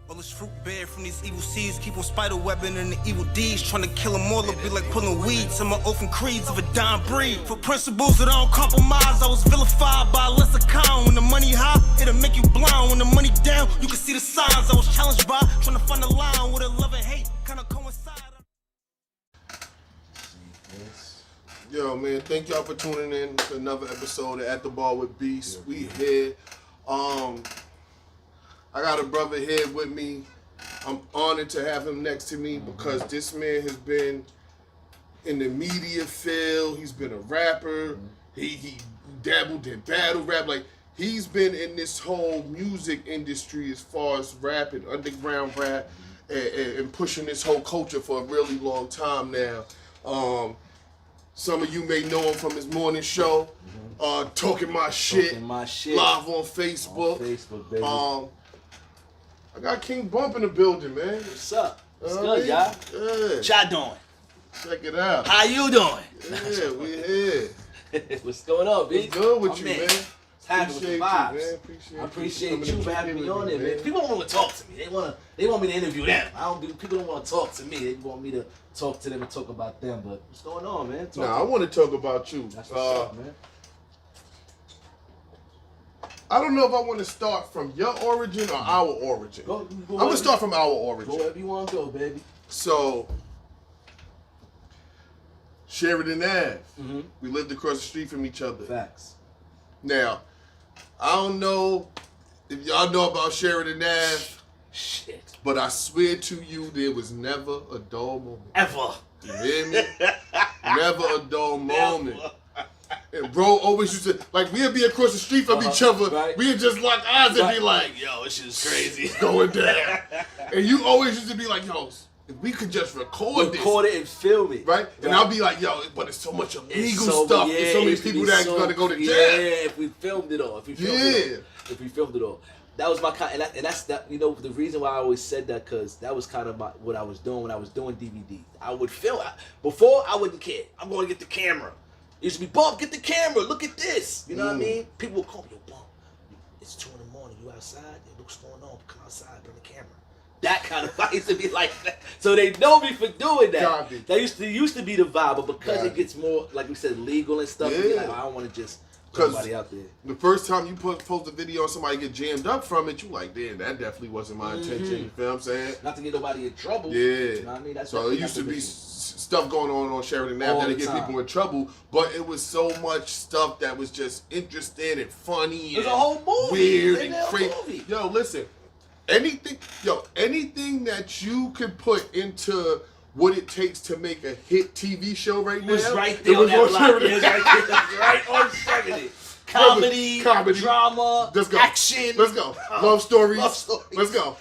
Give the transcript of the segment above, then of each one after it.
All this fruit bear from these evil seeds, keep on spider webbing and the evil deeds. Trying to kill them all, it'll be like pulling weeds. Some are open creeds of a dying breed. For principles that don't compromise, I was vilified by a lesser kind. When the money high, it'll make you blind. When the money down, you can see the signs. I was challenged by trying to find a line with a love and hate kind of coincide. Yo, man, thank y'all for tuning in to another episode of At the Bar with Beast. We here. I got a brother here with me. I'm honored to have him next to me because this man has been in the media field. He's been a rapper. He dabbled in battle rap. Like, he's been in this whole music industry as far as rap and underground rap and pushing this whole culture for a really long time now. Some of you may know him from his morning show, Talking My Shit, live on Facebook. Baby. I got King Bump in the building, man. What's up? What's good, y'all? Yeah. What y'all doing? Check it out. How you doing? Yeah, we here. What's going on, B? What's good with you, man? It's happening with the vibes. Man. I appreciate you for having me on there, man. People don't want to talk to me. They want me to interview them. People don't want to talk to me. They want me to talk to them and talk about them. But what's going on, man? I want to talk about you. That's what's up, man. I don't know if I want to start from your origin or our origin. Go I'm going to start from our origin. Go wherever you want to go, baby. So, Sheridan Ave. We lived across the street from each other. Facts. Now, I don't know if y'all know about Sheridan Ave. Shit. But I swear to you, there was never a dull moment. Ever. You hear me? Never a dull moment. And bro always used to, like, we'd be across the street from each other. Right. We'd just lock eyes and be like, yo, this shit's crazy. It's going down. And you always used to be like, yo, if we could just record it and film it. Right? And I'll be like, yo, but it's so much illegal stuff. Yeah, There's so many people that's going to go to jail. Yeah, if we filmed it all. If we filmed it all. That was my kind, and that's that. You know, the reason why I always said that, because that was kind of what I was doing when I was doing DVDs. I would film. Before, I wouldn't care. I'm going to get the camera. It used to be, Bump, get the camera. Look at this. You know what I mean? People would call me, yo, Bump, it's 2 in the morning. You outside? Yo, what's going on? Come outside, bring the camera. That kind of I used to be like that. So they know me for doing that. That used to be the vibe, but because it gets more, like we said, legal and stuff, like, I don't want to just put somebody out there. The first time you post a video and somebody get jammed up from it, you like, damn, that definitely wasn't my intention. You feel what I'm saying? Not to get nobody in trouble. Yeah. You know what I mean? That's so it used to be stuff going on Sheridan Ave that get people in trouble, but it was so much stuff that was just interesting and funny. It was a whole movie. Weird and crazy. Yo, listen. Anything that you could put into what it takes to make a hit TV show right now. It was right there on that block. It was right on 70. Comedy, drama, action. Let's go. Love stories. Let's go.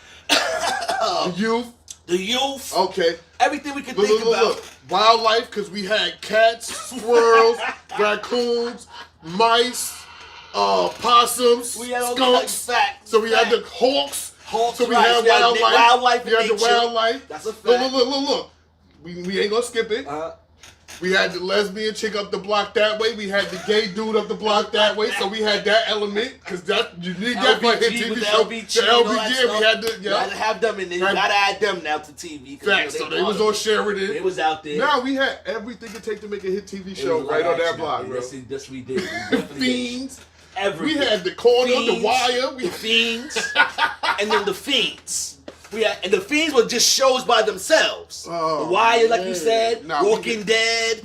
The youth. Okay. Everything we could think about. Look. Wildlife, because we had cats, squirrels, raccoons, mice, possums, skunks. So we had the hawks. So we had wildlife. We had the wildlife. That's a fact. Look. We ain't gonna skip it. We had the lesbian chick up the block that way. We had the gay dude up the block that way. So we had that element, because you need that for a hit TV show. The LBG, we had to. You gotta have them in there. You gotta add them now to TV. Facts. So they was on Sheridan. It was out there. Now we had everything it take to make a hit TV show right on that block, bro. Yes, we did. Fiends. Everything. We had the corner, the wire. The Fiends. And then the Fiends. And the Fiends were just shows by themselves. The Wire, like you said, Walking Dead.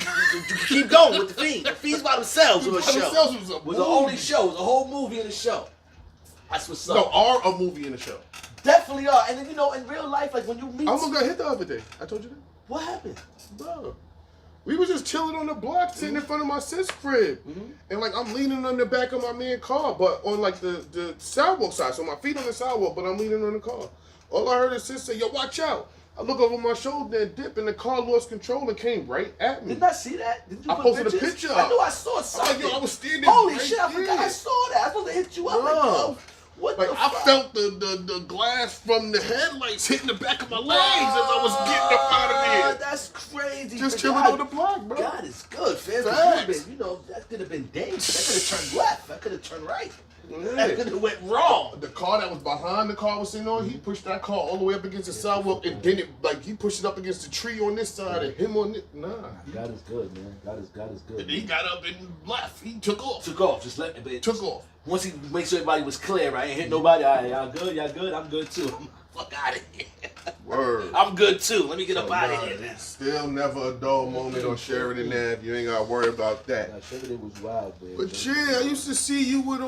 Keep going with the Fiends. The Fiends by themselves was a show. Was the only show. It was a whole movie in the show. That's what's up. No, are a movie in the show. Definitely are. And then, you know, in real life, like when you meet... I almost got hit the other day. I told you that. What happened? Bro. We was just chilling on the block, sitting in front of my sis crib. And like I'm leaning on the back of my man's car, but on like the sidewalk side. So my feet on the sidewalk, but I'm leaning on the car. All I heard is sis say, yo, watch out. I look over my shoulder and dip, and the car lost control and came right at me. Didn't I see that? Did you I posted a picture. I knew I saw something. Like, yo, I was standing Holy right shit, I forgot I saw that. I was supposed to hit you up. Like, yo, what like the I fuck? felt the glass from the headlights hitting the back of my legs as I was getting up out of here. That's crazy. Just chilling on the block, bro. God is good, fam. You know, that could have been dangerous. That could have turned left. That could have turned right. That could have went wrong. The car that was behind the car was sitting on, he pushed that car all the way up against the sidewalk, and then he pushed it up against the tree on this side, and him on this. Nah. God is good, man. God is good. And he got up and left. He took off. Just let it. Took off. Once he made sure everybody was clear, right? Ain't hit nobody. All right, y'all good? I'm good too. Fuck out of here. Word. I'm good too. Let me get up out of here now. Still never a dull moment on Sheridan Ave. You ain't gotta worry about that. Nah, Sheridan was wild, man. But yeah, I used to see you with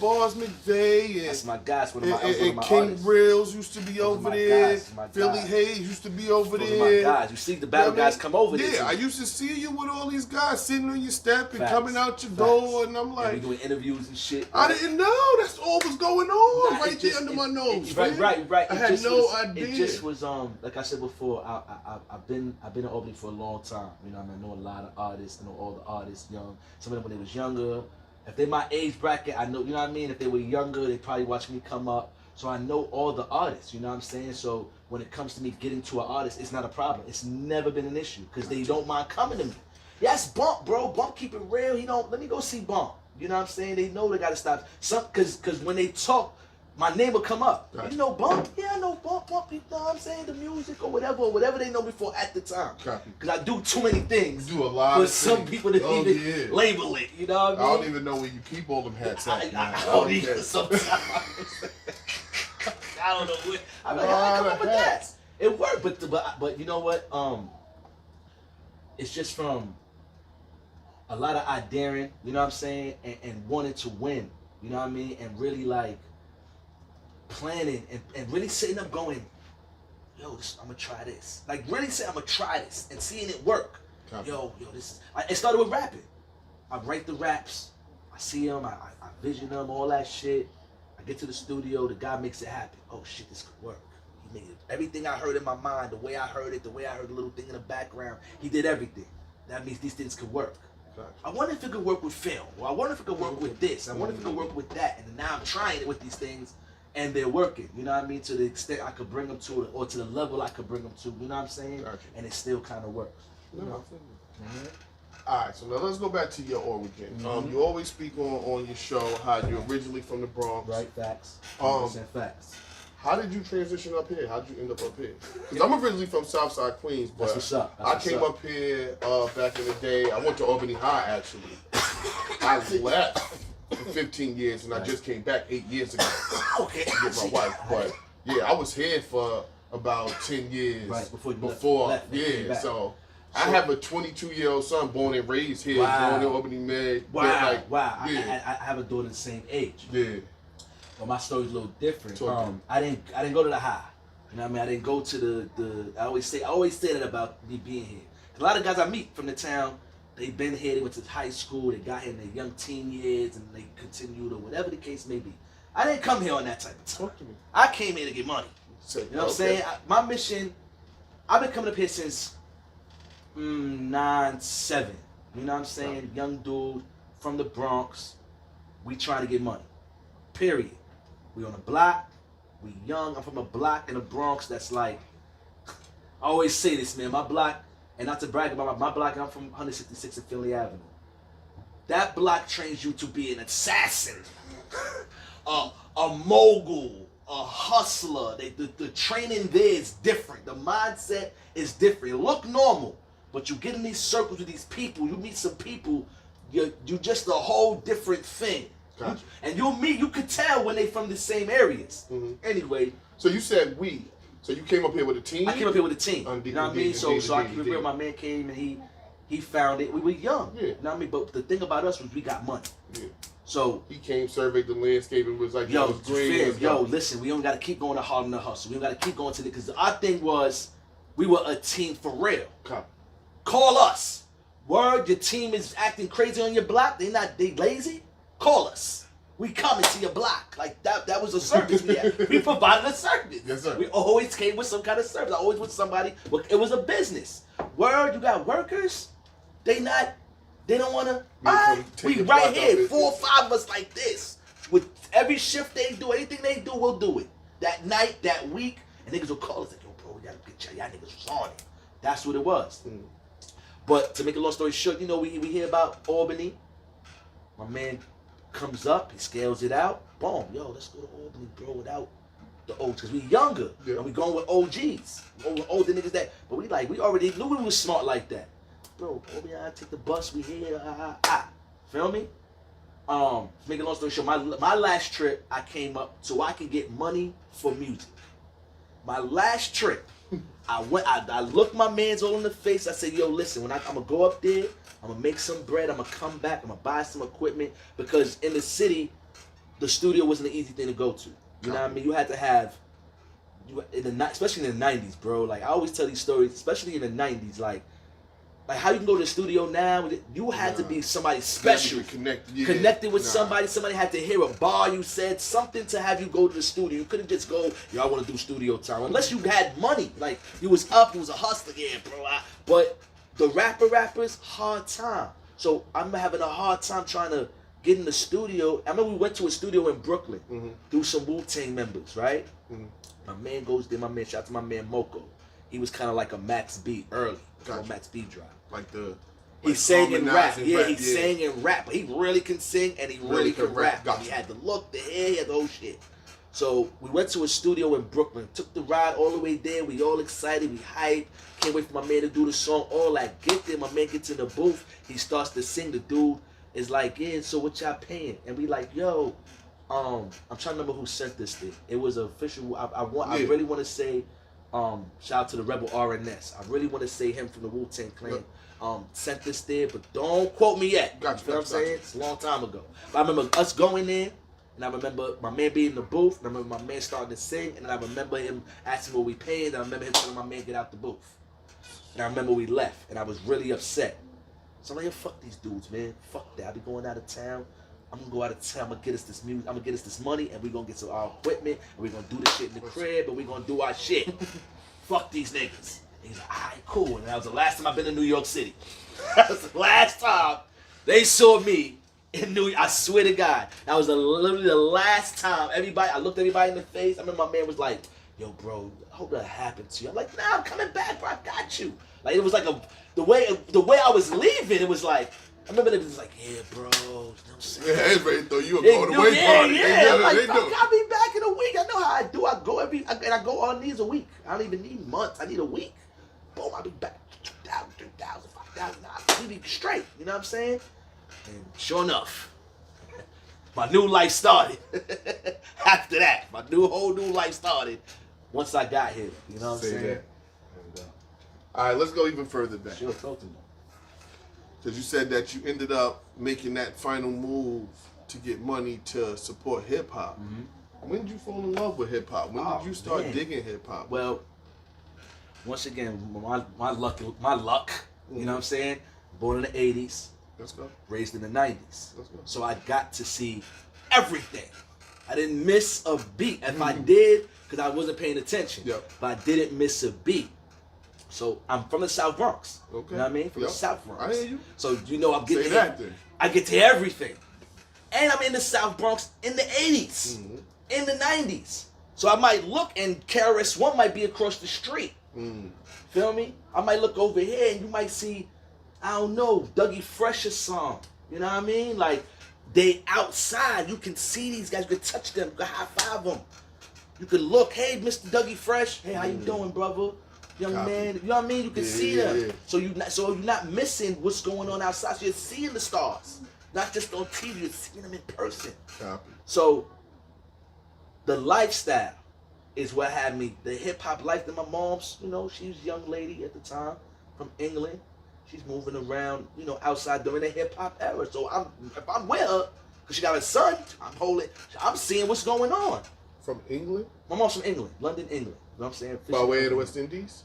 Bars McVeigh and That's my guys. One of my King artists. Reels used to be over there. Guys, Philly Hayes used to be over Those there. are my guys. You see the battle guys come over there. Yeah, I used to see you with all these guys sitting on your step and Facts. coming out your Facts. door, and I'm And like, we doing interviews and shit. I didn't know that's all was going on Nah, right it there just- under my nose. Right. I had no idea. It just was like I said before. I've been in Albany for a long time. You know, I know a lot of artists. I know all the artists young. Some of them when they was younger. If they my age bracket, I know. You know what I mean. If they were younger, they probably watched me come up. So I know all the artists. You know what I'm saying. So when it comes to me getting to an artist, it's not a problem. It's never been an issue because they don't mind coming to me. Yes, Bump, bro. Bump, keep it real. He don't. Let me go see Bump. You know what I'm saying? They know they gotta stop. Cause when they talk, my name will come up. Gotcha. You know Bump? Yeah, I know Bump. You know what I'm saying? The music or whatever they know me for at the time. Copy. Cause I do too many things. You do a lot for of some things. people to even label it. You know what I mean? I don't even know where you keep all them hats at. I don't even sometimes. I don't know where. I'm like, how I come up with that? It worked, but you know what? It's just from a lot of eye daring, you know what I'm saying, and wanting to win, you know what I mean, and really like planning and really sitting up going, yo, I'm gonna try this. Like really saying I'm gonna try this and seeing it work. Copy. Yo, this is. It started with rapping. I write the raps, I see them, I vision them, all that shit. I get to the studio, the guy makes it happen. Oh shit, this could work. He made it. Everything I heard in my mind, the way I heard it, the way I heard the little thing in the background, he did everything. That means these things could work. I wonder if it could work with film, or I wonder if it could work with this, I wonder if it could work with that, and now I'm trying it with these things, and they're working, you know what I mean, to the extent I could bring them to it, or to the level I could bring them to, you know what I'm saying, Gotcha. and it still kind of works. You know? All right, so now let's go back to your origin. You always speak on your show how you're originally from the Bronx. Right, facts. 100% Facts. How did you transition up here? How did you end up here? Because I'm originally from Southside Queens, but That's what's up. That's I what's came up. up here back in the day. I went to Albany High, actually. I left for 15 years, and I just came back 8 years ago Okay. with my wife. But yeah, I was here for about 10 years. Right, before you left, yeah, came back. so I have a 22-year-old son born and raised here, Wow. born in Albany, Med. Wow. Yeah. I have a daughter the same age. Yeah. But my story's a little different. Talk to I didn't go to the high. You know what I mean? I didn't go to the I always say that about me being here. A lot of guys I meet from the town, they've been here, they went to high school, they got here in their young teen years, and they continued or whatever the case may be. I didn't come here on that type of time. Talk to me. I came here to get money. Say, You know what I'm saying? My mission, I've been coming up here since 9-7. You know what I'm saying? Young dude from the Bronx. We trying to get money. Period. We on the block. We young. I'm from a block in the Bronx that's like, I always say this, man. My block, and not to brag about my block, I'm from 166 and Finley Avenue. That block trains you to be an assassin, a mogul, a hustler. The training there is different. The mindset is different. It look normal, but you get in these circles with these people. You meet some people. You just a whole different thing. Gotcha. And you could tell when they from the same areas. Anyway, So you said we. So you came up here with a team? I came up here with a team. Indeed, You know what I mean? indeed, So I indeed, keep it real. My man came and he found it. We were young. Yeah. You know what I mean? But the thing about us was we got money. Yeah. So He came, surveyed the landscape, and was like, yo, it was green. fair, let's yo, go. listen, we don't gotta keep going to Harlem to hustle. We don't gotta keep going to the because our thing was we were a team for real. Copy. Call us. Word, your team is acting crazy on your block. They lazy. Call us. We coming to your block. Like that was a service we had. We provided a service. Yes, sir. We always came with some kind of service. I always with somebody. Well, it was a business. Word, you got workers. They don't wanna. Alright, take we the right block here, out 4 or 5 of us like this. With every shift they do, anything they do, we'll do it. That night, that week, and niggas will call us like, yo, bro, we gotta get y'all niggas was on it. That's what it was. But to make a long story short, you know, we hear about Albany. My man comes up, he scales it out. Boom, yo, let's go to Albany, bro, without the OGs. Because we younger, and we going with OGs. Older niggas that, but we already knew we was smart like that. Bro, Albany, I take the bus, we here, Feel me? Make a long story short, my last trip, I came up so I could get money for music. My last trip, I looked my mans all in the face. I said, yo, listen, I'm gonna go up there, I'm gonna make some bread, I'm gonna come back, I'm gonna buy some equipment, because in the city, the studio wasn't an easy thing to go to. You know what I mean? You had to have, especially in the 90s, bro. Like, I always tell these stories, especially in the 90s, like how you can go to the studio now, you had to be somebody special. Connected with somebody. Somebody had to hear a bar you said, something to have you go to the studio. You couldn't just go, yo, I want to do studio time. Unless you had money. Like, you was up, you was a hustler, yeah, bro. But the rappers, hard time. So I'm having a hard time trying to get in the studio. I remember we went to a studio in Brooklyn, through some Wu-Tang members, right? My man goes there, shout out to my man Moko. He was kind of like a Max B early, Max B drop. He sang and rap. Yeah, he sang and rap. But he really can sing and he really can rap. He had the look, the hair, he had the whole shit. So we went to a studio in Brooklyn, took the ride all the way there. We all excited, we hyped. Can't wait for my man to do the song. All that, get there, my man gets in the booth. He starts to sing. The dude is like, yeah, so what y'all paying? And we like, yo, I'm trying to remember who sent this thing. It was official. I really want to say, shout out to the Rebel RNS. I really want to say him from the Wu-Tang Clan. Sent this there, but don't quote me yet. You know what I'm saying? It's a long time ago. But I remember us going in, and I remember my man being in the booth, and I remember my man starting to sing, and then I remember him asking what we paying, and I remember him telling my man get out the booth. And I remember we left, and I was really upset. So I'm like, yo, fuck these dudes, man. Fuck that. I be going out of town. I'm gonna go out of town. I'm gonna get us this music. I'm gonna get us this money, and we're gonna get some our equipment, and we're gonna do this shit in the crib, and we're gonna do our shit. Fuck these niggas. And he's like, all right, cool. And that was the last time I've been to New York City. That was the last time they saw me in New York. I swear to God, that was literally the last time. I looked everybody in the face. I remember my man was like, yo, bro, I hope that happened to you. I'm like, nah, I'm coming back, bro. I got you. Like, it was like the way I was leaving. It was like, I remember they was like, yeah, bro. You know what I'm saying? Yeah, it's ready to throw you a going away party. Yeah. I'm like, fuck, I'll be back in a week. I know how I do. I go on these a week. I don't even need months. I need a week. Boom, I'll be back. 2,000, 3,000, 5,000. I'll be straight. You know what I'm saying? And sure enough, my new life started. After that, my whole new life started once I got here. You know what I'm saying? All right, let's go even further back. Sure, talk to me. Because you said that you ended up making that final move to get money to support hip hop. When did you fall in love with hip hop? When did you start digging hip hop? Well, once again, my luck. You know what I'm saying? Born in the 80s. Let's go. Raised in the 90s. Let's go. So I got to see everything. I didn't miss a beat. If I did, because I wasn't paying attention. But I didn't miss a beat. So I'm from the South Bronx. Okay. You know what I mean? From the South Bronx. I hear you. So you know I'm getting I get to everything. And I'm in the South Bronx in the 80s. In the 90s. So I might look and KRS-One might be across the street. Feel me? I might look over here and you might see, I don't know, Dougie Fresh's song. You know what I mean? Like, they outside. You can see these guys. You can touch them. You can high five them. You can look, hey, Mr. Dougie Fresh. Hey, how you doing, brother? Young man, you know what I mean? You can see them. Yeah. So you're not missing what's going on outside. So you're seeing the stars. Not just on TV, you're seeing them in person. Copy. So the lifestyle is what had me, the hip hop life that my mom's, you know, she was a young lady at the time from England. She's moving around, you know, outside during the hip hop era. So if I'm with her, because she got a son, I'm seeing what's going on. From England? My mom's from England, London, England. You know what I'm saying? By way of the West Indies?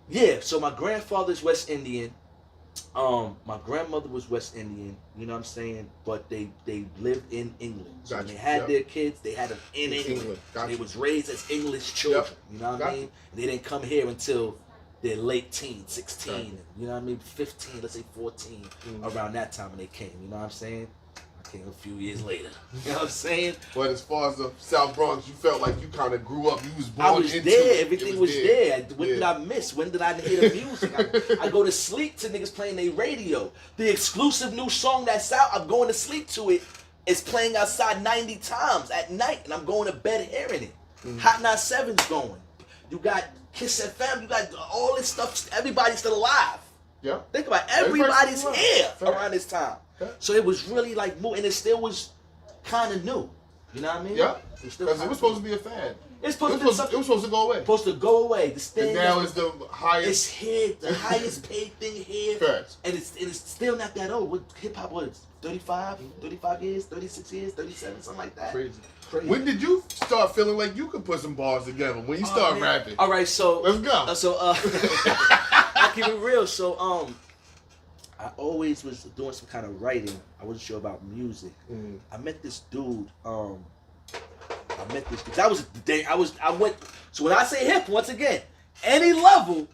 Yeah, so my grandfather's West Indian. My grandmother was West Indian, you know what I'm saying? But they lived in England. So when they had their kids, they had them in England. They was raised as English children, you know what I mean? And they didn't come here until their late teens, 16, you know what I mean? 15, let's say 14, around that time when they came, you know what I'm saying? I came a few years later, you know what I'm saying? But as far as the South Bronx, you felt like you kind of grew up, you was born I was into there, it. everything was there. When did I miss? When did I hear the music? I go to sleep to niggas playing their radio. The exclusive new song that's out, I'm going to sleep to it is playing outside 90 times at night, and I'm going to bed hearing it. Hot 97's going. You got Kiss FM. You got all this stuff. Everybody's still alive. Yeah. Think about it. Everybody's here Fact. around this time. Fact. So it was really like moving, and it still was kind of new. You know what I mean? Yeah. Because Because it was supposed to be a fad. It's It was supposed to go away. supposed to go away. The And stand now it's the it's highest. here, the highest paid thing here. Facts. And it's still not that old. What hip hop was 35 years, 36 years, 37, something like that. Crazy. Crazy. When did you start feeling like you could put some bars together? When you start rapping? All right, so Let's go. I keep it real. So I always was doing some kind of writing. I wasn't sure about music. I met this dude. That was the day I went. So when I say hip, once again, any level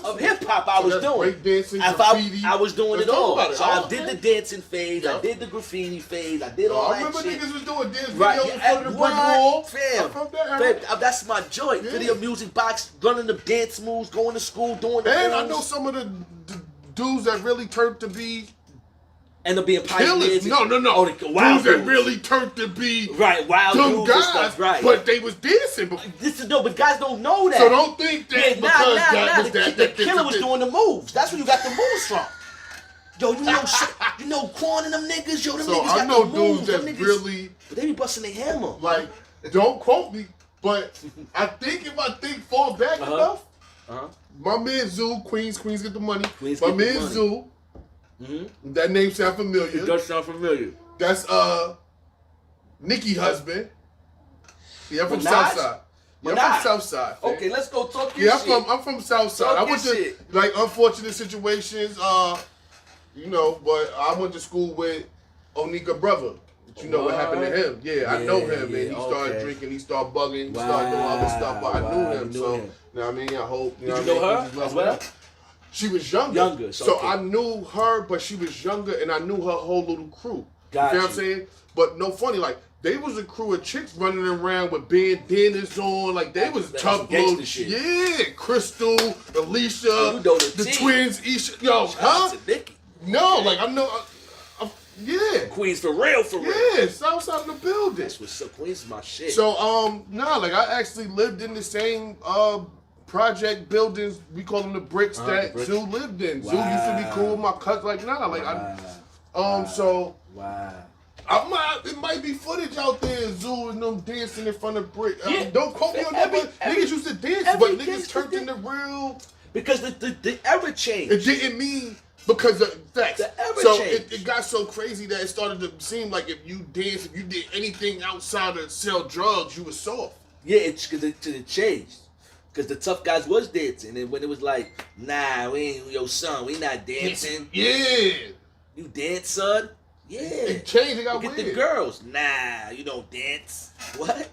of hip hop I was doing. Breakdancing, If graffiti. I was doing Let's it talk all. about it. So I did the dancing phase. Yeah. I did the graffiti phase. I did all I that remember shit. niggas was doing dance Right, videos in front of the brick wall. Fam, I'm from that era. fam, that's my joint. Yeah. Video music box, running the dance moves, going to school, doing the And I moves. know some of the dudes that really turned to be End up being killers. pioneers. No. Oh, the wild Dudes that dudes. really turned to be Right, wild them dudes guys. and stuff, right. But they was dancing before. This is but guys don't know that. So don't think that Yeah, because that was the killer was doing the moves. That's where you got the moves from. Yo, you know Quan and them niggas. Yo, them So niggas I got know the moves. dudes that Them niggas, really but they be busting their hammer. like. Don't quote me, but I think if I think far back enough, my man Zoo, Queens get the money. Queens my get the man money. Zoo, that name sound familiar. It does sound familiar. That's Nikki husband. Yeah, I'm from Minaj? Southside. Yeah, I'm Minaj. from Southside. fam. Okay, let's go talk your Yeah, shit. I'm from Southside. Talk I went your to shit. like unfortunate situations, but I went to school with Onika brother. You know what happened to him? Yeah, I know him, yeah, and he started drinking, he started bugging, he started doing other stuff, but I knew him. you knew So, him. you know what I mean? I hope. Did you know her as well? She was younger. Younger, so okay. I knew her, but she was younger, and I knew her whole little crew. Got You know what I'm saying? But no funny, like, they was a crew of chicks running around with bandanas on, like, they was That's tough some gangster little shit. Yeah, Crystal, Alicia, You know the the team. twins, Isha. Yo, Shout huh? out to Nikki. No, like, I know, yeah. Queens for real, for real. Yeah, Southside in the building. That's what's up. Queens is my shit. So, like, I actually lived in the same, project buildings, we call them the bricks that the bricks. Zoo lived in. Zoo used to be cool with my cousin, like, nah, like, so, it might be footage out there, Zoo and them dancing in front of brick. Yeah. Don't quote me on that, but niggas used to dance, but niggas turned into real. Because the era changed. It didn't mean because of facts. The era So changed. it got so crazy that it started to seem like if you danced, if you did anything outside of sell drugs, you was soft. Yeah, it's because it changed. Because the tough guys was dancing, and when it was like, nah, we ain't yo son, we not dancing. Yeah. You dance, son? Yeah. It changed. It got Look at weird. the girls. Nah, you don't dance. What?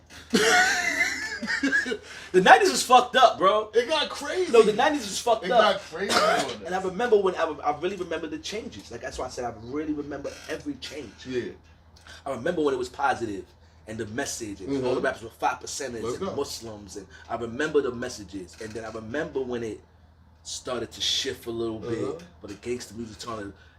The 90s was fucked up, bro. It got crazy. No, the 90s was fucked It up. got crazy on And I remember when I really remember the changes. Like that's why I said I really remember every change. Yeah. I remember when it was positive and the message and all the rappers were 5%ers Let's and go. Muslims, and I remember the messages. And then I remember when it started to shift a little bit, but the gangster music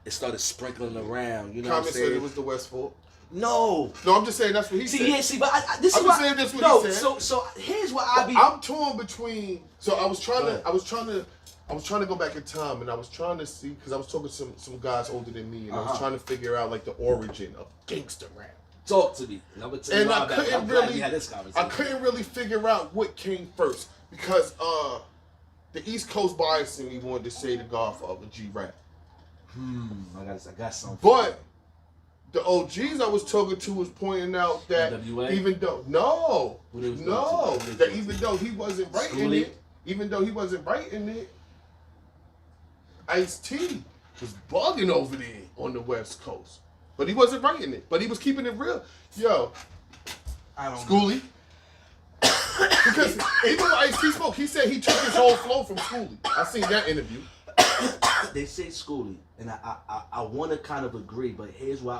started sprinkling around. You know what I'm Common saying? said it was the West fault. No. No, I'm just saying that's what he said. See, but this I'm is just why, saying that's what no, he said. So here's what I be. I'm torn between. So I was trying to go back in time, and I was trying to see because I was talking to some guys older than me, and I was trying to figure out like the origin of gangster rap. Talk to me. And I'm gonna tell you And why I I'm glad couldn't we really, had this conversation. I couldn't really figure out what came first because the East Coast bias in me wanted to say the Godfather G Rap, I got something. but the OGs I was talking to was pointing out that NWA? even though even though he wasn't writing it, Ice-T was bugging over there on the West Coast, but he wasn't writing it, but he was keeping it real. Yo, I don't know. Schoolie. Because even when Ice-T spoke, he said he took his whole flow from Schoolie. I seen that interview. They say Schoolie, and I want to kind of agree, but here's my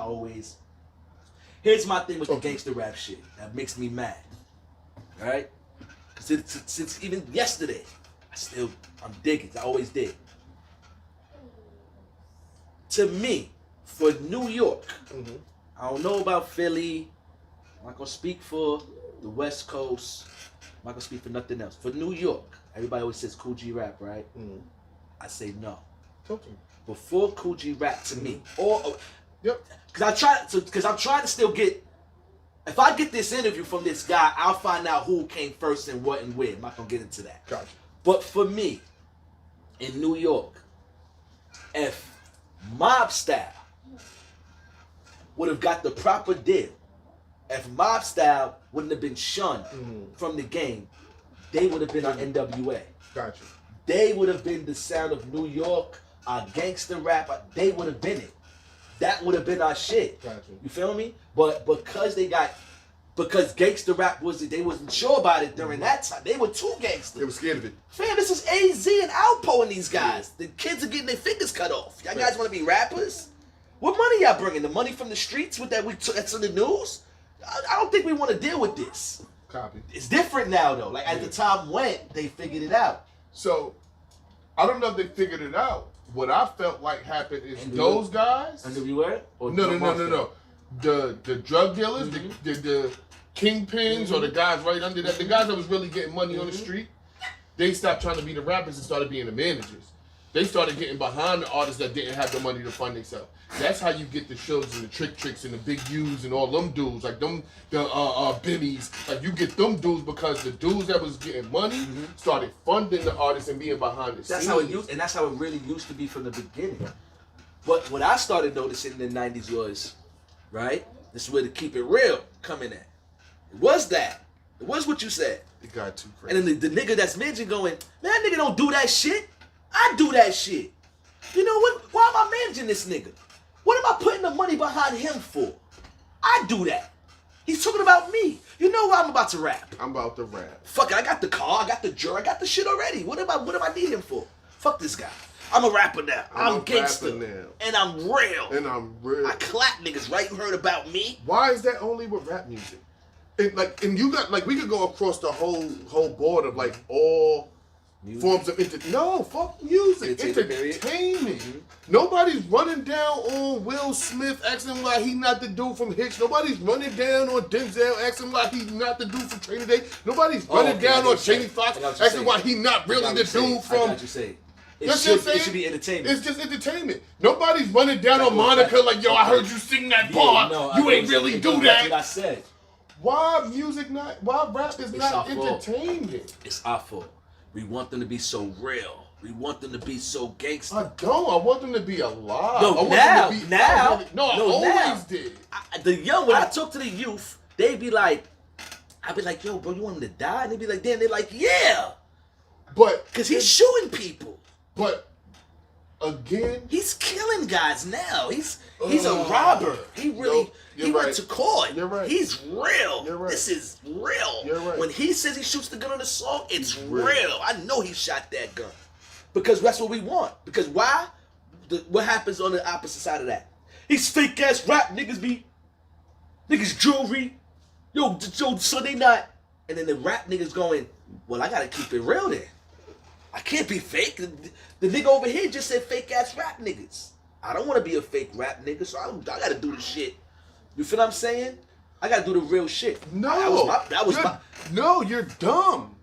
thing with the gangster rap shit that makes me mad. All right, since even yesterday, I'm digging. I always did. To me, for New York, I don't know about Philly. I'm not gonna speak for the West Coast. I'm not gonna speak for nothing else. For New York, everybody always says Cool G rap, right? I say no. Talk to me. Before Cool G rap to me, or Yep. because I'm trying to still get. If I get this interview from this guy, I'll find out who came first and what and where. I'm not gonna get into that. Gotcha. But for me, in New York, if Mob Style would have got the proper deal, if Mob Style wouldn't have been shunned from the game, they would have been on NWA. Gotcha. They would have been the sound of New York, our gangster rap. They would have been it. That would have been our shit. Gotcha. You feel me? But because gangster rap they wasn't sure about it during that time. They were too gangster. They were scared of it. Fam, this is AZ and Alpo and these guys. The kids are getting their fingers cut off. Y'all guys want to be rappers? What money y'all bringing? The money from the streets with that's in the news? I don't think we want to deal with this. Copy. It's different now though. Like as the time went, they figured it out. So, I don't know if they figured it out. What I felt like happened is those guys. NWA? No. The drug dealers, the kingpins, or the guys right under that, the guys that was really getting money on the street, they stopped trying to be the rappers and started being the managers. They started getting behind the artists that didn't have the money to fund themselves. That's how you get the shows and the tricks and the big U's and all them dudes, like them, the Bennies. Like you get them dudes because the dudes that was getting money started funding the artists and being behind the scenes. That's how it used, and that's how it really used to be from the beginning. But what I started noticing in the '90s was, right? This is where the keep it real coming at. It was that. It was what you said. It got too crazy. And then the nigga that's managing going, man, that nigga don't do that shit. I do that shit. You know what? Why am I managing this nigga? What am I putting the money behind him for? I do that. He's talking about me. You know what I'm about to rap. I'm about to rap. Fuck it, I got the car, I got the jury, I got the shit already. What am I need him for? Fuck this guy. I'm a rapper now. I'm gangster. Now. And I'm real. I clap niggas, right? You heard about me? Why is that only with rap music? And you got we could go across the whole board of like all music. Forms of no, fuck music. Entertainment. Nobody's running down on Will Smith asking him why he not the dude from Hitch. Nobody's running down on Denzel asking him why he not the dude from Training Day. Nobody's running down on Jamie Foxx asking why he not really the dude from. I got you saying. It should be entertainment. It's just entertainment. Nobody's running down on Monica like, yo, I heard you sing that part. You ain't really do that. That's what I said. Why rap is not entertainment? It's our fault. We want them to be so real. We want them to be so gangster. I don't. I want them to be alive. No, I always did. When I talk to the youth, they be like, I be like, yo, bro, you want him to die? And they be like, damn, they're like, yeah. But because he's shooting people. But again, he's killing guys now. He's a robber. He went to court. You're right. He's real. You're right. This is real. You're right. When he says he shoots the gun on the song, it's real. I know he shot that gun. Because that's what we want. Because why? What happens on the opposite side of that? These fake ass rap niggas jewelry. Yo, so they not. And then the rap niggas going, well, I gotta keep it real then. I can't be fake. The nigga over here just said fake ass rap niggas. I don't want to be a fake rap nigga, so I gotta do the shit. You feel what I'm saying? I gotta do the real shit. No, no, you're dumb.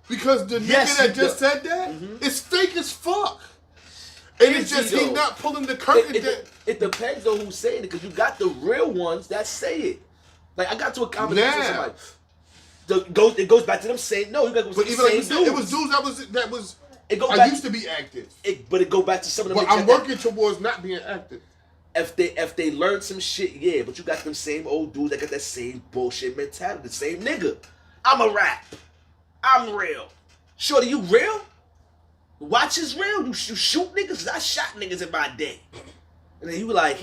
Because the nigga that just said that is fake as fuck. And it's just he not pulling the curtain down. It depends on who's saying it, because you got the real ones that say it. Like I got to a conversation with somebody. It goes back to them saying no. You got to but even like you said, it was dudes that was. I used to be active. But it go back to some of them. But I'm working towards not being active. If they learn some shit, yeah. But you got them same old dudes that got that same bullshit mentality. The same nigga. I'm a rap. I'm real. Shorty, you real? Watch is real. You shoot niggas. I shot niggas in my day. And then he like,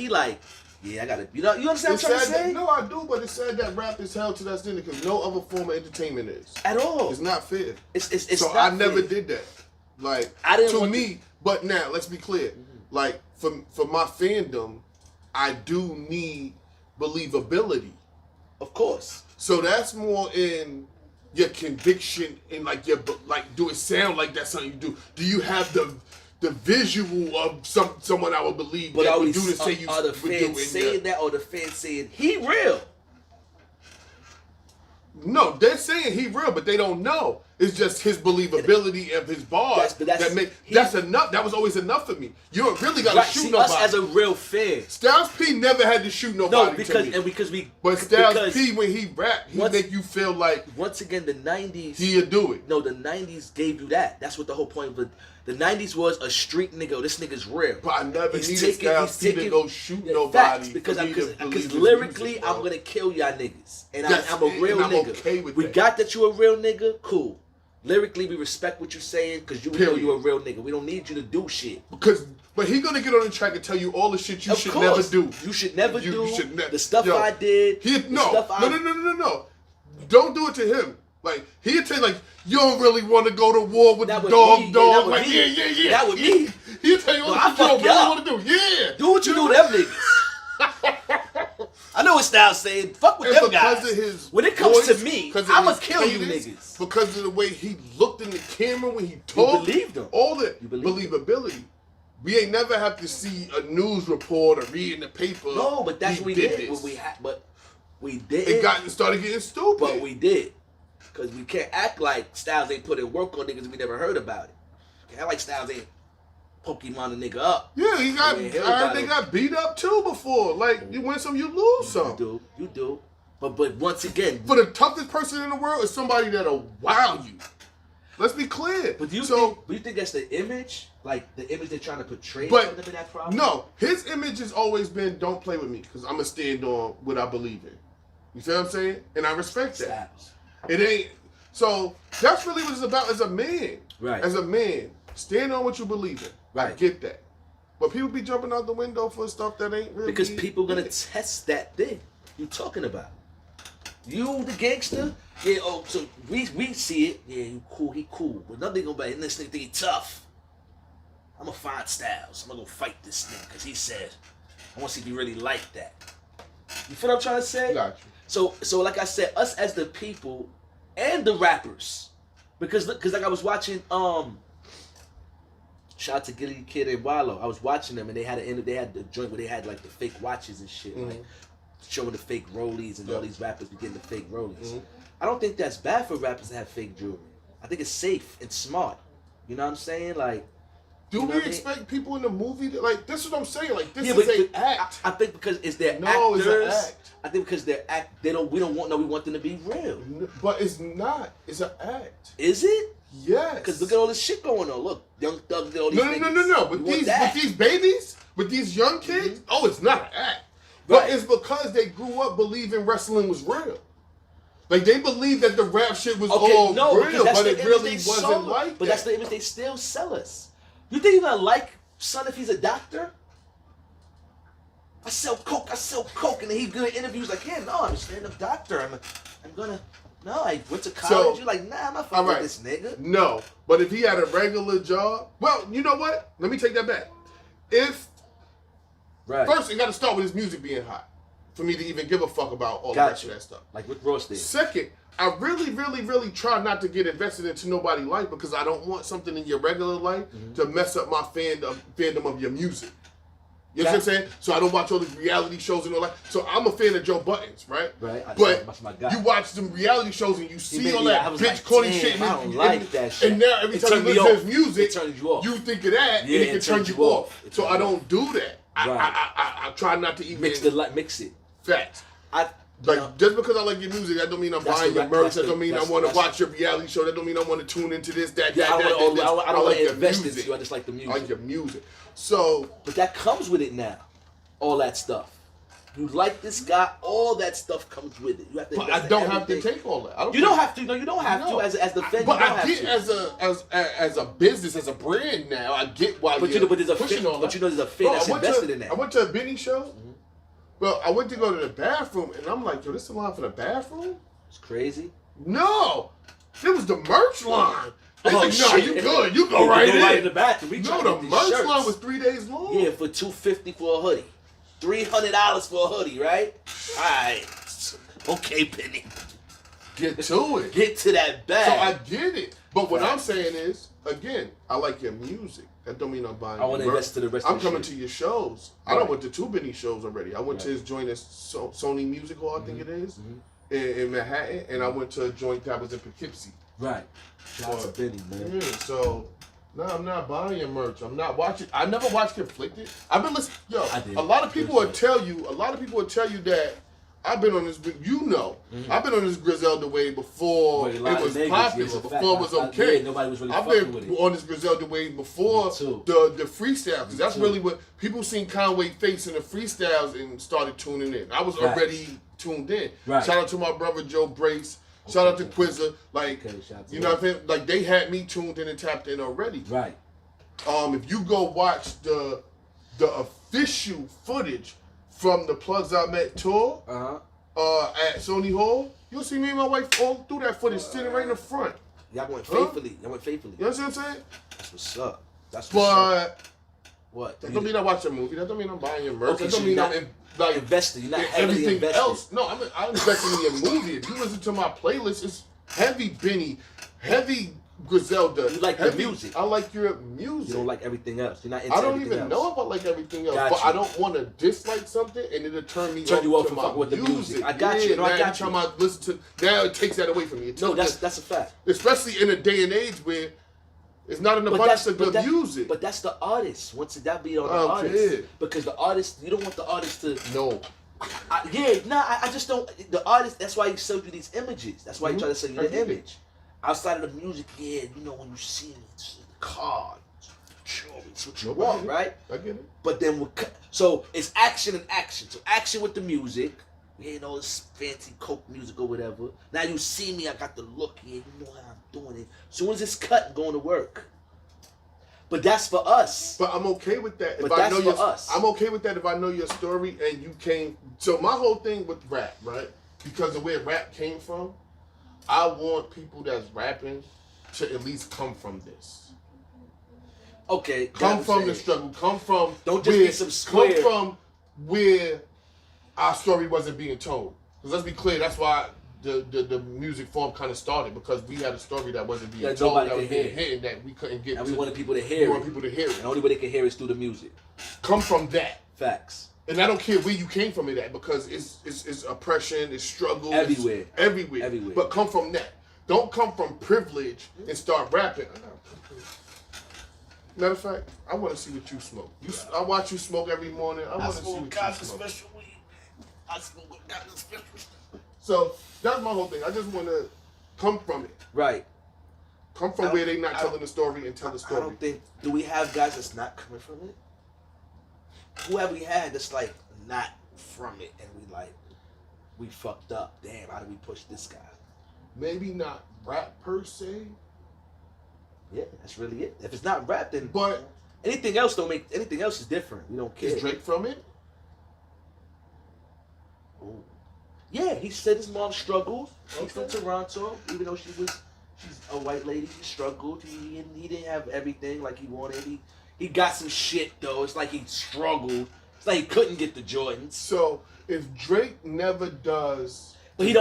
yeah, I gotta. You understand what I'm trying to say? No, I do, but it said that rap is held to that standard because no other form of entertainment is. At all. It's not fair. It's so not I never fair. did that. Like, I didn't to me, but now, let's be clear. Like, for my fandom, I do need believability. Of course. So that's more in your conviction and like do it sound like that's something you do? Do you have the visual of someone I would believe But that would do the say you are the would do fans saying that, or the fans saying he real? No, they're saying he real, but they don't know. It's just his believability of his bars that's enough. That was always enough for me. You don't really got to shoot see, nobody. us as a real fan. Styles P never had to shoot nobody. No, because to me. we. But Styles P, when he rap, he make you feel like once again the '90s. He'll do it. No, the '90s gave you that. That's what the whole point of it. The '90s was a street nigga. This nigga's real. But I never needed Styles P to go shoot nobody. Facts, because lyrically, I'm gonna kill y'all niggas, and I'm a real nigga. Okay with we that. got that you a real nigga. Cool. Lyrically, we respect what you're saying because you know you a real nigga. We don't need you to do shit. But he gonna get on the track and tell you all the shit you should never do. You should never do the stuff Yo, I did. No. Don't do it to him. Like he'd tell you, like, you don't really want to go to war with the dog. Like, yeah. That would me. He'll tell you all the shit you don't really want to do. Yeah. Do what you do to them niggas. I know what Styles saying. Fuck with them guys. When it comes to me, I'ma kill you niggas. Because of the way he looked in the camera when he talked. You believed him. All the believability. We ain't never have to see a news report or read in the paper. No, but that's what we did. But we did. It started getting stupid. But we did. Because we can't act like Styles ain't put in work on niggas we never heard about it. Can't act like Styles ain't Pokemon a nigga up. Yeah, I heard they got beat up too before. Like, you win some, you lose some. You do. But once again, for the toughest person in the world is somebody that'll wow you. Let's be clear. But do you think that's the image? Like the image they're trying to portray from that problem? No, his image has always been don't play with me because I'm gonna stand on what I believe in. You see what I'm saying? And I respect that. It ain't. So that's really what it's about as a man. Right. As a man, stand on what you believe in. Right. I get that. But people be jumping out the window for stuff that ain't really. Because people gonna test that thing you talking about. You the gangster? Yeah, so we see it. Yeah, you cool, he cool. But nothing gonna be this nigga think he tough. I'm gonna find Styles. I'm gonna go fight this nigga because he said, I wanna see if he really like that. You feel what I'm trying to say? Got you. So like I said, us as the people and the rappers. Because like I was watching shout out to Gilly Kid and Wallow. I was watching them and they had the joint where they had like the fake watches and shit, like showing the fake rollies and all these rappers be getting the fake rollies. I don't think that's bad for rappers to have fake jewelry. I think it's safe and smart. You know what I'm saying? Like, do we expect people in the movie to, like, this is what I'm saying, like, this is an act. I think because it's their actors. It's an act. I think because they're we want them to be real. But it's not. It's an act. Is it? Yes. Because look at all this shit going on. Look, Young Thug did all these No. With these babies, with these young kids, it's not an act. But it's because they grew up believing wrestling was real. Like, they believed that the rap shit was all real, but it really wasn't like that. But that's the image they still sell us. You think you're gonna like son if he's a doctor? I sell coke, and then he's doing interviews like, yeah, no, I'm a stand-up doctor. I went to college. You're like, nah, I'm not fucking with this nigga. No, but if he had a regular job, well, you know what? Let me take that back. First, it got to start with his music being hot for me to even give a fuck about all the rest of that stuff. Like what Ross did. Second, I really, really, really try not to get invested into nobody's life because I don't want something in your regular life to mess up my fandom of your music. You know what I'm saying? So I don't watch all these reality shows and all that. So I'm a fan of Joe Buttons, right? Right. But you watch some reality shows and you see all that bitch corny shit. I don't like that shit. And now every time you listen to his music, you think of that and it can turn you off. So I don't do that. I try not to even mix it. Facts. Just because I like your music, that don't mean I'm buying your merch. That don't mean I want to watch your reality show. That don't mean I want to tune into this, that. I don't like to invest into you. I just like the music. I like your music. So, but that comes with it now. All that stuff. You like this guy. All that stuff comes with it. You have to. But I don't have to take all that. You don't have to. No, you don't have to. As the fan, but I get as a business, as a brand now. I get why you're pushing all that. But there's a fan that's invested in that. I went to a Benny show. Well, I went to go to the bathroom, and I'm like, yo, this is the line for the bathroom? It's crazy. No! It was the merch line. They like, no, you good. You go right in. Right in the bathroom. The merch line was 3 days long. Yeah, for $250 for a hoodie. $300 for a hoodie, right? All right. Okay, Penny. Get to it. Get to that bag. So I get it. But what I'm saying is, again, I like your music. That don't mean I'm buying. I want to invest to the rest. I'm of coming shit. to your shows. Right. I done went to 2 Benny shows already. I went to his joint at Sony Music Hall, I think it is, in Manhattan, and I went to a joint that was in Poughkeepsie. Right. Shout out to Benny, man. Yeah, so. No, I'm not buying your merch. I'm not watching. I never watched Conflicted. I've been listening. Yo, a lot of people will tell you. A lot of people will tell you that I've been on this. You know, I've been on this Griselda wave before it was popular. Before it was okay. Yeah, nobody was really I've fucking been with it. on this Griselda wave before the freestyle, because that's really what people seen Conway face in the freestyles and started tuning in. I was already tuned in. Right. Shout out to my brother Joe Brace. Shout out to Quizzer, like, you know what I'm saying? Like, they had me tuned in and tapped in already. Right. If you go watch the official footage from the Plugs I Met tour at Sony Hall, you'll see me and my wife all through that footage sitting right in the front. Y'all went faithfully. Y'all went faithfully. You know what I'm saying? That's what's up. That's what's up. What? That don't mean I watch a movie. That don't mean I'm buying your merch. Okay, that don't so mean you're I'm like investing. You're not heavily everything invested. else. No, I'm investing in your movie. If you listen to my playlist, it's heavy Benny, heavy Griselda. You like the music. I like your music. You don't like everything else. You're not into I don't everything even else. know if I like everything else, Got but you. I don't want to dislike something and it'll turn me Turn you off to from my fucking with the music. I got yeah, you. No, I now got every you. time I listen to, now it takes that away from me. No, that's a fact. Especially in a day and age where it's not an abundance of the music. But that's the artist. Once that be on the Oh, artist, yeah. because the artist, you don't want the artist to. No. I just don't. The artist. That's why he showed you these images. That's why he try to sell you I the get it. image. Outside of the music, yeah, you know when you see the car, it's what you want, right? I get it. But then so it's action and action. So action with the music. We ain't all this fancy coke music or whatever. Now you see me, I got the look. Yeah, you know how I'm doing it. Soon as it's cut, I'm going to work. But that's for us. But I'm okay with that. But that's for us. I'm okay with that if I know your story and you came. So my whole thing with rap, right? Because of where rap came from, I want people that's rapping to at least come from this. Okay. Come from the struggle. Come from don't just get some square. Come from where our story wasn't being told. Because let's be clear, that's why the music form kind of started, because we had a story that wasn't being told, that was being hidden, that we couldn't get. And we wanted people to hear it. We want people to hear it. And the only way they can hear it is through the music. Come from that. Facts. And I don't care where you came from it at, because it's oppression, it's struggle. Everywhere. Everywhere. But come from that. Don't come from privilege and start rapping. Matter of fact, I want to see what you smoke. I watch you smoke every morning. I want to see what you smoke. Special weed. I smoke got the special. So that's my whole thing. I just want to come from it. Right. Come from where they not telling the story and tell the story. I don't think. Do we have guys that's not coming from it? Who have we had that's like not from it, and we fucked up. Damn, how do we push this guy? Maybe not rap per se. Yeah, that's really it. If it's not rap, then but anything else don't make anything else is different. We don't care. Is Drake from it? Ooh. Yeah, he said his mom struggled. He's from Toronto, even though she's a white lady. He struggled. He didn't have everything like he wanted. He got some shit though. It's like he struggled. It's like he couldn't get the Jordans. So if Drake never does, but he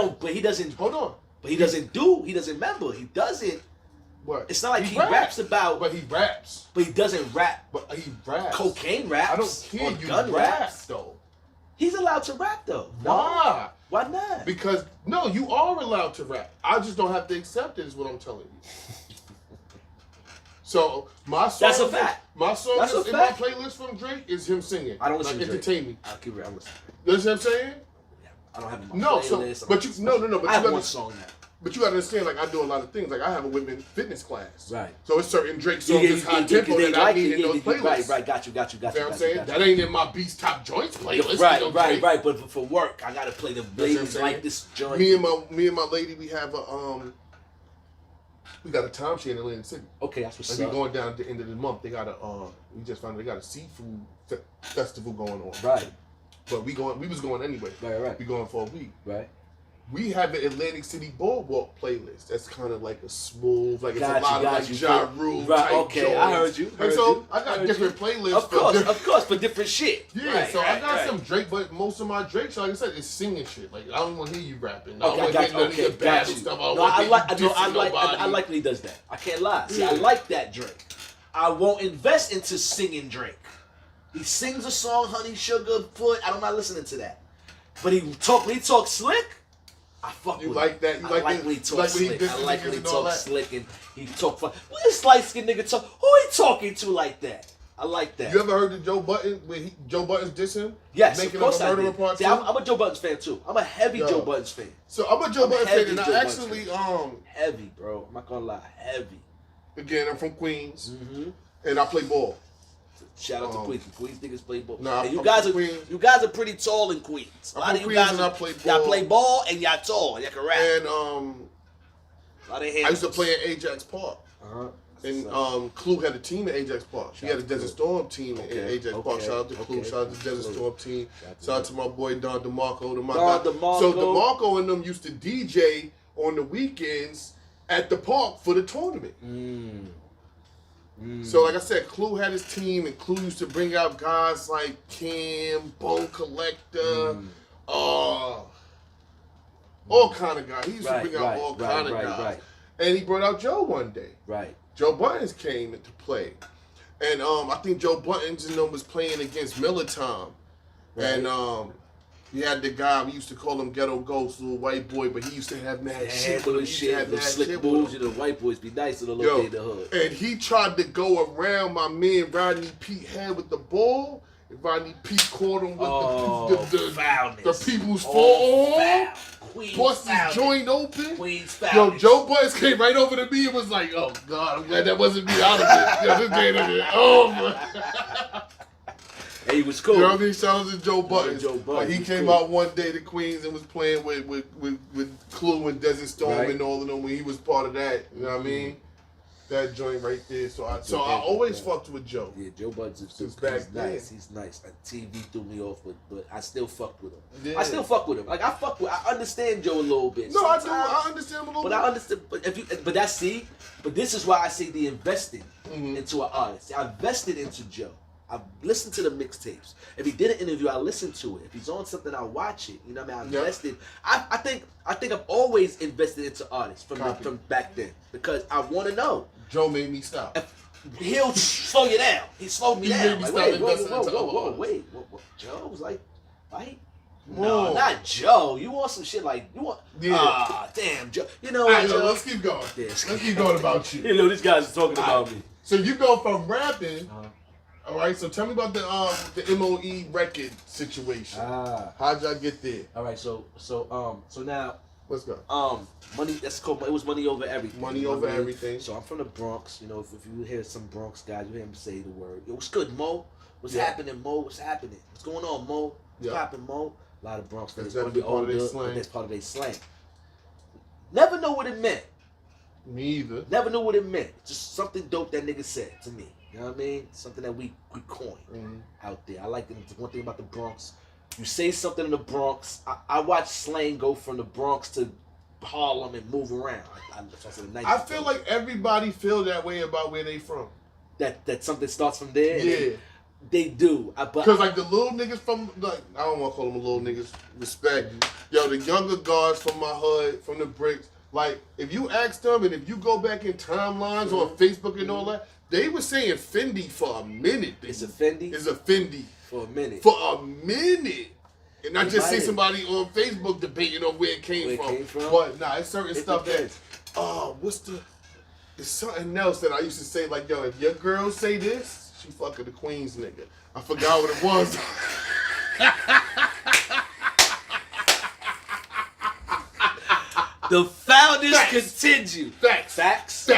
doesn't. Hold on. But he doesn't remember. He doesn't. What? It's not like he raps about. But he raps. But he doesn't rap. But he raps. Cocaine raps. I don't care. You gun rap raps though. He's allowed to rap though. Why? Why not? Because no, you are allowed to rap. I just don't have to accept it. Is what I'm telling you. So my song. That's a fact. My song That's in my playlist from Drake is him singing. I don't listen to Drake. Entertain me. I'll keep it. I'm listening. You understand what I'm saying? I don't have it in my playlist. But you no. But I you have one song now. But you gotta understand, like, I do a lot of things. Like, I have a women fitness class. Right. So it's certain Drake songs that's high tempo that I need in those playlists. Right. Got you. You know what I'm saying? That ain't in my Beast Top Joints playlist. Right. But for work, I gotta play the ladies like this joint. Me and my lady, we have we got a timeshare in Atlantic City. Okay, that's what's up. And we going down at the end of the month. They got we just found out they got a seafood festival going on. Right. But we was going anyway. Right. We going for a week. Right. we have an Atlantic City Boardwalk playlist. That's kind of like a smooth, like it's Got a lot you, of got like you. Ja Rule Right, type okay, joints. I heard you. And so I got different playlists. Of course, for different shit. Yeah, Right, so I got right. some Drake, but most of my Drake, like I said, is singing shit. Like I don't want to hear you rapping. Okay, I don't want to hear battle stuff. I like when he does that. I can't lie. See, I like that Drake. I won't invest into singing Drake. He sings a song, Honey Sugar Foot. I'm not listening to that. But when he talks slick, I fuck You with like him. that? You I like like this? when he You talks like when he slick. disses I like niggas when he and all talks that? slick and he talk fun. What this light skinned nigga talk? Who he talking to like that? I like that. You ever heard of Joe Button when Joe Button's dissing? Yes, Making of course Up a I Murderer did. Part See, 2? I'm a Joe Buttons fan too. I'm a heavy Yo. Joe Buttons fan. So I'm a Joe I'm Button heavy fan, and Joe I Budden actually Heavy, bro. I'm not gonna lie, heavy. again I'm from Queens, Mm-hmm. and I play ball. Shout out to Queens. Queens niggas play ball. Nah, and you I'm guys from are Queens. you guys are pretty tall in Queens. A I'm lot from of you Queens guys and I play y'all ball. play ball and y'all tall. Y'all can rap. And A lot of I used to play at Ajax Park. Uh-huh. And Clue had a team at Ajax Park. He had a Desert Storm team at Ajax Park. Shout out to Clue. Shout out to the Desert Storm team. Shout out to my boy Don DeMarco. So DeMarco and them used to DJ on the weekends at the park for the tournament. So like I said, Clue had his team, and Clue used to bring out guys like Cam, Bone Collector, all kind of guys. He used to bring out all kind of guys. Right. And he brought out Joe one day. Right. Joe Buttons came into play. And I think Joe Buttons and them was playing against Miller Tom. Right. And he had the guy, we used to call him Ghetto Ghost, little white boy, but he used to have mad shit with him. He used to have the mad slick shit moves, with you him. know, white boys be nice to the little in the hood. And he tried to go around my man Rodney Pete head with the ball. And Rodney Pete caught him with the people's forearm. Bust his joint open. Queen's Yo, Joe Buttons came right over to me and was like, "Oh God, I'm glad that wasn't me out of it. Yo, this game is over." And he was cool. You know what I mean? Shout out to Joe Buttons. Joe Buttons Like, he was came cool. out one day to Queens and was playing with Clue and Desert Storm and all of them when he was part of that. You know what I mean? That joint right there. So I always fucked with Joe. Yeah, Joe Buttons is Since cool. back He's then. nice. He's nice. TV threw me off, but I still fucked with him. Yeah. I still fuck with him. Like I understand Joe a little bit. No, I do. Sometimes- I understand him a little But bit. I understand. But this is why I say the investing into an artist. I invested into Joe. I listened to the mixtapes. If he did an interview, I listened to it. If he's on something, I watch it. You know what I mean? I invested. I think I've always invested into artists from back then because I want to know. Joe made me stop. He'll slow you down. He slowed me He down. made me Like, stop wait, investing into other whoa, artists. wait. What? Joe was like, right? Whoa. No, not Joe. You want some shit like you want? Yeah. Damn, Joe. You know All what, right, Joe? let's keep going. Yes. Let's keep going about you. You know, these guys are talking about me. So you go from rapping. All right, so tell me about the MOE record situation. How'd y'all get there? All right, so now, Let's go. money. That's called. It was money over everything. Money you know over what I mean? everything. So I'm from the Bronx. You know, if you hear some Bronx guys, you hear them say the word. Yo, what's good, Mo? What's happening, Mo? What's happening? What's going on, Mo? What's popping, Mo? A lot of Bronx That's niggas want to be part of older, their but slang. that's part of their slang. Never know what it meant. Me either. Never knew what it meant. Just something dope that nigga said to me. You know what I mean? Something that we coined out there. I like one thing about the Bronx. You say something in the Bronx. I watch slang go from the Bronx to Harlem and move around. I feel like everybody feel that way about where they from. that something starts from there. Yeah. They do. Because like the little niggas from, like, I don't want to call them little niggas, respect. Yo, the younger guards from my hood, from the bricks, like, if you ask them and if you go back in timelines on Facebook and all that, they were saying Fendi for a minute. It's a Fendi? It's a Fendi. For a minute. For a minute. And I just see might. somebody on Facebook debating on where it came from. But nah, it's certain stuff depends. that, it's something else that I used to say, like, yo, if your girl say this, she fucking the Queens nigga. I forgot what it was. The founders continue. Facts.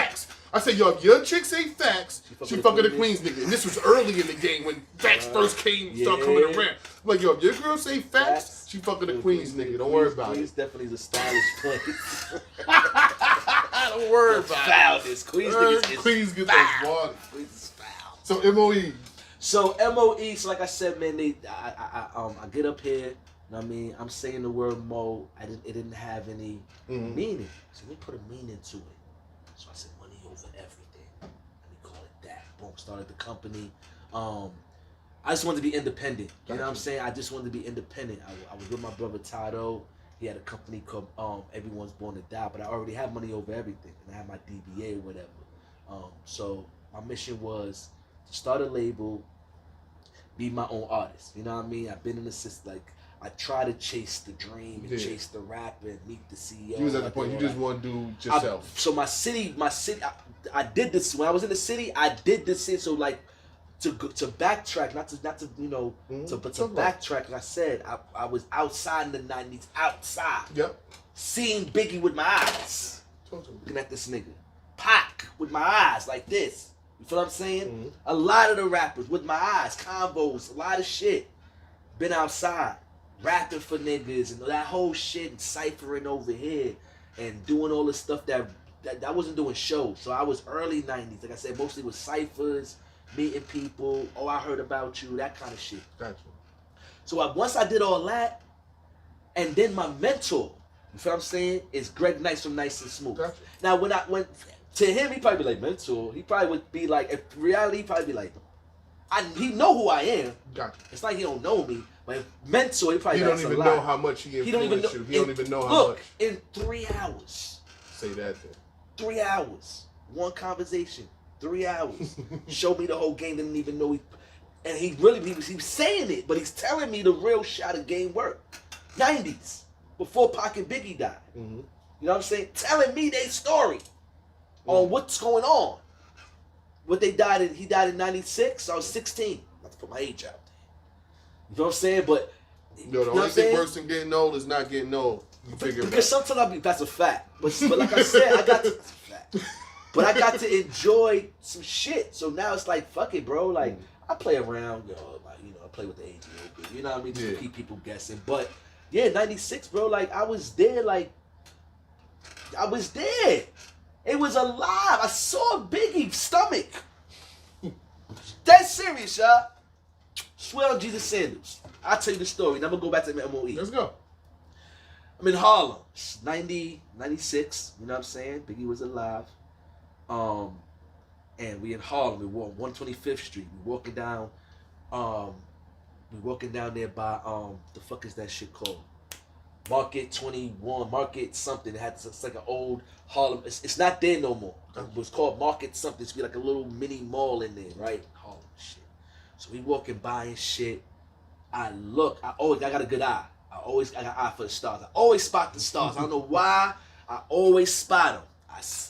I said, yo, if your chick say facts, she fucking the Queens nigga. And this was early in the game when facts first started coming around. I'm like, yo, if your girl say facts, she fucking the Queens nigga. Don't worry about Queens it. definitely is a stylish place. Don't worry about Founders. Queens niggas is Queens get foul. the water. Queens is foul. So MOE. So MOE, so like I said, man, I get up here, know what I mean? I'm saying the word mo. It didn't have any meaning. So let me put a meaning to it. So I said money over everything. Let me call it that. Boom. Started the company. I just wanted to be independent. You know what I'm saying? I just wanted to be independent. I was with my brother Tado. He had a company called Everyone's Born to Die, but I already had money over everything, and I had my DBA or whatever. So my mission was to start a label, be my own artist. You know what I mean? I've been in the system, like I try to chase the dream and chase the rap and meet the CEO. You was at the point you just want to do yourself. So my city, I did this when I was in the city. I did this shit. So like to backtrack, not to backtrack. Like I said, I was outside in the '90s, outside. Yep. Seeing Biggie with my eyes, looking at this nigga. Pac with my eyes like this. You feel what I'm saying? A lot of the rappers with my eyes, combos, a lot of shit. Been outside, rapping for niggas and that whole shit, and ciphering over here, and doing all the stuff that I wasn't doing shows. So I was early '90s, like I said, mostly with ciphers, meeting people. Oh, I heard about you, that kind of shit. Gotcha. So once I did all that, and then my mentor, you feel what I'm saying, is Greg Nice from Nice and Smooth. Gotcha. Now when I went to him, he probably be like mentor. He probably would be like, if reality, he probably be like, he know who I am. Gotcha. It's like he don't know me, but if mentor, he probably he don't even know how much he influenced you. He don't even know how much. In 3 hours. Say that then. 3 hours. One conversation. 3 hours. Showed me the whole game. Didn't even know and he was saying it, but he's telling me the real shot of game work. 90s, before Pac and Biggie died. You know what I'm saying? Telling me their story on what's going on. He died in 96, so I was 16. Not to put my age out there. You know what I'm saying? But the only thing worse than getting old is not getting old. You figure because sometimes that's a fact. But like I said, that's a fact. But I got to enjoy some shit. So now it's like, fuck it, bro. Like, I play around, I play with the age open. You know what I mean? Just to keep people guessing. But yeah, 96, bro. Like, I was there. It was alive. I saw Biggie's stomach. That's serious, y'all. Swear on Jesus Sandals. I'll tell you the story. Now I'm going to go back to the MOE. Let's go. I'm in Harlem. 90, 96. You know what I'm saying? Biggie was alive. And we in Harlem. We on 125th Street. We walking down there by the fuck is that shit called? Market 21, Market something. It's like an old Harlem. It's not there no more. It was called Market something. It's be like a little mini mall in there, right? Harlem shit. So we walking by and shit. I got a good eye. I got an eye for the stars. I always spot the stars. I don't know why. I always spot them.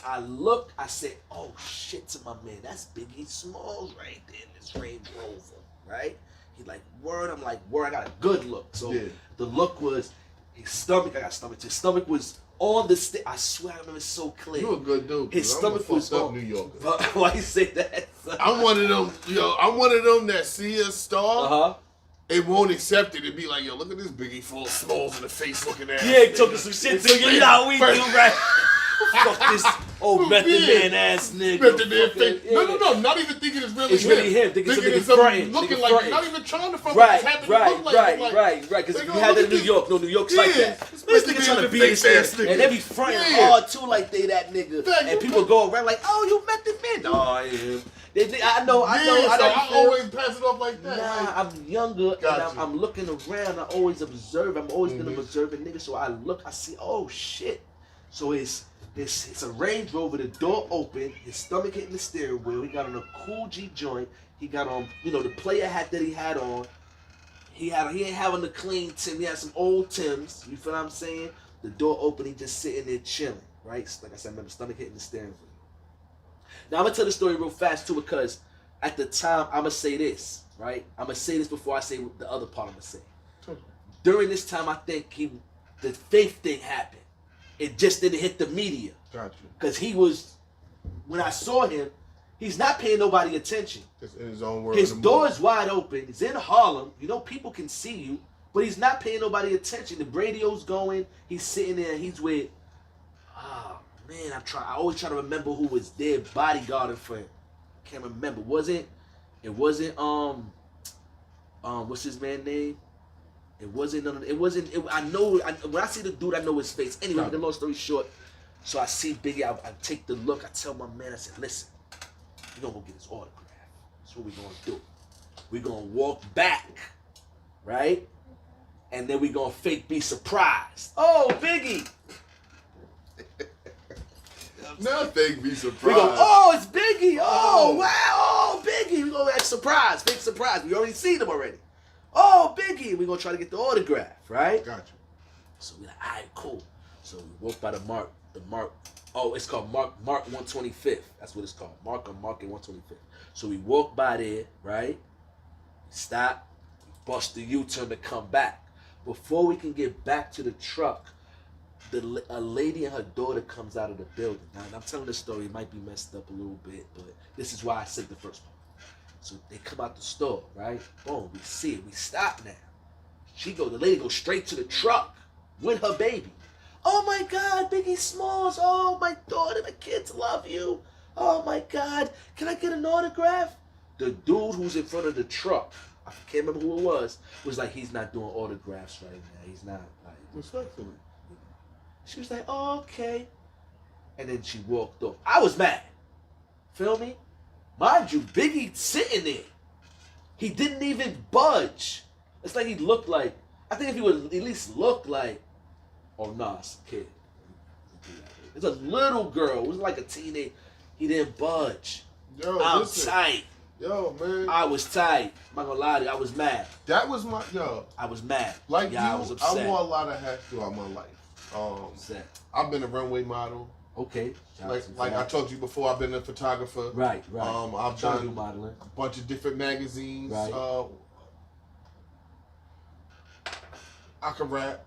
I look, I said, oh shit to my man. That's Biggie Smalls right there in this Range Rover, right? He like, word, I'm like, word, I got a good look. So the look was, his stomach, I got stomach. His stomach was on the I swear I remember it so clear. You a good dude. His stomach was on New York. Why you say that? I'm one of them that see a star. It won't accept it and be like, yo, look at this Biggie full of smalls in the face looking at. Yeah, talking some shit to you. You know how we do, right? Fuck this old Method Man ass nigga. Method Man fake. No, not even thinking it's really him. It's really him. Thinking it's something looking like, not even trying to fuck with his happen to look like. Right. Because you had that in New York. No, New York's like that. This nigga trying to be this nigga. And they be fronting hard too like they that nigga. And people go around like, oh, you Method Man. No, I am. I know. I always pass it off like that. Nah, I'm younger and I'm looking around. I always observe. I'm always been an observant nigga. So I look, I see, oh shit. So it's a Range Rover, the door open, his stomach hitting the steering wheel. He got on a cool G joint. He got on, the player hat that he had on. He ain't having the clean Tim. He had some old Tims. You feel what I'm saying? The door open, he just sitting there chilling, right? Like I said, I remember stomach hitting the steering wheel. Now I'm gonna tell the story real fast too, because at the time I'm gonna say this, right? I'm gonna say this before I say the other part I'm gonna say. During this time, I think the faith thing happened. It just didn't hit the media. Gotcha. Because when I saw him, he's not paying nobody attention. Just in his own world. His door's wide open. He's in Harlem. People can see you, but he's not paying nobody attention. The radio's going. He's sitting there. He's with, man, I always try to remember who was there bodyguarding for him. Can't remember. It wasn't, what's his man's name? It wasn't. It wasn't. I know. When I see the dude, I know his face. Anyway, the long story short, so I see Biggie. I take the look. I tell my man. I said, "Listen, we gonna go get his autograph. That's what we gonna do. We gonna walk back, right? And then we gonna fake be surprised. Oh, Biggie." Nothing be surprised. We go, oh, it's Biggie. Oh, wow. Oh, Biggie. We gonna act surprised. Fake surprise. We already seen him already. Oh, Biggie. We gonna try to get the autograph, right? Gotcha. So we like, all right, cool. So we walk by the mark. Oh, it's called Mark 125th. That's what it's called. Mark and 125th. So we walk by there, right? Stop. Bust the U-turn to come back. Before we can get back to the truck, a lady and her daughter comes out of the building. Now, and I'm telling this story, it might be messed up a little bit, but this is why I said the first part. So they come out the store, right? Boom, we see it. We stop now. The lady goes straight to the truck with her baby. Oh my God, Biggie Smalls. Oh, my daughter, my kids love you. Oh my God, can I get an autograph? The dude who's in front of the truck, I can't remember who it was like, he's not doing autographs right now. He's not like. Respectfully. She was like, oh, okay. And then she walked off. I was mad. Feel me? Mind you, Biggie sitting there. He didn't even budge. It's like he looked like, I think if he would at least look like, oh, nah, it's a kid. It's a little girl. It was like a teenage. He didn't budge. Yo, I'm listen. tight. Yo, man. I was tight. I'm not gonna lie to you. I was mad. That was my, yo. I was mad. Like yeah, you, I was upset. I wore a lot of hats throughout my life. I've been a runway model. Okay. Like I told you before, I've been a photographer. Right. I've done modeling. a bunch of different magazines. Right. I can rap.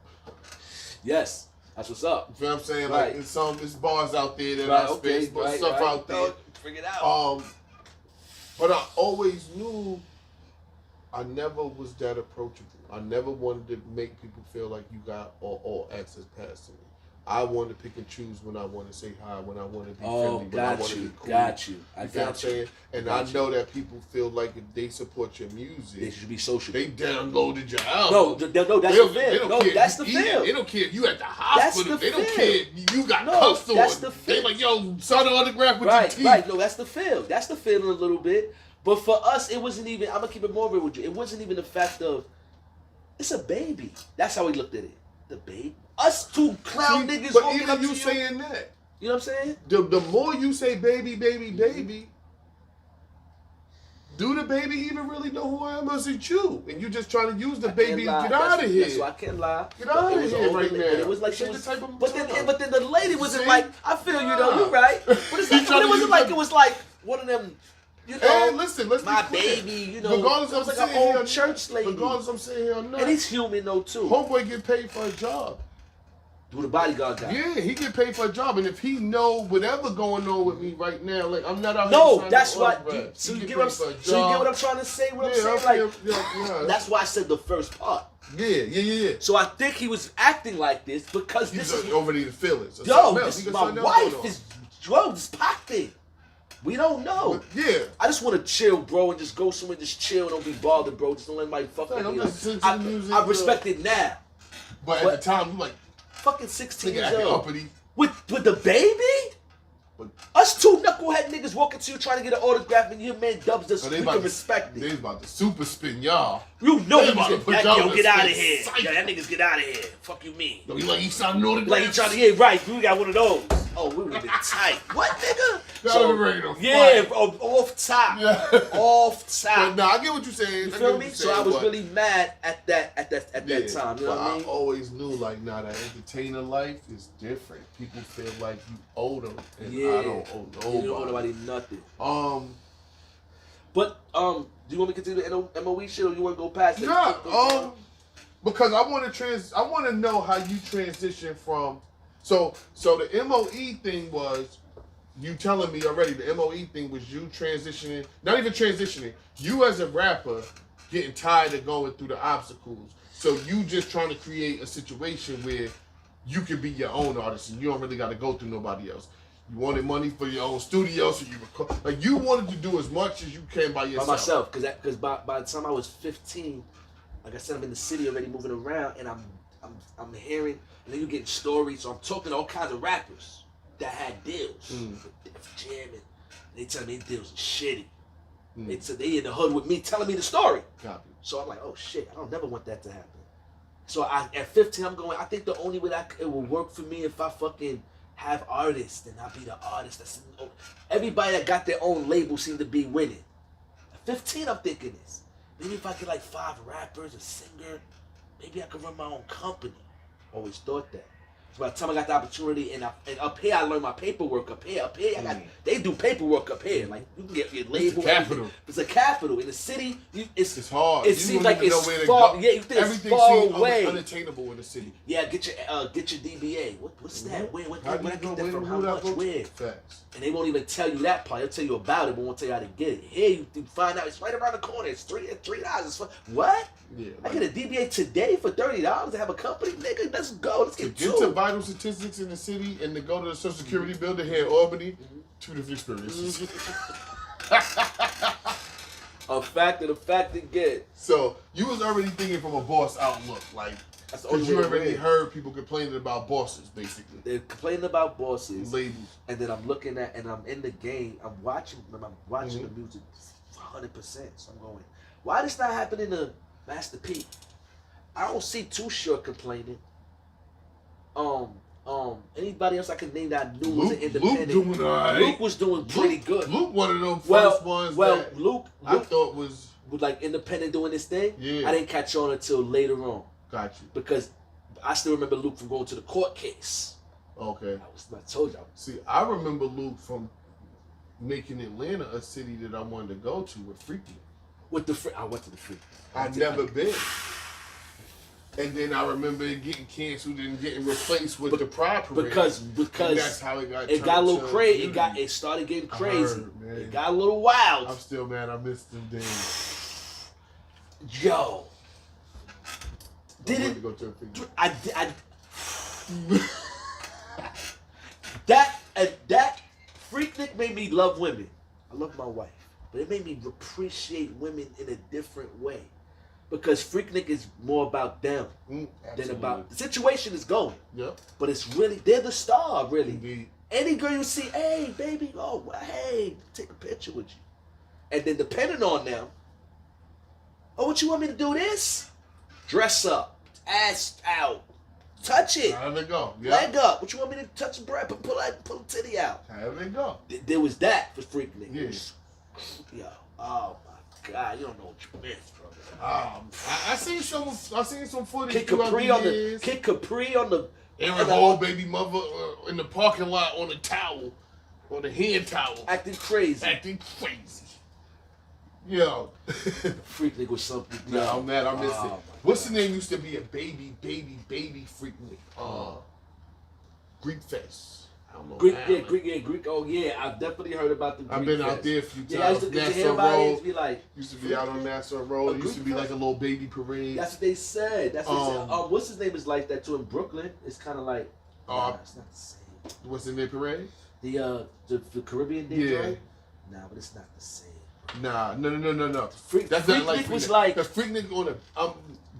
Yes. That's what's up. You feel what I'm saying? Right. Like it's bars out there that I space, but stuff out there. Figure it out. But I always knew I never was that approachable. I never wanted to make people feel like you got all access past to me. I want to pick and choose when I want to say hi, when I want to be friendly, when I want to be cool. Got you. I got what I'm saying? And I know that people feel like if they support your music, they should be social. They downloaded your album. No, that's the feel. No, that's the feel. They don't care if you at the hospital. They don't care if you got cuffs on. That's the feel. They like, yo, sign an autograph with your teeth. Right. No, that's the feel. That's the feeling a little bit. But for us, it wasn't even, I'm going to keep it more real with you. It wasn't even the fact of, it's a baby. That's how we looked at it. The baby. Us two clown niggas but walking even up to you saying that. You know what I'm saying? The more you say baby, baby, baby, do the baby even really know who I am? Or is it you? And you just trying to use the baby to get out of here. That's why I can't lie. Get out of here right now. It was like she was, but then the lady wasn't See? like, I feel you though, you right. But it's like, but it wasn't like it was like one of them, you know, hey, listen, let's my be clear. baby, you know, regardless it was of like an old church lady. Regardless I'm saying here or not. And he's human though too. Homeboy get paid for a job. Do the bodyguard guy. Yeah, he get paid for a job, and if he know whatever going on with me right now, like I'm not out here. No, that's why. So you get what I'm trying to say? What I'm saying? Like, that's why I said the first part. Yeah. So I think he was acting like this because this is already the feelings. Yo, this is my wife is drugs popping. We don't know. But, yeah. I just want to chill, bro, and just go somewhere, just chill, don't be bothered, bro. Just don't let anybody fuck with me. I respect it now. But at the time, I'm like, fucking 16 years old. Uppity. With the baby? But us two knucklehead niggas walking to you trying to get an autograph and your man dubs us. We can respect it. They about to super spin y'all. You know he was yo, get out of here. Yo, that niggas get out of here. Fuck you mean. Yo, he like he signed an autograph. Like he trying to, yeah, right. We got one of those. Oh, we would have been tight. What, nigga? Off top. Yeah. Off top. Nah, I get what you're saying. You feel me? So I was really mad at that time. You know what I mean? I always knew, like, nah, that entertainer life is different. People feel like you owe them, and I don't owe nobody. You don't owe nobody nothing. But do you want me to continue the MOE shit, or you want to go past it? Nah, because I want to know how you transition from. So the MOE thing was you telling me already. The MOE thing was you transitioning, not even transitioning. You as a rapper getting tired of going through the obstacles. So you just trying to create a situation where you can be your own artist and you don't really got to go through nobody else. You wanted money for your own studio, so you record. Like you wanted to do as much as you can by yourself. By myself, because by the time I was 15, like I said, I'm in the city already moving around, and I'm hearing, and then you getting stories. So I'm talking to all kinds of rappers that had deals with Def Jam, and they tell me deals are shitty. They said they in the hood with me, telling me the story. Copy. So I'm like, oh shit, I don't never want that to happen. So at 15, I'm going. I think the only way it will work for me if I fucking have artists, and I'll be the artist. Everybody that got their own label seem to be winning. At 15, I'm thinking this. Maybe if I get like 5 rappers, a singer, maybe I could run my own company. Always thought that. So by the time I got the opportunity, and up here I learned my paperwork. Up here, they do paperwork up here. Like you can get your label. It's a capital. It's a capital in the city. It's hard. It seems like it's far. Yeah, you think it's far away. Unattainable in the city. Yeah, get your DBA. What's that? Where I get that from? How much? Where? Where? Facts. And they won't even tell you that part. They'll tell you about it, but won't tell you how to get it. Here you find out it's right around the corner. It's $3. What? Yeah. I get a DBA today for $30 to have a company, nigga. Let's go. Let's get to vital statistics in the city and to go to the Social Security building here in Albany. 2 different experiences. A fact again. So you was already thinking from a boss outlook, like because you already heard people complaining about bosses, basically. They're complaining about bosses, labels, and then I'm looking at, and I'm in the game. I'm watching the music 100%. So I'm going, why this not happening to Master P? I don't see Too Short complaining. Anybody else I can name that I knew was an independent. Luke doing all right. Luke was doing pretty good. Luke one of them first ones that Luke I thought was like independent doing this thing. Yeah. I didn't catch on until later on. Got you. Because I still remember Luke from going to the court case. Okay. I told you. See, I remember Luke from making Atlanta a city that I wanted to go to with Freaky. I went to the Freaky. I'd never been. And then I remember it getting canceled and getting replaced with the Pride Parade. Because and that's how it got. It got a little crazy. It started getting crazy. It got a little wild. I'm still mad. I missed them days. Yo. Did it? That Freaknik made me love women. I love my wife, but it made me appreciate women in a different way. Because Freaknik is more about them than about the situation is going. Yep. But it's really, they're the star, really. Indeed. Any girl you see, hey, baby, oh, hey, take a picture with you. And then depending on them, oh, what you want me to do this? Dress up, ass out, touch it. Have it go. Yep. Leg up. What you want me to touch the breast, pull a titty out. Have it go. There was that for Freaknik. Yes. Yo, oh my God, you don't know what you missed, bro. I seen some footage. Kid Capri on the Aaron Hall baby mother in the parking lot on the towel, on the hand towel, acting crazy. Yo, Freaknik was something. Nah, I'm mad. I missed it. What's the name? Used to be a baby Freaknik. Greek Fest. I don't know. Greek. Oh yeah, I've definitely heard about the Greek I've been Fest. out there a few times. Yeah, I used to hear about it. Used to be out on Nassau Road. It used to be like a little baby parade. That's what they said. That's what they said. What's his name is like that too in Brooklyn. It's kind of like. It's not the same. What's the name parade? The Caribbean Day parade. Nah, but it's not the same. Nah, no. That's not like was like the Freaknik on the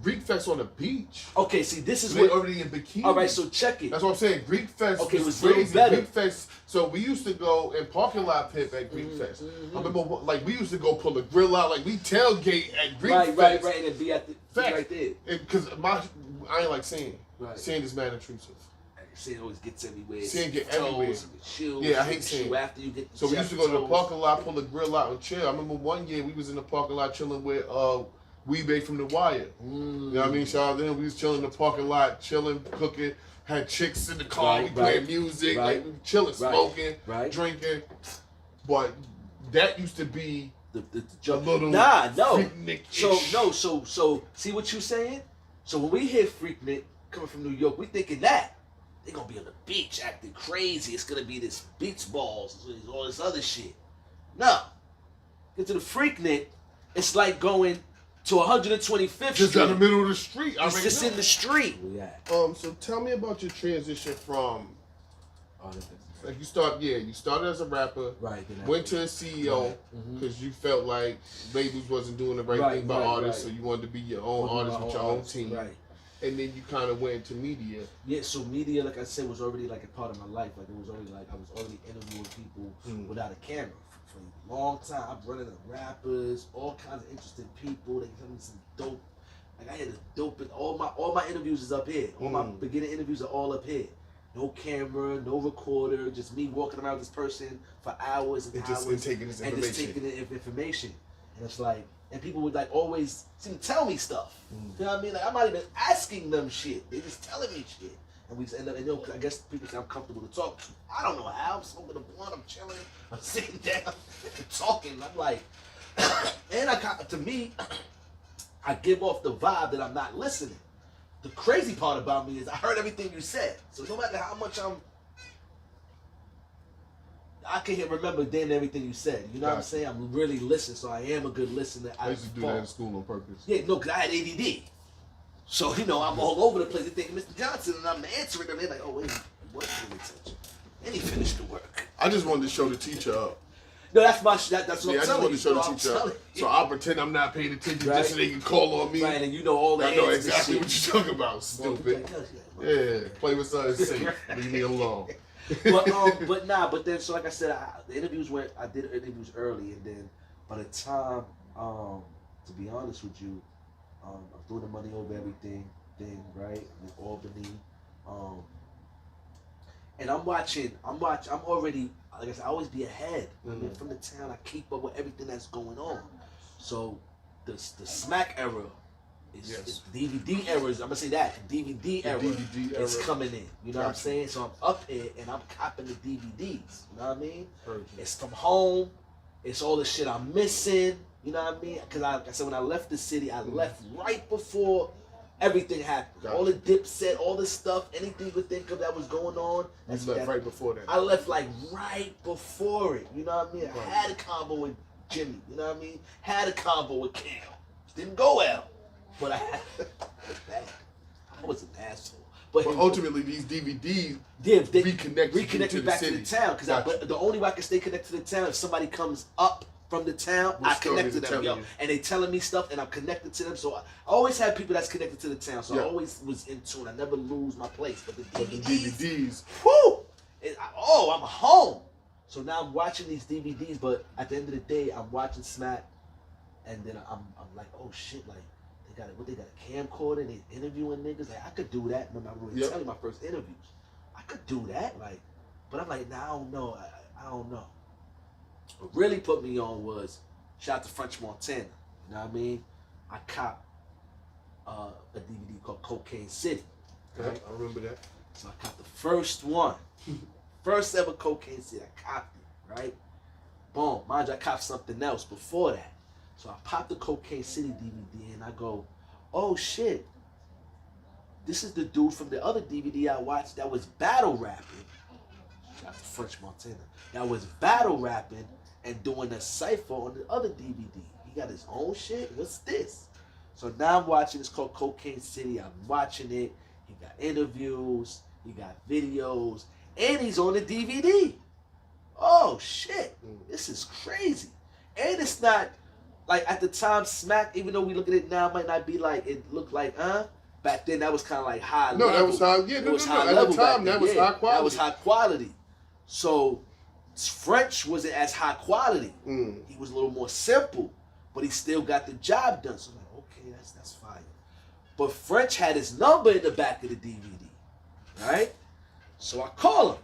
Greek Fest on the beach. Okay, see, this is so what already in bikini. All right, so check it. That's what I'm saying. Greek Fest was crazy. Greek Fest. So we used to go in parking lot pit at Greek Fest. I remember, like we used to go pull the grill out, like we tailgate at Greek Fest. Right, and be at the right there. Because I ain't like sand. Right. Sand is mad intrusive. Sand always gets everywhere. Sand get everywhere. Shoes, yeah, I hate sand. After you get so we used to go to the parking lot, pull the grill out, and chill. I remember one year we was in the parking lot chilling with Weebay from The Wire. You know what I mean? Shout out to him. We was chilling in the parking lot, chilling, cooking. Had chicks in the car. We playing music, like we chilling, smoking, drinking. But that used to be the little Freaknik. So see what you saying? So when we hear Freaknik coming from New York, we thinking that. They're going to be on the beach acting crazy. It's going to be this beach balls, all this other shit. No. Get to the Freaknik, it's like going to 125th Street. Just in the middle of the street. It's just in the street. So tell me about your transition from Like you started as a rapper, right? Went to a CEO because you felt like labels wasn't doing the right thing by artists, so you wanted to be your own artist with your own team, right? And then you kind of went into media. Yeah, so media, like I said, was already like a part of my life. Like it was already like I was already interviewing people without a camera for a long time. I'm running to rappers, all kinds of interesting people. They tell me some dope. Like I had the dope. All my interviews is up here. All my beginning interviews are all up here. No camera, no recorder, just me walking around with this person for hours and hours and taking this information. And just taking the information. And it's like, and people would like always seem to tell me stuff. You know what I mean? Like I'm not even asking them shit. They just telling me shit. And we just end up, and I guess people say I'm comfortable to talk to. I don't know how. I'm smoking a blunt, I'm chilling, I'm sitting down, and talking. I'm like, and to me, I give off the vibe that I'm not listening. The crazy part about me is I heard everything you said. So no matter how much I can remember damn everything you said. You know what I'm saying? I'm really listening, so I am a good listener. I used to do that in school on purpose. Yeah, no, because I had ADD. So, you know, I'm all over the place. They think Mr. Johnson, and I'm answering them. They're like, oh, wait, he wasn't paying attention. And he finished the work. I just wanted to show the teacher up. No, that's what I'm telling you. I just wanted to show the teacher up. So I'll pretend I'm not paying attention just so they can call on me. Right, and you know all the I know exactly what you're talking about, stupid. Yeah, play with something safe. Leave me alone. but then, so like I said, the interviews I did interviews early, and then by the time, to be honest with you, I was doing the money over everything thing, right? I'm in Albany, and I'm already, like I said, I always be ahead. I mean, from the town, I keep up with everything that's going on. So the smack era is DVD errors. I'm gonna say that DVD era is coming in. You know what I'm saying? So I'm up here and I'm copping the DVDs. You know what I mean? Perfect. It's from home. It's all the shit I'm missing. You know what I mean? Because like I said, when I left the city, I left right before everything happened. Gotcha. All the Dipset, all the stuff, anything you could think of that was going on. You left right before that. I left like right before it. You know what I mean? I had a combo with Jimmy. You know what I mean? Had a combo with Cam. Didn't go well. But I was an asshole. But ultimately, these DVDs reconnect me back to the town. Because the only way I can stay connected to the town if somebody comes up from the town, I connect to them, yo. And they telling me stuff, and I'm connected to them. So I always have people that's connected to the town. So I always was in tune. I never lose my place. But the DVDs, whoo! I'm home. So now I'm watching these DVDs, but at the end of the day, I'm watching Smack, and then I'm like, oh shit, like. They got a camcorder, they interviewing niggas. Like I could do that. Remember, I was telling my first interviews. I could do that, like, but I'm like, nah, I don't know. I don't know. What really put me on was shout out to French Montana. You know what I mean? I copped a DVD called Cocaine City. Right? I remember that. So I copped the first one, first ever Cocaine City. I copped it, right? Boom. Mind you, I copped something else before that. So I popped the Cocaine City DVD and I go, oh shit, this is the dude from the other DVD I watched that was battle rapping. Shout out to French Montana. That was battle rapping and doing a cypher on the other DVD. He got his own shit. What's this? So now I'm watching, it's called Cocaine City. I'm watching it. He got interviews, he got videos, and he's on the DVD. Oh shit, this is crazy. And it's not, like at the time, Smack, even though we look at it now, might not be like, it looked like, back then that was kind of like high level. No, that was high, yeah, at the time, that was high quality. That was high quality. So, French wasn't as high quality. He was a little more simple, but he still got the job done. So I'm like, okay, that's fire. But French had his number in the back of the DVD, right? So I call him.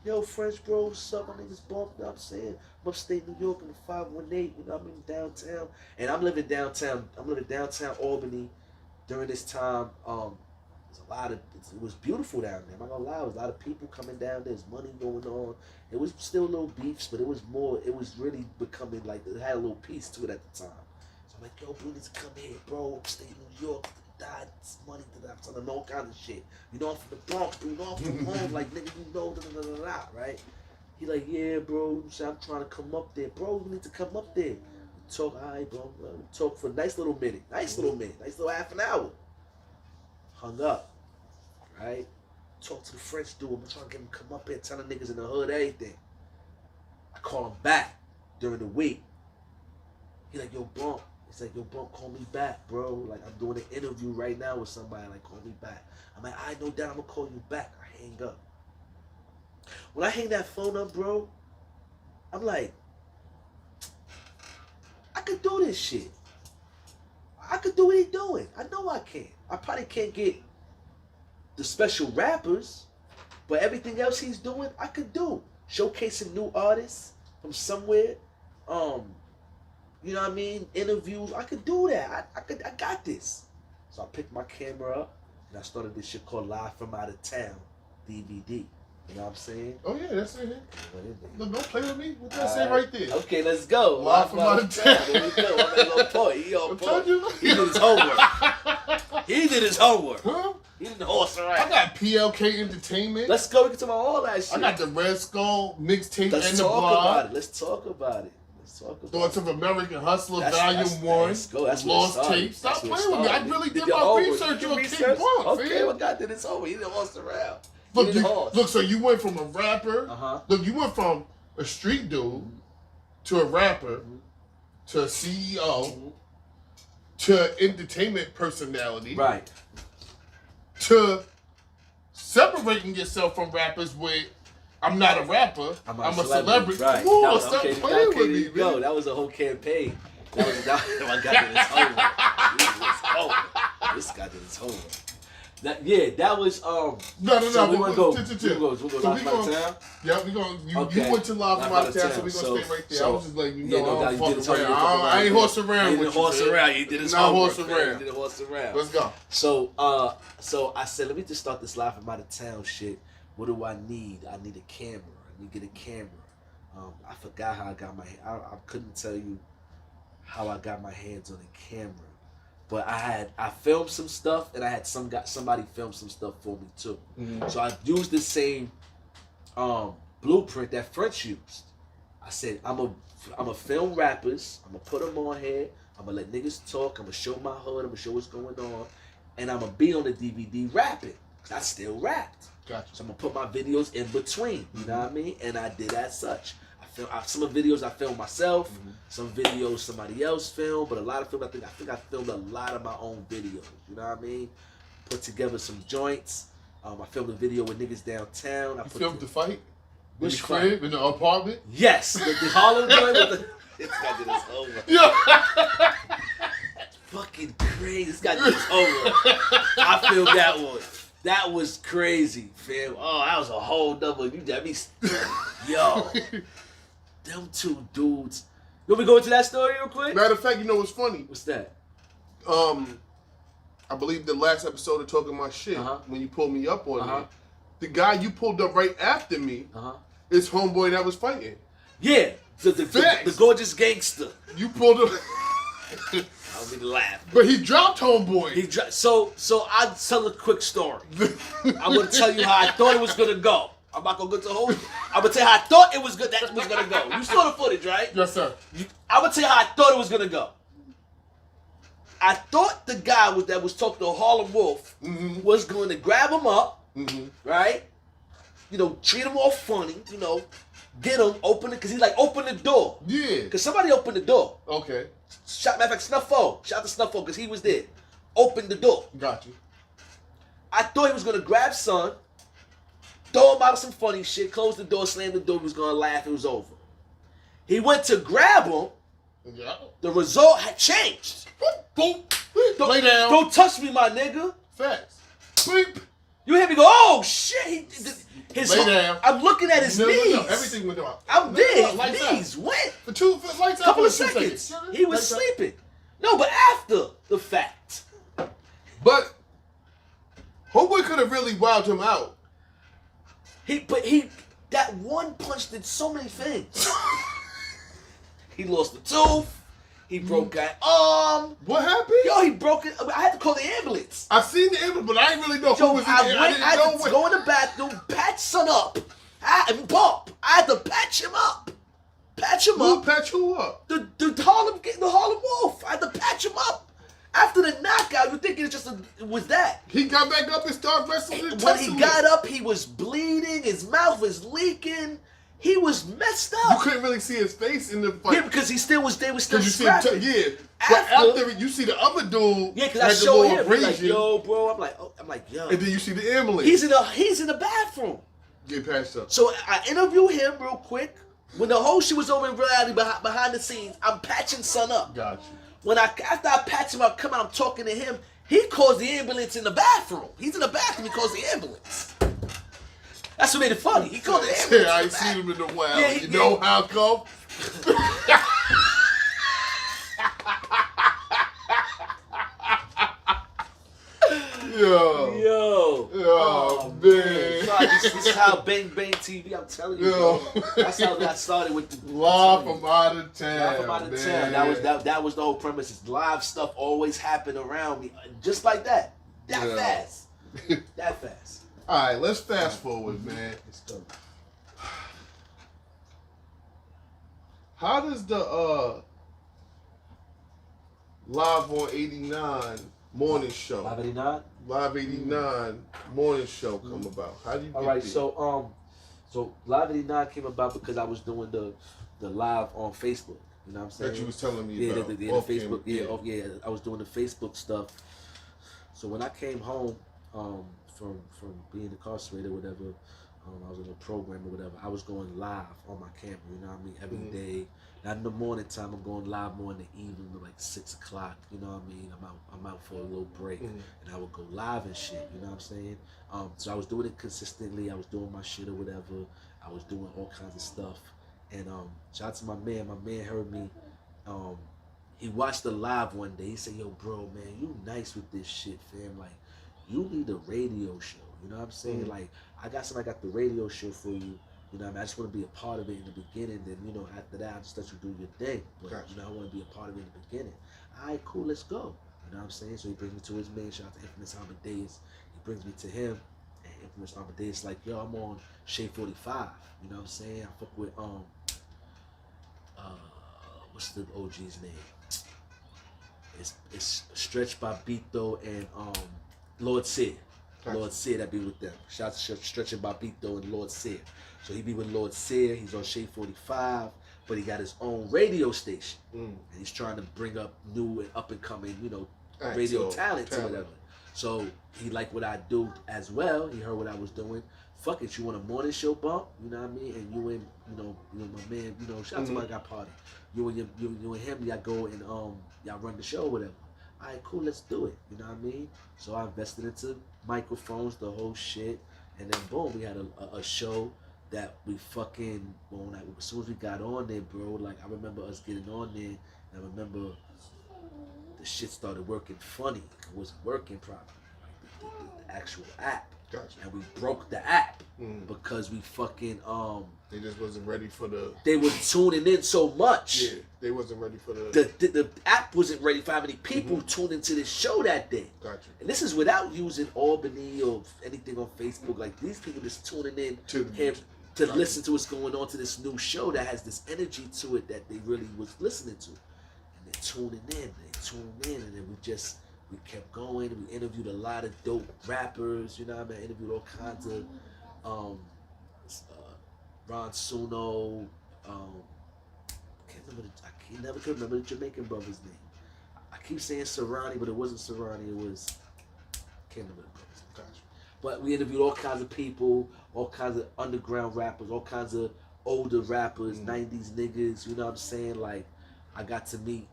Yo, French bro, what's up? My name is Bumpy. You know what I'm saying? I'm upstate New York in the 518. You know, I'm in downtown. And I'm living downtown Albany during this time. It was beautiful down there. I'm not gonna lie, there was a lot of people coming down. There's money going on. It was still little beefs, but it was really becoming like, it had a little piece to it at the time. So I'm like, yo, bro, you need to come here, bro. Upstate New York. Money to that, I'm telling all kind of shit. You know I'm from the Bronx, bro. You know I'm from home, like nigga, you know, right? He like, yeah, bro. I'm trying to come up there, bro. You need to come up there. We talk, all right, bro. We talk for a nice little minute, nice little half an hour. Hung up, right? talk to the French dude. I'm trying to get him to come up here, telling niggas in the hood everything. I call him back during the week. He like, yo, Bump. He's like, yo, Bump, call me back, bro. Like, I'm doing an interview right now with somebody. Like, call me back. I'm like, I no doubt I'm gonna call you back. I hang up. When I hang that phone up, bro, I'm like, I could do this shit. I could do what he doing. I know I can. I probably can't get the special rappers, but everything else he's doing, I could do. Showcasing new artists from somewhere. You know what I mean? Interviews. I could do that. I got this. So I picked my camera up and I started this shit called Live from Out of Town DVD. You know what I'm saying? Oh yeah, that's it. Look, don't play with me. What that say right there? Okay, let's go. Live from Out of Town. There we go. I'm at little point. He on point. He did his homework. He did his homework. Huh? He didn't horse around. I got PLK Entertainment. Let's go. We can talk about all that shit. I got the Red Skull mixtape and the talk blog. about it. Let's talk about it. Thoughts of American Hustler Volume 1. Let's go. That's Lost Tapes. Stop playing with me. I really did my research on King Bump. Okay, well, God did his homework. He didn't horse around. Look, so you went from a rapper. Look, you went from a street dude to a rapper to a CEO to entertainment personality. Right. To separating yourself from rappers with, I'm not a rapper, I'm a celebrity. Right. Come on, stop playing with me, man. That was a whole campaign. That was my guy did his homework. This guy did his homework. That was No. So we want to go. We'll go Live from Out of Town. Yeah, we going. You went to Live from Out of Town, so we gonna stay right there. I was just letting you know, I don't fuck around. I ain't horse around. You didn't horse around. You did his homework. You didn't horse around. Let's go. So I said, let me just start this Live from Out of Town shit. What do I need? I need a camera. I need to get a camera. I forgot how I got my. I couldn't tell you how I got my hands on a camera. But I filmed some stuff and I had somebody film some stuff for me too. So I used the same blueprint that French used. I said I'm a film rappers. I'm gonna put them on here. I'm gonna let niggas talk. I'm gonna show my hood. I'm gonna show what's going on, and I'm gonna be on the DVD rapping. Cause I still rapped. Gotcha. So I'm gonna put my videos in between. You know what I mean? And I did as such. Some of the videos I filmed myself, some videos somebody else filmed, but a lot of film I think I filmed a lot of my own videos. You know what I mean? Put together some joints. I filmed a video with niggas downtown. You filmed the fight? Which crib? In the apartment? Yes, the Harlem joint with the. This guy did his homework. Yeah. Fucking crazy. This guy did his homework. I filmed that one. That was crazy, fam. Oh, that was a whole double. You got me. Yo. Them two dudes. You want me to go into that story real quick? Matter of fact, you know what's funny? What's that? I believe the last episode of Talking My Shit, when you pulled me up on it, the guy you pulled up right after me is homeboy that was fighting. Yeah, the gorgeous gangster. You pulled up. I don't mean to laugh. But he dropped homeboy. So I'll tell a quick story. I'm gonna tell you how I thought it was gonna go. I'm not gonna go to the whole. I'm gonna tell you how I thought it was gonna go. You saw the footage, right? Yes, sir. I'm gonna tell you how I thought it was gonna go. I thought the guy that was talking to Harlem Wolf was going to grab him up, right? You know, treat him all funny, you know, get him, open it, because he's like, open the door. Yeah. Because somebody opened the door. Okay. Matter of fact, Snuffo. Shout out to Snuffo, because he was there. Opened the door. Got you. I thought he was going to grab son, throw him out of some funny shit, close the door, slam the door, he was going to laugh, it was over. He went to grab him. Yeah. The result had changed. Boom. Lay down. Don't touch me, my nigga. Facts. Beep. You hear me go, oh shit. Lay down. I'm looking at his knees. No, everything went down. I'm there. His knees went. For lights out. Couple of seconds. He was sleeping. No, but after the fact. But homeboy could have really wowed him out. That one punch did so many things. He lost a tooth. He broke an arm. What happened? Yo, he broke it. I had to call the ambulance. I seen the ambulance, but I didn't really know who was in there. I had to go in the bathroom, patch son up. Bump. I had to patch him up. Patch him up. Who patch who up? The Harlem Wolf. I had to patch him up. After the knockout, you think it's just it was that. He got back up and started wrestling. When he got up, he was bleeding. His mouth was leaking. He was messed up. You couldn't really see his face in the fight. Yeah, because they was still you scrapping. see but after you see the other dude. Yeah, because I showed him. He's like, yo, bro. I'm like, yo. And then you see the ambulance. He's in the bathroom. Get past up. So I interview him real quick. When the whole shit was over in reality behind the scenes, I'm patching son up. Got you. After I patch him up, come out, I'm talking to him. He calls the ambulance in the bathroom. He's in the bathroom. He calls the ambulance. That's what made it funny. He called the ambulance. Yeah, I ain't seen him in a while. Yeah, you know how come? Yo. Oh, man. God, this is how Bang Bang TV, I'm telling you. Bro. That's how that started with the live from out of town. Live from out of town. That was the whole premise. Is live stuff always happened around me. Just like that. Fast. That fast. Alright, let's fast forward, man. Let's go. How does the Live on 89 morning show? Live 89? Live 89 morning show come about? How do you get there? So Live 89 came about because I was doing the live on Facebook. You know what I'm saying? That you was telling me about. The Facebook. I was doing the Facebook stuff. So when I came home from being incarcerated or whatever, I was in a program or whatever, I was going live on my camera, you know what I mean, every day. Not in the morning time, I'm going live more in the evening, like 6 o'clock, you know what I mean? I'm out for a little break, and I would go live and shit, you know what I'm saying? So I was doing it consistently, I was doing my shit or whatever, I was doing all kinds of stuff, and shout out to my man heard me, he watched the live one day, he said, yo bro, man, you nice with this shit, fam, like, you need a radio show, you know what I'm saying? Like, I got the radio show for you. You know what I mean? I just want to be a part of it in the beginning. Then, you know, after that, I just let you do your thing. But, you know, I want to be a part of it in the beginning. All right, cool, let's go. You know what I'm saying? So he brings me to his man. Shout out to Infamous Amadeus. He brings me to him. And Infamous Amadeus like, yo, I'm on Shade 45. You know what I'm saying? I fuck with, what's the OG's name? It's Stretch Babito and Lord Sid. Lord Sid, I be with them. Shout out to Stretch and Babito and Lord Sid. So he be with Lord Sid. He's on Shade 45, but he got his own radio station, and he's trying to bring up new and up and coming, you know, radio talents or whatever. So he liked what I do as well. He heard what I was doing. Fuck it, you want a morning show bump? You know what I mean? And you and my man, you know, shout out to my guy Party. You and him, y'all go and y'all run the show or whatever. All right, cool, let's do it. You know what I mean? So I invested into microphones, the whole shit, and then boom, we had a show that we fucking, as soon as we got on there, bro, like I remember us getting on there, and I remember the shit started working funny. It wasn't working properly, like the actual app. Gotcha. And we broke the app because we fucking they just wasn't ready for the. They were tuning in so much. Yeah, they wasn't ready for the. The app wasn't ready for how many people tuned into this show that day. Gotcha. And this is without using Albany or anything on Facebook. Like these people just tuning in to listen to what's going on to this new show that has this energy to it that they really was listening to. And they're tuning in, and then we kept going. We interviewed a lot of dope rappers, you know what I mean? I interviewed all kinds of Ron Suno, I never could remember the Jamaican brother's name. I keep saying Serrani, but it wasn't Serrani, it was, can't remember the brother's name. Gotcha. But we interviewed all kinds of people, all kinds of underground rappers, all kinds of older rappers, 90s niggas, you know what I'm saying? Like, I got to meet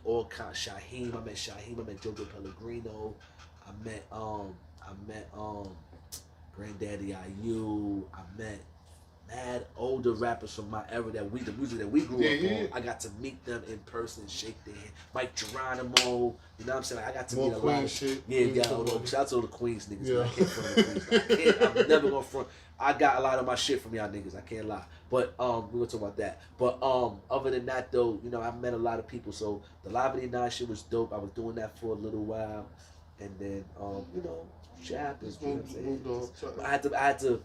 all kinds. Shaheem, I met Jojo Pellegrino. I met Granddaddy IU. I met mad older rappers from my era the music that we grew up on. I got to meet them in person, shake their hand. Mike Geronimo, you know what I'm saying? I got to meet a lot of shit. Shout out to all the Queens niggas. Yeah. I can't front the Queens. I'm never gonna front. I got a lot of my shit from y'all niggas. I can't lie. But we're gonna talk about that. But other than that though, you know, I met a lot of people. So the Live 89 shit was dope. I was doing that for a little while, and then you know, shit happens. You know what I'm saying?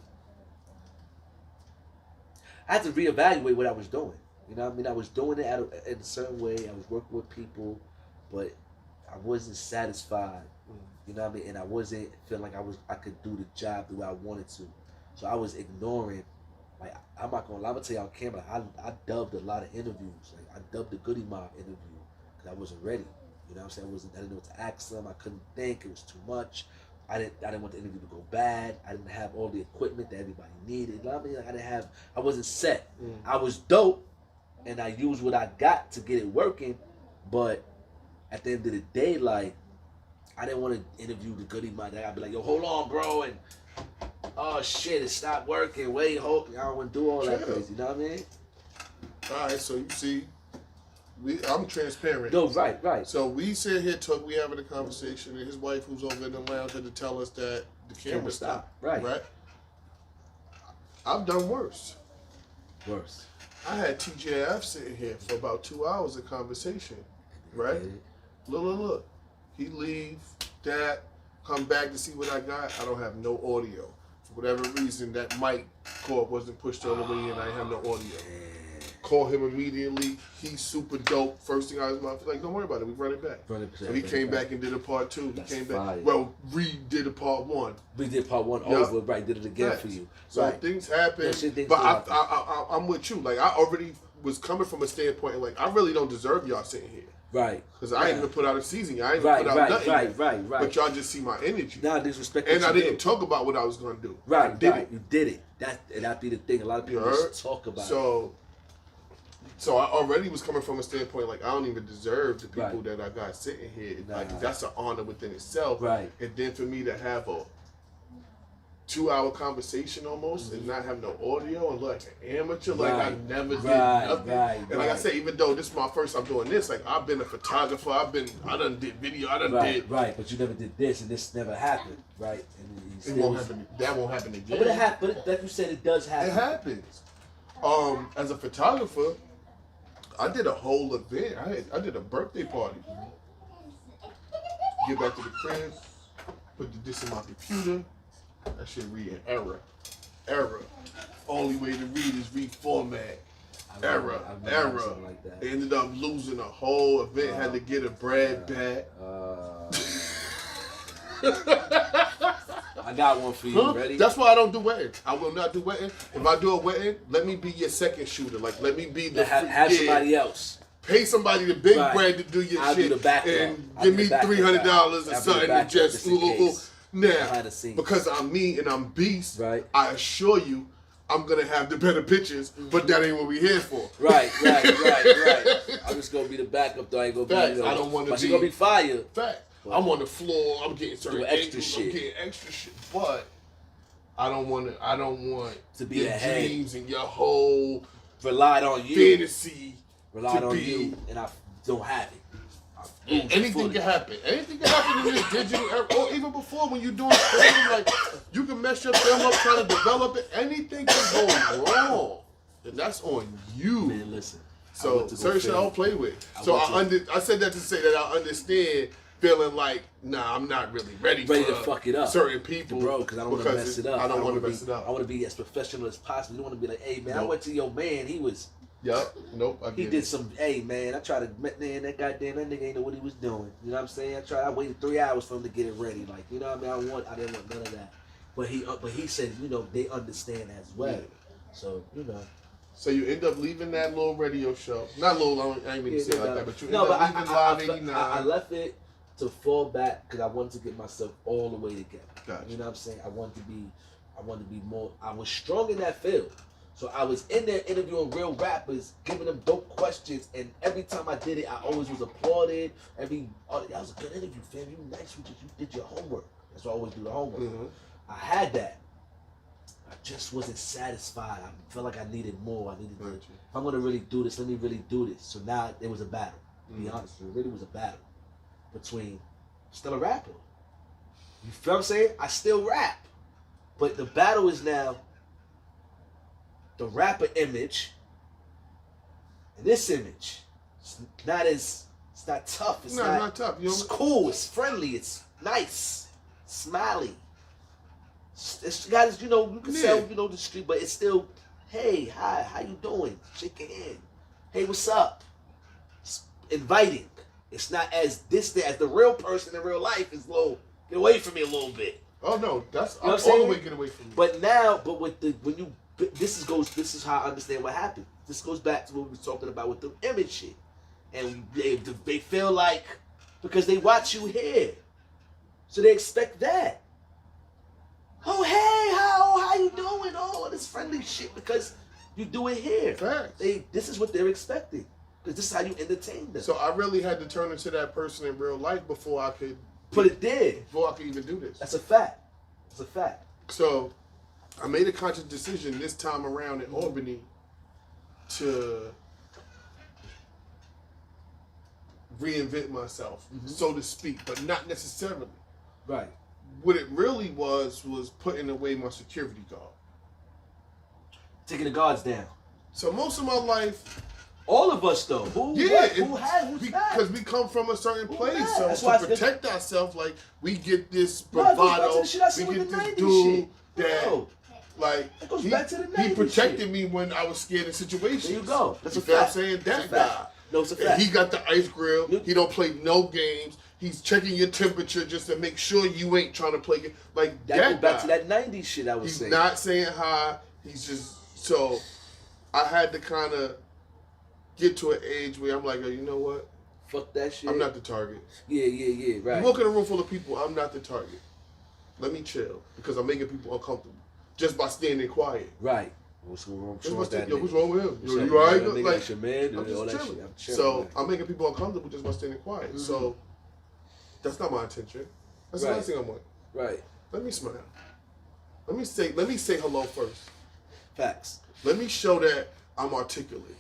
I had to reevaluate what I was doing. You know what I mean? I was doing it in a certain way. I was working with people, but I wasn't satisfied. You know what I mean? And I wasn't feeling like I could do the job the way I wanted to. So I was ignoring. Like, I'm not gonna lie, I'm gonna tell you on camera. I dubbed a lot of interviews. Like, I dubbed the Goody Mob interview because I wasn't ready. You know what I'm saying? I didn't know what to ask them. I couldn't think. It was too much. I didn't want the interview to go bad. I didn't have all the equipment that everybody needed. You know what I mean? Like, I wasn't set. I was dope, and I used what I got to get it working. But at the end of the day, like, I didn't want to interview the Goody Mob. I'd be like, yo, hold on, bro, and oh shit, it stopped working. Wait, hold. I don't want to do all that crazy. You know what I mean? All right, so you see, I'm transparent. No, right. So we sit here, we having a conversation, and his wife, who's over in the lounge, had to tell us that the camera stopped. Right. I've done worse. Worse. I had TJF sitting here for about 2 hours of conversation. Right. Look. He leave, come back to see what I got. I don't have no audio. For whatever reason, that mic cord wasn't pushed all the way in. I have no audio. Call him immediately. He's super dope. First thing I was like, don't worry about it. We run it back. So he came back and did a part 2. He came back. Fire. Well, redid a part 1. We did part 1 over, right? Did it again for you. So things happen. But I'm with you. Like, I already was coming from a standpoint like, I really don't deserve y'all sitting here. Right. Because I ain't even put out a season. I ain't even put out nothing. Right. But y'all just see my energy. Nah, disrespect. And I didn't talk about what I was going to do. Right. I did it. You did it. That'd be the thing. A lot of people just talk about it. So I already was coming from a standpoint like I don't even deserve the people that I got sitting here. Nah. Like that's an honor within itself. Right. And then for me to have a 2-hour conversation almost and not have no audio and look like an amateur, like I never did nothing. And like I said, even though this is my first time doing this, like I've been a photographer, I done did video, I done did. Right, but you never did this and this never happened, right? And it won't happen. That won't happen again. But it happens. Like you said, it does happen. It happens. As a photographer, I did a whole event. I did a birthday party. Get back to the crib, put this in my computer. That shit read an error. Only way to read is reformat. Error. Like they ended up losing a whole event. Had to get a bread back. I got one for you. Ready? That's why I don't do weddings. I will not do wedding. If I do a wedding, let me be your second shooter. Like let me be the have somebody else. Pay somebody the big bread to do your shit and give me $300 or something to just now, because I'm me and I'm beast, I assure you, I'm gonna have the better pictures, but that ain't what we here for. Right. I'm just gonna be the backup though. I ain't gonna be. I don't want to be. But you gonna be fired. Fact. I'm on the floor. I'm getting certain extra shit. I'm getting extra shit, but I don't want to be your ahead. dreams and your whole relied on you fantasy. Relied on you, and I don't have it. Anything can happen. Anything can happen in this digital era, or even before when you're doing film, like you can mess your film up trying to develop it. Anything can go wrong, and that's on you. Man, listen. So certain shit I don't play with. So I said that to say that I understand feeling like, nah, I'm not really ready to for fuck it up. Certain people, bro, because I don't want to mess it up. I don't want to mess it up. I want to be as professional as possible. You don't want to be like, hey man, I went to your man. He was. Yup. Nope. He did some. Hey man, I tried to. Man, that nigga ain't know what he was doing. You know what I'm saying? I waited 3 hours for him to get it ready. Like, you know what I mean? I didn't want none of that. But he said, you know, they understand as well. Yeah. So you know. So you end up leaving that little radio show. Not little. I ain't mean to say it like that, but you end up leaving Live 89. I left it to fall back because I wanted to get myself all the way together. Gotcha. You know what I'm saying? I wanted to be more. I was strong in that field. So I was in there interviewing real rappers, giving them dope questions, and every time I did it, I always was applauded. That was a good interview, fam. You nice, you did your homework. That's why I always do the homework. Mm-hmm. I had that. I just wasn't satisfied. I felt like I needed more. I needed to, if I'm gonna really do this, let me really do this. So now it was a battle. To be honest, it really was a battle between still a rapper. You feel what I'm saying? I still rap, but the battle is now the rapper image and this image. It's not tough. It's not tough. It's cool. It's friendly. It's nice. Smiley. It's guys, you know, you can sell, you know, the street, but it's still, hey, hi, how you doing? Shake your hand. Hey, what's up? It's inviting. It's not as distant as the real person in real life is low. Get away from me a little bit. Oh no, that's You know all the way get away from me. But now, this is how I understand what happened. This goes back to what we were talking about with the image shit. And they feel like, because they watch you here, so they expect that. Oh, hey, how you doing? Oh, this friendly shit, because you do it here. Facts. This is what they're expecting, because this is how you entertain them. So I really had to turn into that person in real life before I could But it did. Before I could even do this. That's a fact. It's a fact. So I made a conscious decision this time around in Albany to reinvent myself, so to speak, but not necessarily. Right. What it really was putting away my security guard. Taking the guards down. So most of my life, all of us though. Who's because we come from a certain place. So to protect ourselves, like we get this bravado, we get this dude that, like, it goes back to the 90s he protected shit. Me when I was scared in situations. There you go. That's you a feel fact. what I'm saying? That That's guy. No, it's a fact. He got the ice grill. He don't play no games. He's checking your temperature just to make sure you ain't trying to play. Like that goes back to that 90s shit I was saying. He's not saying hi. He's just, so I had to kind of get to an age where I'm like, oh, you know what? Fuck that shit. I'm not the target. Yeah, right. You walk in a room full of people, I'm not the target. Let me chill, because I'm making people uncomfortable just by standing quiet. Right. What's wrong with that? What's wrong with him? Yo, you alright? Like, your man, I'm all just that chilling. shit. So I'm making people uncomfortable just by standing quiet. Mm-hmm. So that's not my intention. That's the last thing I want. Right. Let me smile. Let me say hello first. Facts. Let me show that I'm articulate.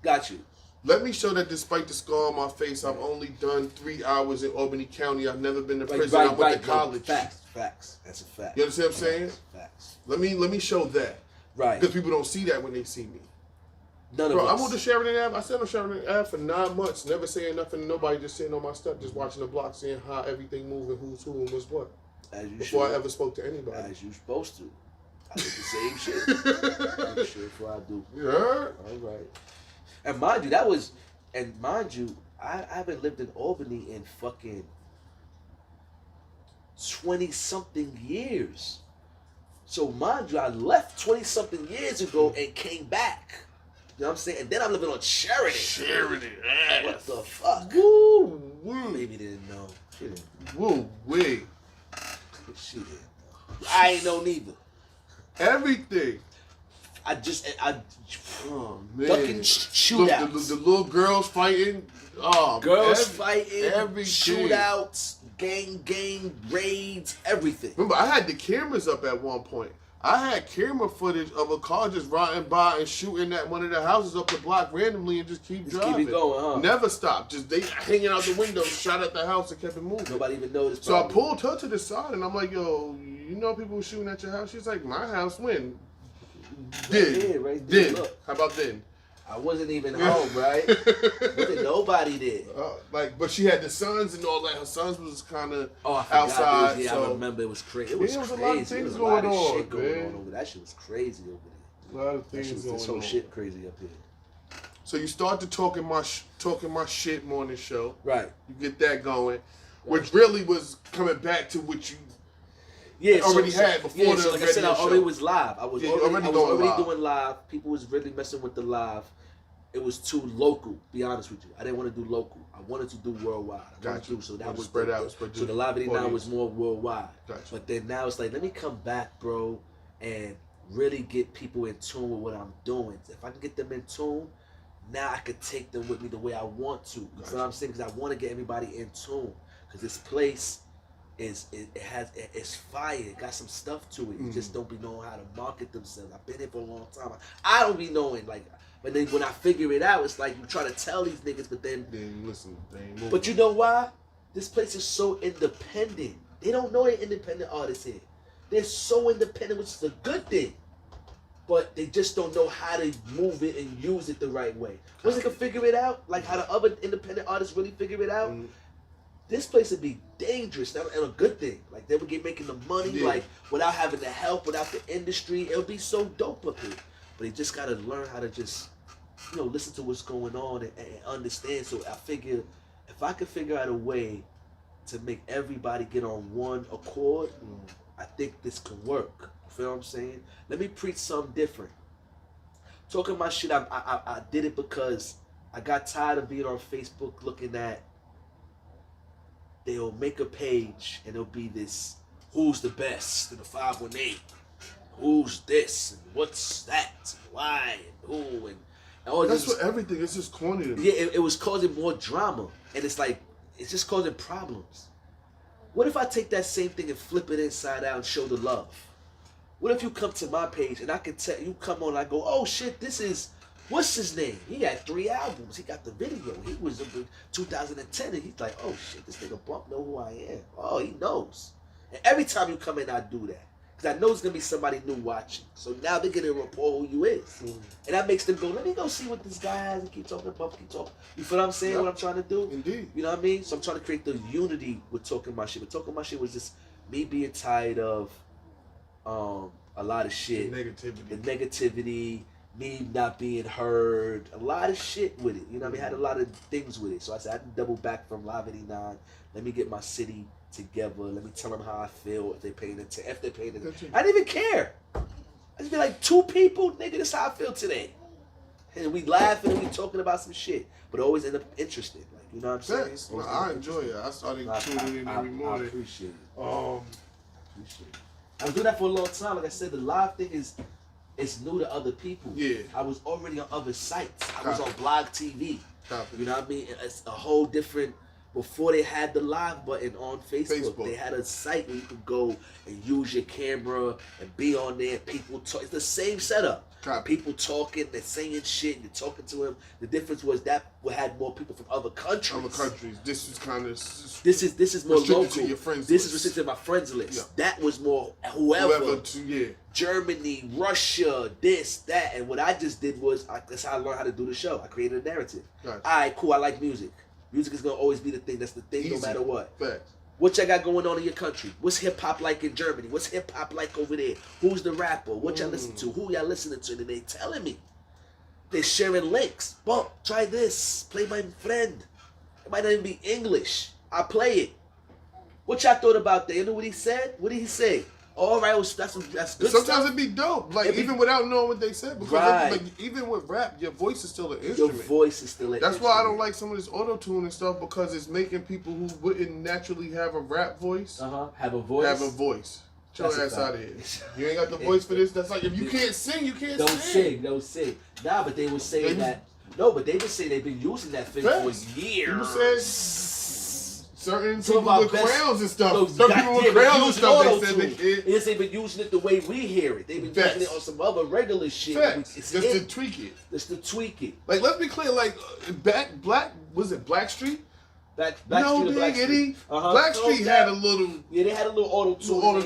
Got you. Let me show that despite the scar on my face, I've only done 3 hours in Albany County. I've never been to prison. I went to college. Facts. That's a fact. You understand what I'm saying? Facts. Let me show that. Right. Because people don't see that when they see me. None of us. I went to Sheridan Ave. I sat on Sheridan Ave for 9 months, never saying nothing to nobody, just sitting on my step, just watching the block, seeing how everything moved and who's who and what's what. As you before should. I ever spoke to anybody. As you supposed to. I did the same shit. Same shit before I do. You heard? All right. And mind you, I haven't lived in Albany in fucking 20-something years. So mind you, I left 20-something years ago and came back. You know what I'm saying? And then I'm living on Sheridan. Sheridan. What the fuck? Woo, woo. Baby didn't know. She didn't. Woo, wee. She didn't know. I ain't know neither. Everything. Oh, man. Ducking shootouts. Look, the little girls fighting. Oh, girls fighting. Everything. Shootouts. Gang raids. Everything. Remember, I had the cameras up at one point. I had camera footage of a car just riding by and shooting at one of the houses up the block randomly and just keep driving. Keep it going, huh? Never stopped. Just they hanging out the window, shot at the house and kept it moving. Nobody even noticed. So I pulled her to the side and I'm like, yo, you know people were shooting at your house? She's like, my house when? Right there. Then. How about then? I wasn't even home, right? Wasn't nobody there. But she had the sons and all that. Her sons was kind of outside. Yeah, so I remember it was crazy. It was crazy. A lot of things going on, shit going on over there. That shit was crazy over there. A lot of things going on. This whole shit crazy up here. So you start to talking my shit morning show. Right. You get that going, which really was coming back to what you already had before the like I said, I already was live. I was already live. doing live. People was really messing with the live. It was too local, be honest with you. I didn't want to do local. I wanted to do worldwide. So that was spread out. So the live now was more worldwide. Gotcha. But then now it's like, let me come back, bro, and really get people in tune with what I'm doing. If I can get them in tune, now I could take them with me the way I want to. You know what I'm saying? Because I want to get everybody in tune. Because this place it's fire. It got some stuff to it. You just don't be knowing how to market themselves. I've been here for a long time. I don't be knowing, like. But then when I figure it out, it's like you try to tell these niggas, but then listen, they ain't moving. But you know why? This place is so independent. They don't know they're independent artists here. They're so independent, which is a good thing. But they just don't know how to move it and use it the right way. Once they can figure it out, like how the other independent artists really figure it out, this place would be dangerous and a good thing. Like they would get making the money, like without having the help, without the industry. It would be so dope up here. But they just gotta learn how to just, listen to what's going on and understand. So I figure if I could figure out a way to make everybody get on one accord, I think this could work. You feel what I'm saying? Let me preach something different. Talking my shit, I did it because I got tired of being on Facebook looking at, they'll make a page and it'll be this, who's the best in the 518? Who's this? And what's that? And why? And who? And all That's this. what everything is just corny to me. Yeah, it was causing more drama. And it's like, it's just causing problems. What if I take that same thing and flip it inside out and show the love? What if you come to my page and I can tell you, come on and I go, oh shit, this is, what's his name? He had 3 albums. He got the video. He was in 2010 and he's like, oh shit, this nigga Bump know who I am. Oh, he knows. And every time you come in, I do that. Because I know it's going to be somebody new watching. So now they're going to report who you is. And that makes them go, let me go see what this guy has and keep talking about, keep talking. You feel what I'm saying, what I'm trying to do? Indeed. You know what I mean? So I'm trying to create the unity with Talking My Shit. But Talking My Shit was just me being tired of a lot of shit. The negativity, me not being heard, a lot of shit with it. You know what I mean? I had a lot of things with it. So I said, I had to double back from Live 89. Let me get my city together. Let me tell them how I feel if they're paying attention. If they're paying attention. I didn't even care. I just be like, 2 people, nigga, this is how I feel today. And we laughing and we talking about some shit. But it always end up interested. Like, you know what I'm saying? Well, I enjoy it. I started tuning in every morning. I appreciate it. Appreciate it. I was doing that for a long time. Like I said, the live thing is new to other people. Yeah. I was already on other sites. I was on Blog TV. Copy. You know what I mean? It's a whole different. Before they had the live button on Facebook, they had a site where you could go and use your camera and be on there. People talk. It's the same setup. Copy. People talking, they're saying shit, you're talking to them. The difference was that we had more people from other countries. This was kind of. This is more local. To your friends this list. is restricted to my friends list. Yeah. That was more whoever. Yeah. Germany, Russia, this, that, and what I just did was that's how I learned how to do the show. I created a narrative. Gotcha. All right, cool. I like music. Music is gonna always be the thing. That's the thing, Easy. no matter what. Facts. What y'all got going on in your country? What's hip hop like in Germany? What's hip hop like over there? Who's the rapper? What y'all listen to? Who y'all listening to? And they telling me. They're sharing links. Bump, try this. Play my friend. It might not even be English. I play it. What y'all thought about that? You know what he said? What did he say? All right, that's good. Sometimes it'd be dope, like even without knowing what they said, because like, even with rap, your voice is still an instrument. Your voice is still an That's instrument. why I don't like some of this auto tune and stuff, because it's making people who wouldn't naturally have a rap voice have a voice. Get your ass out of here. You ain't got the voice for this. That's like if you can't sing, you can't sing. Don't sing. Nah, but they were saying that. No, but they were saying they've been using that thing for years. People said certain Some people of with our best- crayons and stuff. Those Some people with crayons and stuff. They said they can't. Yes, they've been using it the way we hear it. They've been using it on some other regular shit. Facts. It's Just to tweak it. Just to tweak it. Like, let's be clear. Like, Blackstreet? No diggity. Blackstreet had a little. Yeah, they had a little auto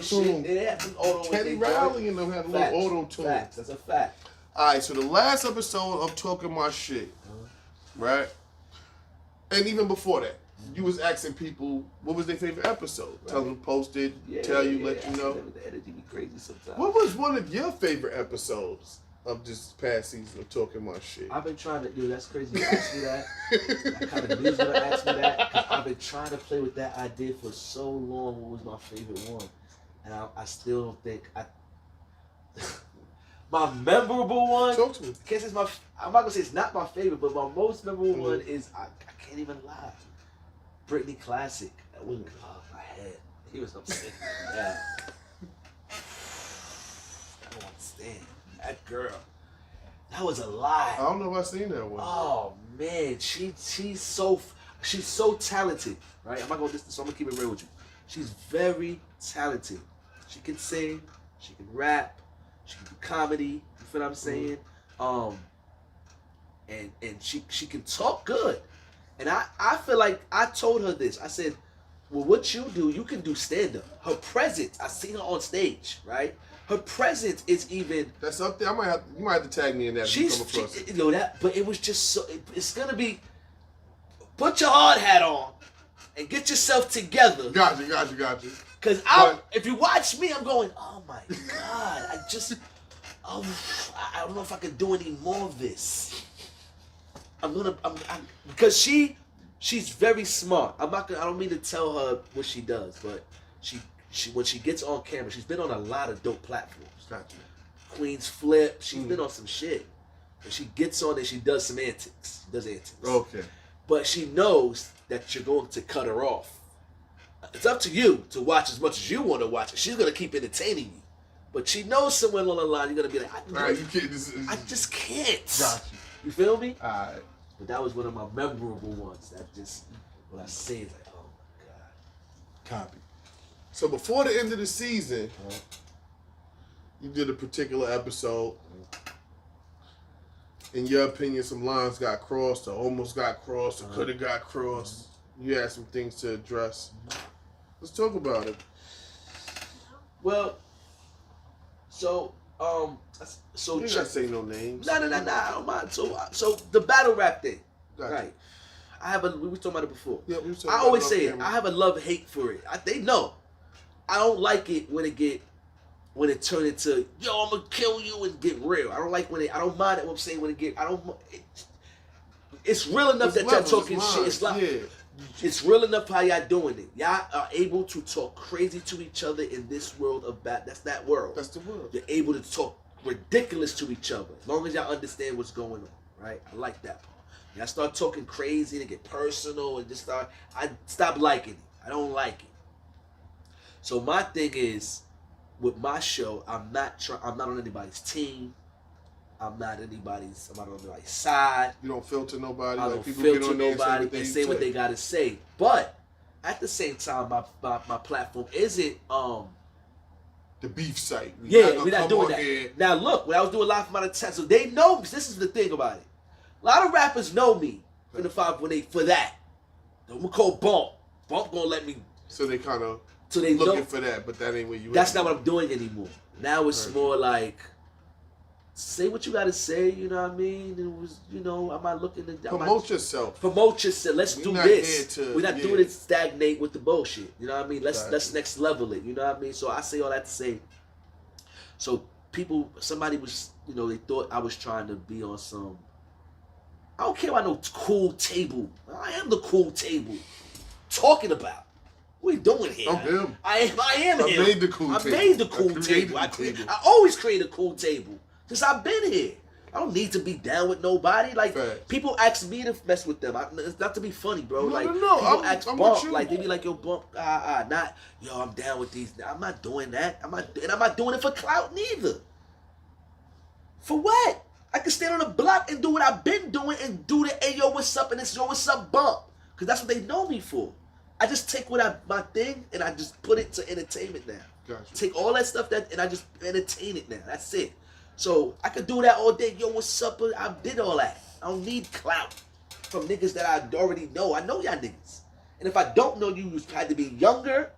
tune. They had some auto. Teddy Riley and them had a little auto tune. Facts. That's a fact. All right, so the last episode of Talking My Shit, right? And even before that, you was asking people what was their favorite episode. Right. Tell them post it, let you know. The energy be crazy sometimes. What was one of your favorite episodes of this past season of Talking My Shit? I've been trying to, dude, that's crazy you asked me that. I kind of knew you was going to ask me that, because I've been trying to play with that idea for so long. What was my favorite one? And I still don't think my memorable one. Talk to me. I can't say I'm not gonna say it's not my favorite, but my most memorable one is I can't even lie. Britney Classic. That wouldn't come off my head. He was upset. Yeah. I don't understand. That girl. That was a lie. I don't know if I've seen that one. Oh man, she's so talented, right? I'm not gonna so I'm gonna keep it real with you. She's very talented. She can sing, she can rap, she can do comedy. You feel what I'm saying? And she can talk good. And I feel like I told her this. I said, well, what you do, you can do stand up. Her presence, I seen her on stage, right? Her presence is even. That's up there. You might have to tag me in that. But it was just so. It's gonna be. Put your hard hat on, and get yourself together. Got you. Cause if you watch me, I'm going, oh my god, I don't know if I can do any more of this. Because she she's very smart. I don't mean to tell her what she does, but she when she gets on camera, she's been on a lot of dope platforms. Gotcha. Queen's Flip, she's been on some shit. And she gets on and she does some antics. She does antics. Okay. But she knows that you're going to cut her off. It's up to you to watch as much as you want to watch it. She's going to keep entertaining you. But she knows somewhere along the line you're going to be like, I just can't. Gotcha. You feel me? Alright. But that was one of my memorable ones. That just, when I say it, like, oh my God. Copy. So before the end of the season, you did a particular episode. In your opinion, some lines got crossed, or almost got crossed, or could have got crossed. You had some things to address. Let's talk about it. Well, so You ain't gotta say no names. No, I don't mind. So the battle rap thing, Gotcha. right? We were talking about it before. Yeah, we were talking I about always it say off it. camera. I have a love-hate for it. They know. I don't like it when it turn into, yo, I'm gonna kill you and get real. I don't like I don't mind it what I'm saying when it's real enough that y'all talking shit. It's like, it's real enough how y'all doing it. Y'all are able to talk crazy to each other in this world of that's that world. That's the world. You're able to talk ridiculous to each other as long as y'all understand what's going on, right? I like that part. Y'all start talking crazy and get personal and I stop liking it. I don't like it. So my thing is, with my show, I'm not on anybody's team. I'm not on anybody's side. You don't filter nobody. I like don't people filter get on there nobody and say what they gotta say. But at the same time, my platform isn't the beef site. We're not doing that. Here. Now look, when I was doing live from out of town, so they know. This is the thing about it. A lot of rappers know me for that. I'm gonna call Bump. Bump gonna let me. So they kind of looking know for that, but that ain't where you. That's not what I'm doing anymore. Now it's more like, say what you gotta say. You know what I mean? It was, I'm not looking to promote yourself. Promote yourself. Let's do this. We're not doing it stagnate with the bullshit. You know what I mean? Let's next level it. You know what I mean? So I say all that to say. So somebody was, they thought I was trying to be on some. I don't care about no cool table. I am the cool table. Talking about. What are we doing here? I'm him. I am him. I made the cool table. I made the cool table. I always create a cool table. Since I've been here. I don't need to be down with nobody. Like, people ask me to mess with them. It's not to be funny, bro. No. People ask Bump. Like, they be like, yo, Bump, not, yo, I'm down with these. I'm not doing that. I'm not doing it for clout neither. For what? I can stand on the block and do what I've been doing and do the, hey, yo, what's up? And it's, yo, what's up, Bump? Because that's what they know me for. I just take my thing and I just put it to entertainment now. Gotcha. Take all that stuff and I just entertain it now. That's it. So I could do that all day. Yo, what's up? I did all that. I don't need clout from niggas that I already know. I know y'all niggas. And if I don't know you, you had to be younger.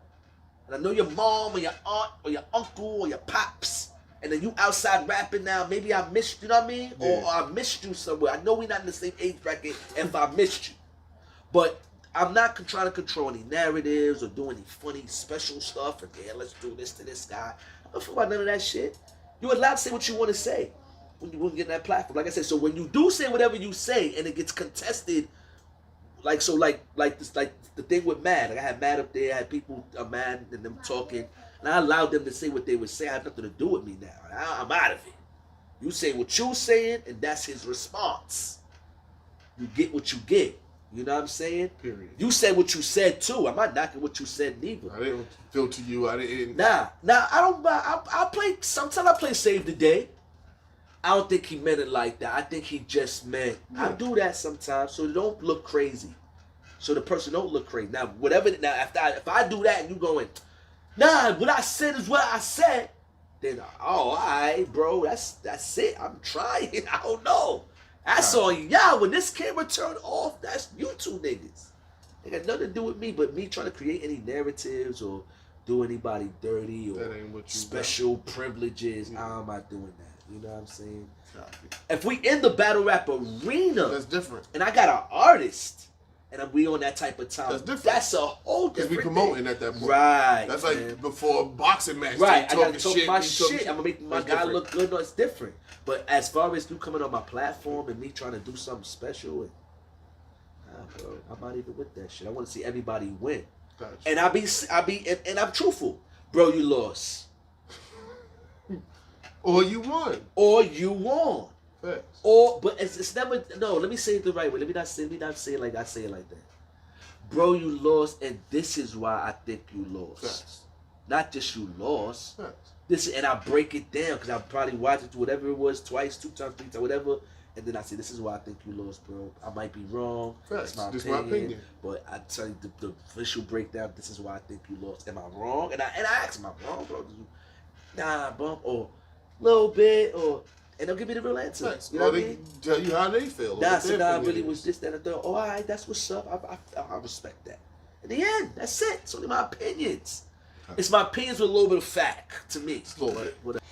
And I know your mom or your aunt or your uncle or your pops. And then you outside rapping now. Maybe I missed you, know what I mean? Yeah. Or I missed you somewhere. I know we're not in the same age bracket if I missed you. But I'm not trying to control any narratives or do any funny special stuff. And yeah, let's do this to this guy. I don't feel about none of that shit. You're allowed to say what you want to say when you get that platform. Like I said, so when you do say whatever you say and it gets contested, like the thing with Mad. Like I had Mad up there, I had people, Mad and them talking, and I allowed them to say what they would say. I have nothing to do with me now. I'm out of it. You say what you saying, and that's his response. You get what you get. You know what I'm saying? Period. You said what you said too. I'm not knocking what you said neither. I didn't filter you. I didn't. Nah. I don't. I play. Sometimes I play Save the Day. I don't think he meant it like that. I think he just meant. I do that sometimes, so it don't look crazy. So the person don't look crazy. Now whatever. Now if I do that and you going, nah, what I said is what I said. Then all right, bro. That's it. I'm trying. I don't know. That's on y'all. When this camera turned off, that's you two niggas. It got nothing to do with me, but me trying to create any narratives or do anybody dirty or special privileges. I'm not doing that. You know what I'm saying? If we in the battle rap arena, that's different. And I got an artist, and we on that type of time. That's different. That's a whole different. Because we promoting thing. At that point. Right. That's like before a boxing match. Right. I gotta talk talk my shit. I'm gonna make my guy different. look good. No, it's different. But as far as you coming on my platform and me trying to do something special, bro, I'm not even with that shit. I want to see everybody win. Gotcha. And and I'm truthful. Bro, you lost. Or you won. Or you won. Facts. But it's never, no, let me say it the right way. Let me not say it like I say it like that. Bro, you lost, and this is why I think you lost. Facts. Not just you lost. Facts. And I break it down because I probably watched it whatever it was, twice, 2 times, 3 times, whatever. And then I say, this is why I think you lost, bro. I might be wrong. Facts. That's my opinion. But I tell you the official breakdown, this is why I think you lost. Am I wrong? And I ask, am I wrong, bro? Nah, bump, or a little bit, or... And they'll give me the real answer. Facts. You know what I they mean? tell you how they feel. Nah, so nah, really was this, that, and the third. Oh, all right, that's what's up. I respect that. In the end, that's it. It's only my opinions. It's my opinions with a little bit of fact to me. A little bit.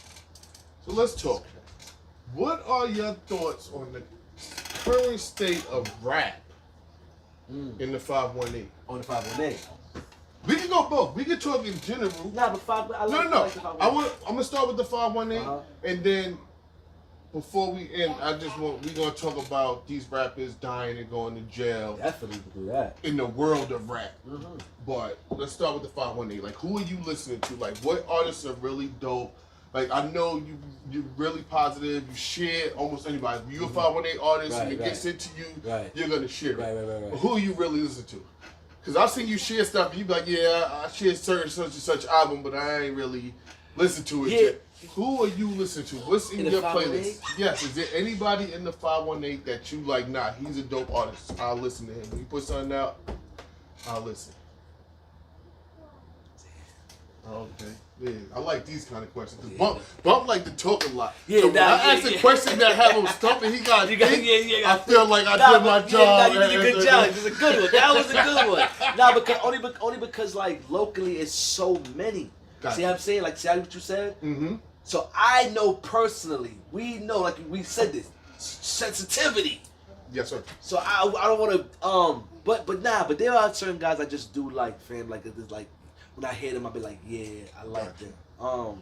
So let's talk. What are your thoughts on the current state of rap in the 518? On the 518. We can go both. We can talk in general. Nah, but I like No. like the 518. I'm gonna start with the 518, and then before we end, we're gonna talk about these rappers dying and going to jail. Definitely do that. In the world of rap. But let's start with the 518. Like, who are you listening to? Like, what artists are really dope? Like, I know you're really positive. You share almost anybody. If you're a 518 artist and it gets into you, you're gonna share it. Right. But who are you really listening to? Because I've seen you share stuff and you be like, yeah, I share certain such and such album, but I ain't really listened to it yet. Who are you listening to? What's in your playlist? Yes, is there anybody in the 518 that you like, nah, he's a dope artist, I'll listen to him. When he puts something out, I'll listen. Okay. Yeah, I like these kind of questions. Cause Bump like to talk a lot. Yeah, so when I ask a question that have him stumping, he got I feel like I did my job. You did a good job. It was a good one. That was a good one. Nah, because only because like locally it's so many. See what I'm saying? Like, see what you said? Mm-hmm. So I know personally, we know, like we said this, sensitivity. Yes, sir. So I don't want to but there are certain guys I just do like, fam. Like it's like when I hear them, I'll be like, yeah, I like them. I'm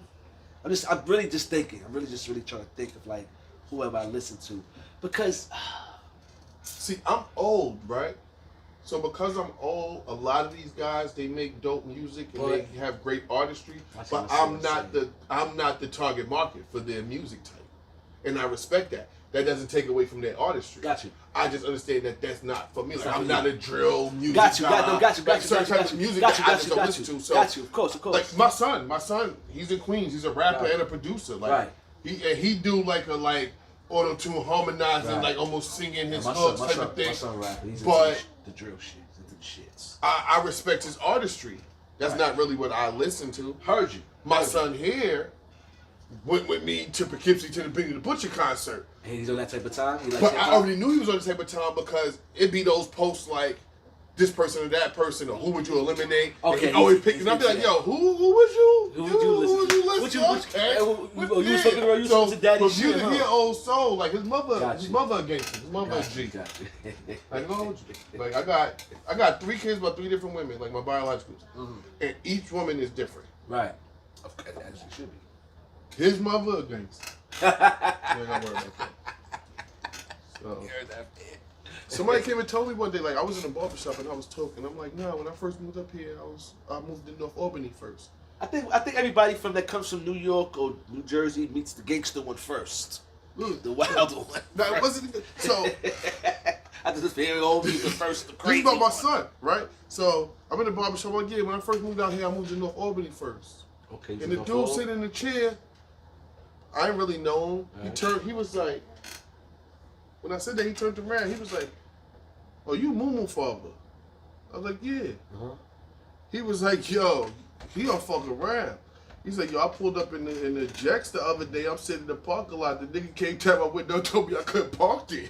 really just thinking. I'm really trying to think of like whoever I listen to, because see, I'm old, right? So because I'm old, a lot of these guys, they make dope music and they have great artistry, but I'm not the target market for their music type, and I respect that. That doesn't take away from their artistry. Got you. I just understand that that's not for me. Like, I'm not a drill music guy. Got you. Certain types of music that I just don't listen to. So, got you. Of course. Like my son, he's in Queens. He's a rapper and a producer. Like he do like auto-tune harmonizing, like almost singing his hooks type of thing. My son rapper. He's but into the drill shit. He's into the shits. I respect his artistry. That's not really what I listen to. Heard you. My son here went with me to Poughkeepsie to the Benny the Butcher concert. And he's on that type of time? But I already knew he was on the type of time because it'd be those posts like this person or that person or who would you eliminate? Okay. And he always pick, and I'd be like, yo, who was you? Who would you listen to? You was fucking around, you was to daddy shit, he an old soul. Like his mother a gangster. His mother a G. Like, no, like I got 3 kids by 3 different women, like my biologicals. And each woman is different. Right. Of course, as it should be. His mother a gangster. You ain't gotta worry about that. So, somebody came and told me one day, like I was in a barbershop and I was talking. I'm like, no, when I first moved up here, I moved to North Albany first. I think everybody that comes from New York or New Jersey meets the gangster one first. The wild one. No, it wasn't. So I just feel old. The first. The crazy. This is about my son, right? So I'm in the barbershop again. When I first moved out here, I moved to North Albany first. Okay. And the dude sitting in the chair, I didn't really know him. He was like, when I said that, he turned around. He was like, "Oh, you Moo father?" I was like, "Yeah." He was like, "Yo, he don't fuck around." He's like, "Yo, I pulled up in the Jacks the other day. I'm sitting in the parking lot. The nigga came tap my window, told me I couldn't park there."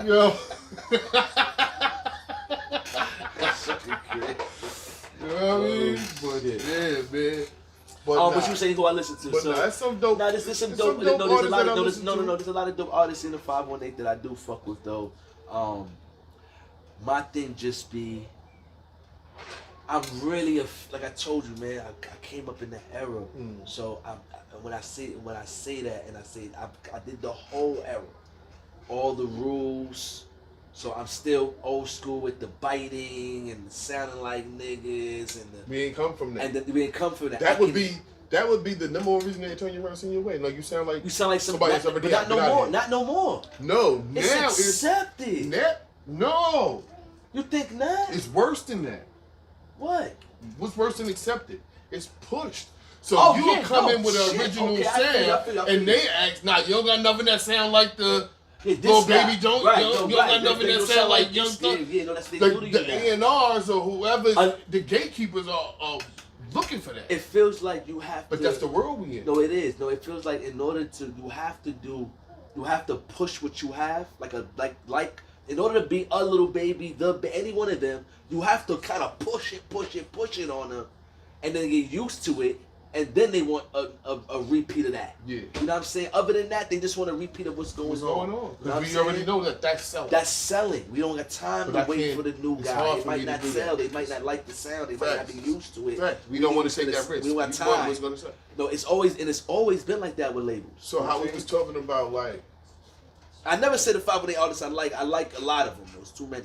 Yo. You know what I mean? But yeah, man. But you saying who I listen to? But so that's some dope. Nah, there's some dope. There's a lot of dope artists in the 518 that I do fuck with though. My thing just be, I'm really like I told you, man. I came up in that era, so when I say that, and I say I did the whole era, all the rules. So I'm still old school with the biting and the sounding like niggas and the. We ain't come from that. We ain't come from that. That would be the number one reason they turn your person your way. Like you sound like somebody else ever did. But not no more. Not no more. No, it's now accepted. No. You think not? It's worse than that. What? What's worse than accepted? It's pushed. So you'll come in with an original sound, and they ask, "Nah, you don't got nothing that sound like the little baby don't. Right, you don't got nothing that sound like Young Thug." No, that's what they do to you the A&Rs or whoever, the gatekeepers are looking for that. It feels like you have to. But that's the world we in. No, it is. No, it feels like in order to, you have to push what you have, like. In order to be a little baby, any one of them, you have to kind of push it on them, and then get used to it, and then they want a repeat of that. Yeah. You know what I'm saying? Other than that, they just want a repeat of what's going on. Because we already know that's selling. That's selling. We don't got time to wait for the new guy. It might not sell. They might not like the sound. They might not be used to it. We don't want to take that risk. We don't have time. What's going to say? No, it's always been like that with labels. So how we was talking about like. I never said the 518 artists I like. I like a lot of them. There's too many.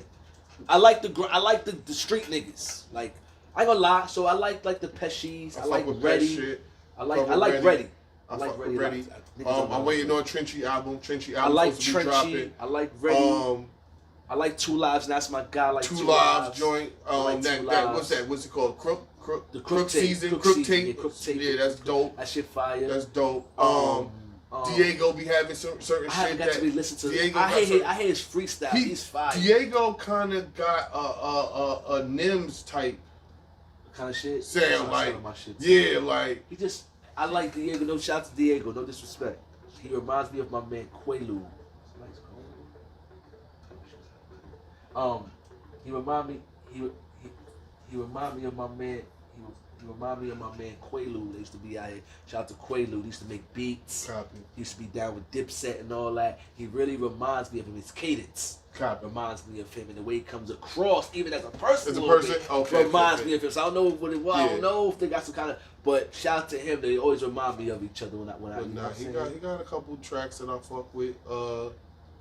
I like the street niggas. Like I ain't gonna lie. So I like the Pesci's. I like Reddy. I like Reddy. I like Reddy. I'm waiting on Trenchy album. I like Trenchy. I like Reddy. I like Two Lives. And that's my guy. I like Two Lives joint. That what's that? What's it called? Crook season. Crook tape. Yeah, that's dope. That shit fire. That's dope. Diego be having certain shit. I haven't got to be listened to. Diego I hate his freestyle. He's fire. Diego kind of got a Nims type kind of shit. Sound like yeah, like he just. I like Diego. No shout out to Diego. No disrespect. He reminds me of my man Quaalude. He remind me. He remind me of my man. He remind me of my man Quaalude. They used to be out here. Shout out to Quaalude. He used to make beats. Copy. He used to be down with Dipset and all that. He really reminds me of him. His cadence reminds me of him, and the way he comes across, even as a person, reminds me of him. So I don't know what it was. Yeah. I don't know if they got some kind of. But shout out to him. They always remind me of each other when I. He got a couple tracks that I fuck with.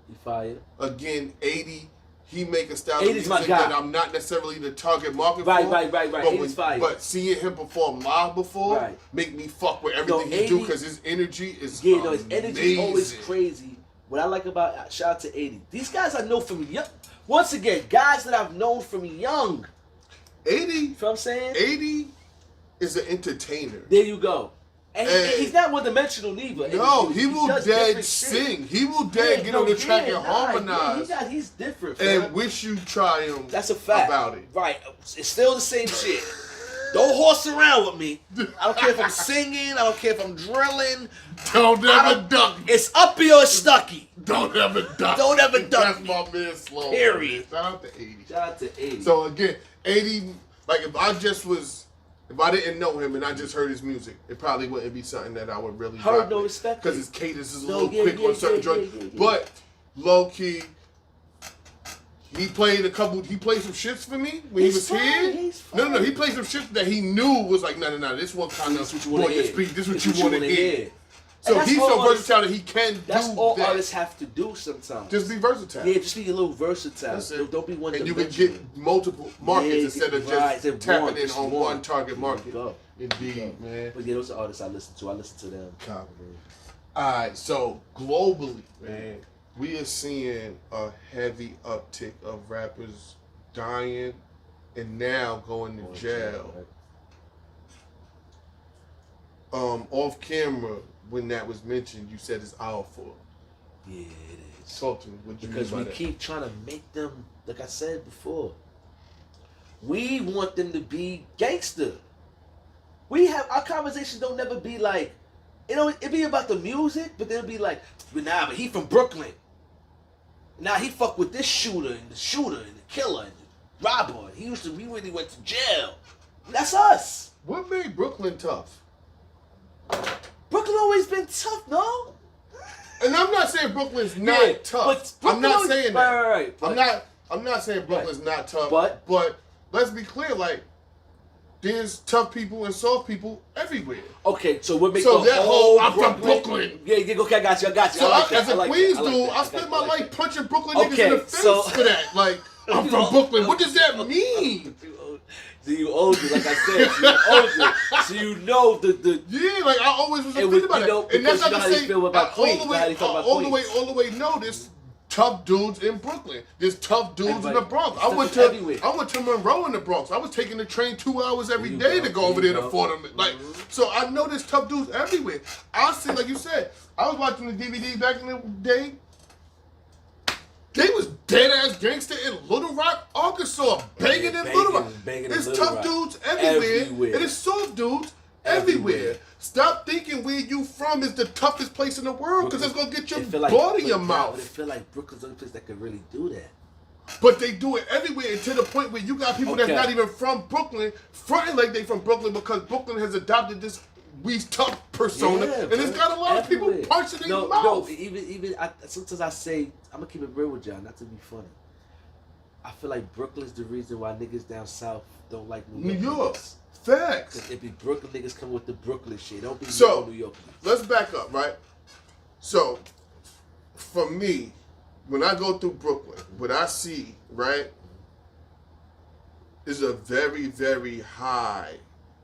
He fired. Again, 80. He make a style 80's of my music guy. that I'm not necessarily the target market right, for. Right. 80's fire. But seeing him perform live before make me fuck with everything he do because his energy is his energy is always crazy. What I like about shout out to 80. These guys I know from young. Once again, guys that I've known from young. 80. You know what I'm saying? 80 is an entertainer. There you go. And he's not one-dimensional neither. No, he will dead sing. He will dead get on the track and harmonize. He's different. And wish you try him. That's a fact. About it. Right. It's still the same shit. Don't horse around with me. I don't care if I'm singing. I don't care if I'm drilling. Don't ever duck. It's uppy or it's stucky. Don't ever duck. Don't ever duck. That's my man Slow. Period. Shout out to 80. Shout out to 80. So again, 80, like if I didn't know him and I just heard his music, it probably wouldn't be something that I would really heard no respect because his cadence is a little quick on certain joints. But low key, he played some shits for me when he was here. No, he played some shit that he knew was like, no, this one kind of this what you want to hear. This what you want to hear. So he's so versatile that he can do that. That's all artists have to do sometimes. Just be versatile. Yeah, just be a little versatile. Don't be one. And you can get multiple markets instead of just tapping in on one target market. Indeed, man. But yeah, those are artists I listen to. I listen to them. Alright, so globally, man, we are seeing a heavy uptick of rappers dying and now going to jail. Off camera, when that was mentioned, you said it's our fault. Yeah, it is. Talk to me. What you because mean by we that? keep trying to make them, like I said before, we want them to be gangster. We have our conversations don't never be like, it be about the music, but they'll be like, but he from Brooklyn. Now he fuck with this shooter and the killer and the robber. He really went to jail. That's us. What made Brooklyn tough? Brooklyn always been tough, no? And I'm not saying Brooklyn's not tough. I'm not saying that. Right. I'm not saying Brooklyn's not tough. But let's be clear, like, there's tough people and soft people everywhere. Okay, so what makes So the that whole I'm from Brooklyn. Yeah, okay, I got you. So as a Queens dude, I spent my life punching Brooklyn Okay, niggas in the face so- for that. Like, I'm from Brooklyn. What does that mean? So you owned it, like I said. So you owned it. So you know the Yeah, like I always was And thinking with- about you know, it. And that's because not you know to how say you feel about Queens, all you know how you feel about the way, Queens. all the way. No, there's tough dudes in Brooklyn. There's tough dudes in the Everybody- Bronx. stuff is everywhere. I went to Monroe in the Bronx. I was taking the train 2 hours every There you day go, to go over there there you to go. Fordham. Like, so I know there's tough dudes everywhere. I see, like you said, I was watching the DVD back in the day. They was dead ass gangster in Little Rock, Arkansas, banging in banging- Little Rock. banging in There's Little tough Rock. dudes everywhere, Everywhere. and there's soft dudes everywhere. Everywhere. Stop thinking where you from is the toughest place in the world, because it's gonna get your It feel like- blood in your but mouth. it feel like Brooklyn's the only place that could really do that. But they do it everywhere, and to the point where you got people that's Okay. not even from Brooklyn fronting like they from Brooklyn because Brooklyn has adopted this we tough persona, Yeah, and it's got a lot of people everywhere. punching in No, their mouth. even sometimes I say I'm gonna keep it real with y'all, not to be funny. I feel like Brooklyn's the reason why niggas down south don't like New York, niggas. facts. 'Cause it be Brooklyn niggas come with the Brooklyn shit. Don't be So- New York. Let's back up, right? So, for me, when I go through Brooklyn, what I see, right, is a very, very high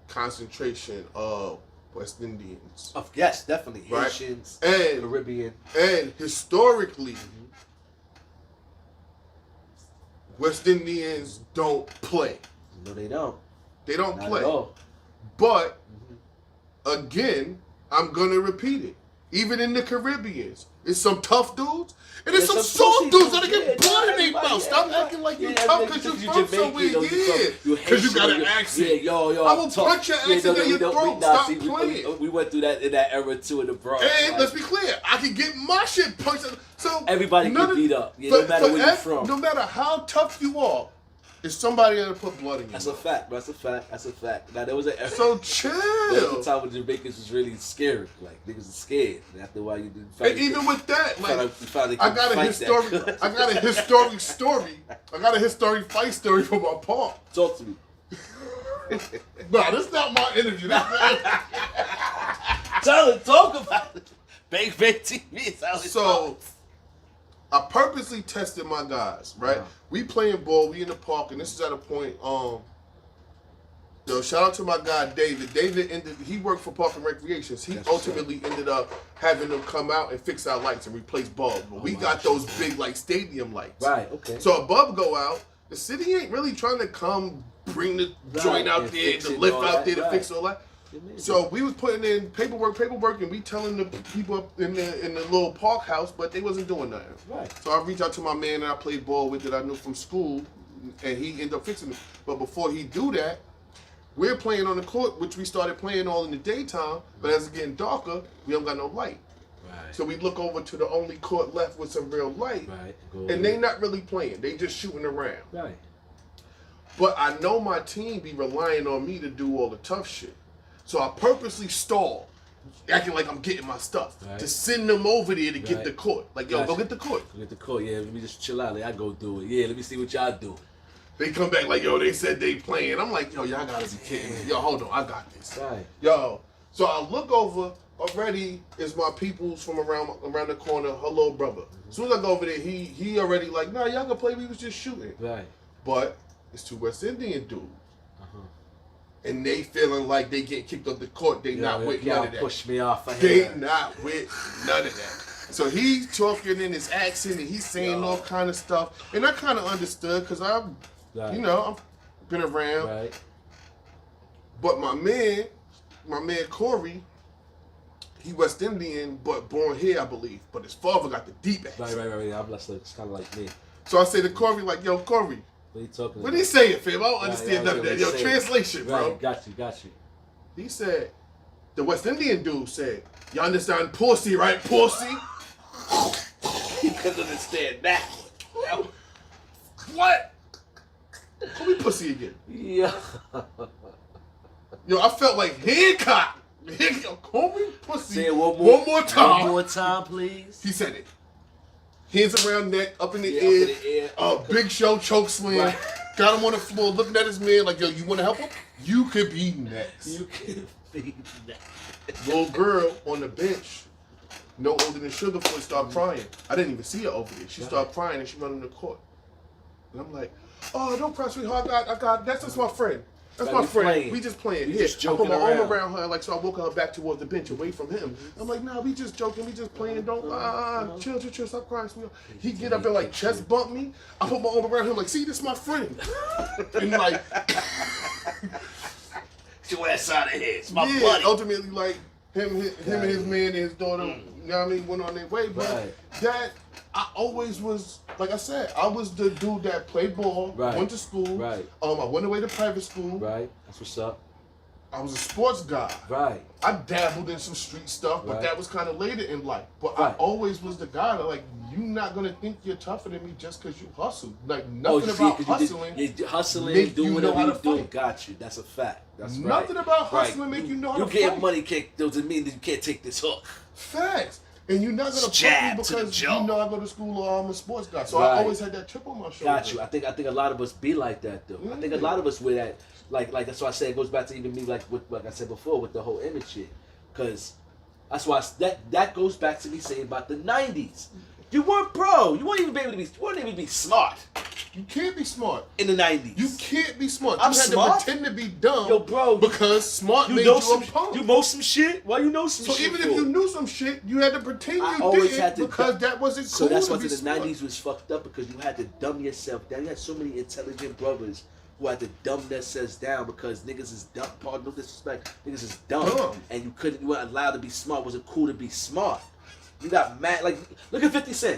concentration of West Indians. Yes, definitely Right. Haitians, And Caribbean. and historically, West Indians don't play. No, they don't. They don't Not play. at all. But again, I'm gonna repeat it. Even in the Caribbeans, it's some tough dudes, and there's some There's some soft pussy dudes that dudes, get yeah, blood in their everybody, mouth. Stop yeah. acting like you're Yeah, tough because because you you're from Jamaican, somewhere, though, yeah. you Because you got Haitian, an accent. Yeah, yo, I will tough. punch your accent no, down your we don't- throat. we not- Stop see, playing. We went through that in that era too in the Bronx. And like, let's be clear, I can get my shit punched. So Everybody none get of- beat up. Yeah, no matter where you're from. No matter how tough you are, it's somebody that'll put blood in you. That's a fact. That's a fact. That's a fact. Now there was a So there was a chill. time when Jamaicans was really scary. Like niggas was scared. And after a while, you didn't. Fight. And even with that, like I got a historic. historic, I got a historic story. I got a historic fight story from my pop. Talk to me. Nah, this is not my interview. Tell it. Talk about it. Big TV. So I purposely tested my guys, right? Uh-huh. We playing ball, we in the park, and this is at a point, yo, shout out to my guy David. He worked for Park and Recreations. He That's ultimately ended up having them come out and fix our lights and replace bulbs. But we got those big like stadium lights. Right. Okay. So a bulb go out, the city ain't really trying to come bring the joint out and there, fix the it, lift all out that, there to right. fix all that. So we was putting in paperwork, and we telling the people up in the little park house, but they wasn't doing nothing. Right. So I reached out to my man that I played ball with that I knew from school, and he ended up fixing it. But before he do that, we're playing on the court, which we started playing all in the daytime. But as it's getting darker, we don't got no light. Right. So we look over to the only court left with some real light, Right. and they not really playing. They just shooting around. Right. But I know my team be relying on me to do all the tough shit. So I purposely stall, acting like I'm getting my stuff, Right. to send them over there to get Right. the court. Like, yo, Gotcha. go get the court. Get the call. Yeah. Let me just chill out. Like, I go do it. Yeah. Let me see what y'all do. They come back like, yo, they said they playing. I'm like, yo, y'all gotta be kidding me. Yo, hold on, I got this. Right. Yo, so I look over, already is my peoples from around the corner, her little brother. As soon as I go over there, he already like, nah, y'all can play, we was just shooting. Right. But it's two West Indian dudes. Uh-huh. And they feeling like they getting kicked off the court. They not with none of that. Push me off. They not with none of that. So he's talking in his accent and he's saying all kind of stuff. And I kind of understood because I've, Right. you know, I've been around. Right. But my man Corey, he West Indian, but born here, I believe. But his father got the deep accent. Right. I'm blessed. It's kind of like me. So I say to Corey, like, yo, Corey, What are you talking what about? he saying, fam? I don't understand none of what that. he Yo, saying. translation, bro. Right. Got you. He said, the West Indian dude said, you understand pussy, right? Pussy? He couldn't understand that. What? Call me pussy again. Yeah. Yo, I felt like Hancock. Yo, call me pussy Say it one more time. One more time, please. He said it. hands around neck, up in the Yeah, air, up in the air. Big Show choke slam. Right. Got him on the floor, looking at his man like, yo, you want to help him? You could be next. You can be next. Little girl on the bench, no older than Sugarfoot, started crying. I didn't even see her over there. She started crying and she ran in the court. And I'm like, oh, don't cry, sweetheart. I got, that's just my friend. That's my friend. Playing. We just playing. We Yeah, just I put my joking arm around. around her, like, so I woke her back towards the bench, away from him. I'm like, nah, we just joking, we just playing. Don't, chill, stop crying, sweetheart. He get up and like chest bump me. I put my arm around him, like, see, this is my friend. And like, Get your ass out of here. It's my yeah, buddy. ultimately, like, him and his man and his daughter, you know what I mean, went on their way. But Right. that, I always was, like I said, I was the dude that played ball, Right. went to school. Right. I went away to private school. Right. That's what's up. I was a sports guy. Right. I dabbled in some street stuff, but Right. that was kind of later in life. But Right. I always was the guy that, like, you're not going to think you're tougher than me just because you hustle. Like, Oh, nothing you see, about 'cause hustling. you're hustling, make doing you know whatever how you to do. fight. Got you. That's a fact. That's Nothing right. about hustling Right. make you know how You to get fight. money kick doesn't mean that you can't take this hook. Facts. And you're not going to Jab me to the because jaw. you know I go to school or I'm a sports guy. So Right. I always had that chip on my shoulder. Got you. I think a lot of us be like that though. I think a lot of us with that, like that's why I say it goes back to even me, like I said before with the whole image shit, because that's why that goes back to me saying about the '90s. You weren't pro. You weren't even able to be. You weren't even be smart You can't be smart. in the '90s. You can't be smart. I'm you had smart. to pretend to be dumb. Yo, bro, because smart you made know you some. a punk. You know some shit. Why you know some So shit? even for? if you knew some shit, you had to pretend I you always didn't had to because dumb- that wasn't So cool that's to why be the smart. '90s was fucked up because you had to dumb yourself down. You had so many intelligent brothers who had to dumb themselves down because niggas is dumb. Pardon no disrespect, niggas is dumb, and you weren't allowed to be smart. It wasn't cool to be smart. You got mad. Like look at 50 Cent.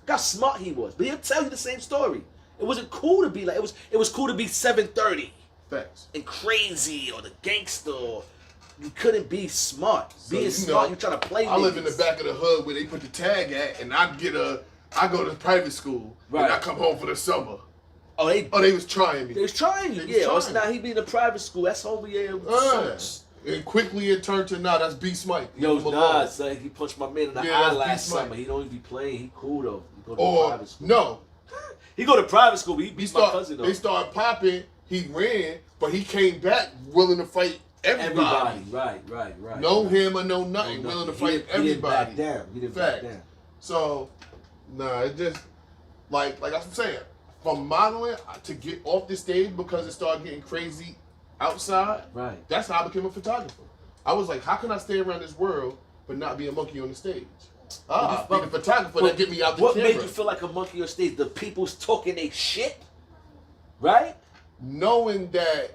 Look how smart he was, but he'll tell you the same story. It wasn't cool to be like it was cool to be 730 Facts. and crazy or the gangster. Or, you couldn't be smart. So, Being you smart, know, you trying to play. I live in the niggas. back of the hood where they put the tag at, and I go to private school, and Right. I come home for the summer. Oh, they They was trying me. They was trying you, They was yeah. Or trying. now he be in a private school. That's over here. And quickly it turned to, nah, that's B. Smite. Yo, Leave him nah, alone. son, he punched my man in the Yeah, eye that's last Beast Mike. summer. He don't even be playing. He cool though. He go to Or, private school. no, He go to private school. But he he beat my cousin though. they started popping, he ran, but he came back willing to fight everybody. Right. No him or no nothing, willing to fight He didn't back everybody. down. He didn't back Fact. down. So, nah, it just, like I'm saying, from modeling to get off the stage because it started getting crazy outside, Right. that's how I became a photographer. I was like, how can I stay around this world but not be a monkey on the stage? Be the photographer that get me out the What camera. made you feel like a monkey on stage? The people's talking they shit, right? Knowing that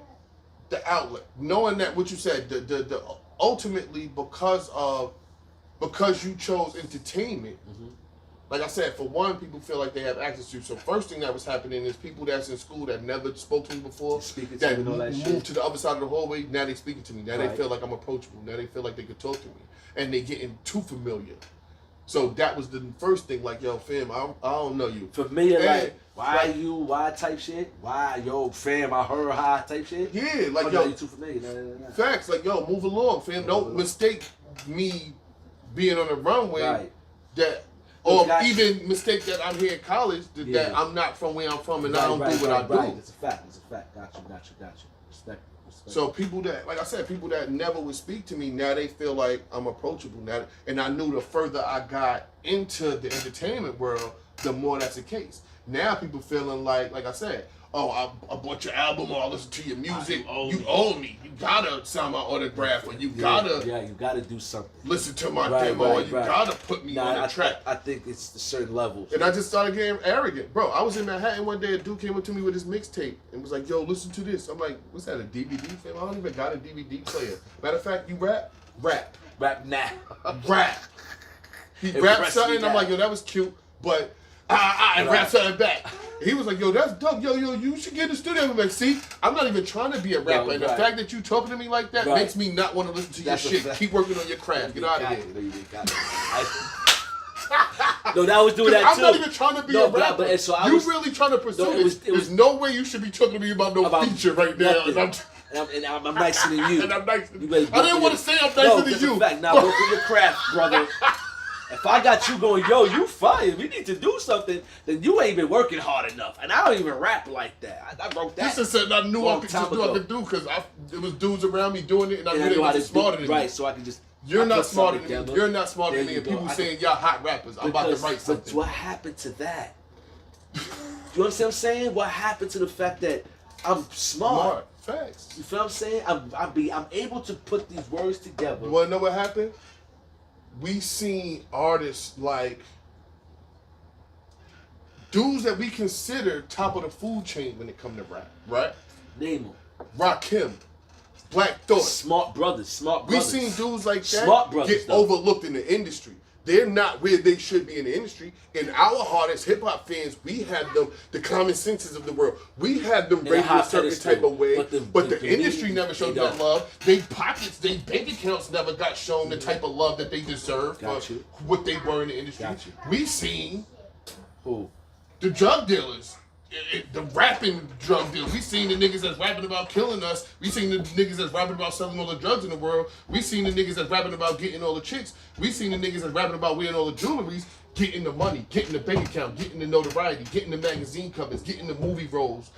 the outlet, knowing that what you said, the ultimately because you chose entertainment. Like I said, for one, people feel like they have access to. So first thing that was happening is people that's in school that never spoke to me before, Speaking to that you and all that moved shit. to the other side of the hallway. Now they speaking to me. Now Right. they feel like I'm approachable. Now they feel like they could talk to me, and they getting too familiar. So that was the first thing. Like, yo, fam, I don't know you. Familiar, Yeah, like why type shit? Why yo fam? I heard how type shit. Yeah, like Oh, yo, no, you too familiar. No. facts. Like, yo, move along, fam. Don't mistake me being on the runway Right. that. No, Or got you. even mistake that I'm here in college, that Yeah. I'm not from where I'm from and I don't do what I do. Right. It's a fact. Got you. Respect. So people that, like I said, people that never would speak to me, now they feel like I'm approachable. Now, and I knew the further I got into the entertainment world, the more that's the case. Now people feeling like I said, oh, I bought your album or I listen to your music. You owe me. You gotta sign my autograph or you gotta you gotta do something. listen to my Right, demo or you right. gotta put me on the track. I think it's a certain level. And I just started getting arrogant. Bro, I was in Manhattan one day, a dude came up to me with his mixtape and was like, yo, listen to this. I'm like, what's that, a DVD, fam? I don't even got a DVD player. Matter of fact, you rap? Rap. Rap now. Rap. He Impress rapped me something, I'm now. like, yo, that was cute, but I rap something back. He was like, yo, that's dope. Yo, you should get in the studio. I'm like, see, I'm not even trying to be a rapper. And the right. fact that you talking to me like that Right. makes me not want to listen to That's a your shit. fact. Keep working on your craft. Get out of here. No, you didn't got it. No, that was doing that I'm too. not even trying to be No, a but- rapper. but- so I you was- really trying to pursue No, it this. was- it was- There's no way you should be talking to me about no About feature right now. nothing. And I'm nicer than you. and I'm nice. You better I work didn't on want your- to say I'm No, nicer than that's a you. fact. Now work on your craft, brother. If I got you going, yo, you fired. We need to do something. Then you ain't been working hard enough. And I don't even rap like that. I wrote that. This is something I knew I could do because there was dudes around me doing it, and I knew they were smarter than me. Right, so I could just. You're not smarter than me. You're not smarter than me. And people saying y'all hot rappers. I'm about to write something. But what happened to that? You understand what I'm saying? What happened to the fact that I'm smart? Facts. You feel what I'm saying? I'm able to put these words together. You wanna know what happened? We seen artists like dudes that we consider top of the food chain when it come to rap, right? Name them. Rakim, Black Thought. Smart brothers. We seen dudes like that Smart brothers, get overlooked in the industry. They're not where they should be in the industry. In our heart as hip hop fans, we had them, the common senses of the world. We had them raised in a certain type of way, but the industry never showed that love. They pockets, they bank accounts never got shown the type of love that they deserve for what they were in the industry. We seen the drug dealers. The rapping drug dealers. We seen the niggas that's rapping about killing us. We seen the niggas that's rapping about selling all the drugs in the world. We seen the niggas that's rapping about getting all the chicks. We seen the niggas that's rapping about wearing all the jewelries, getting the money, getting the bank account, getting the notoriety, getting the magazine covers, getting the movie roles.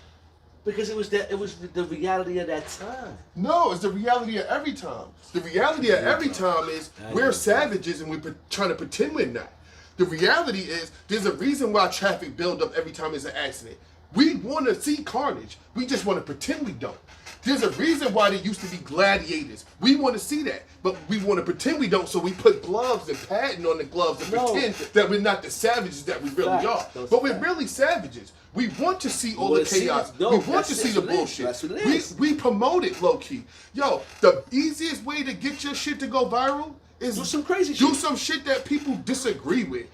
Because it was the reality of that time. No, it's the reality of every time. The reality of every time is we're savages and we're trying to pretend we're not. The reality is there's a reason why traffic build up every time there's an accident. We want to see carnage. We just want to pretend we don't. There's a reason why there used to be gladiators. We want to see that, but we want to pretend we don't, so we put gloves and padding on the gloves and pretend that we're not the savages that we really are. But we're really savages. We want to see all the chaos. We want to see the bullshit. We promote it low-key. Yo, the easiest way to get your shit to go viral is do some crazy shit. Do some shit that people disagree with.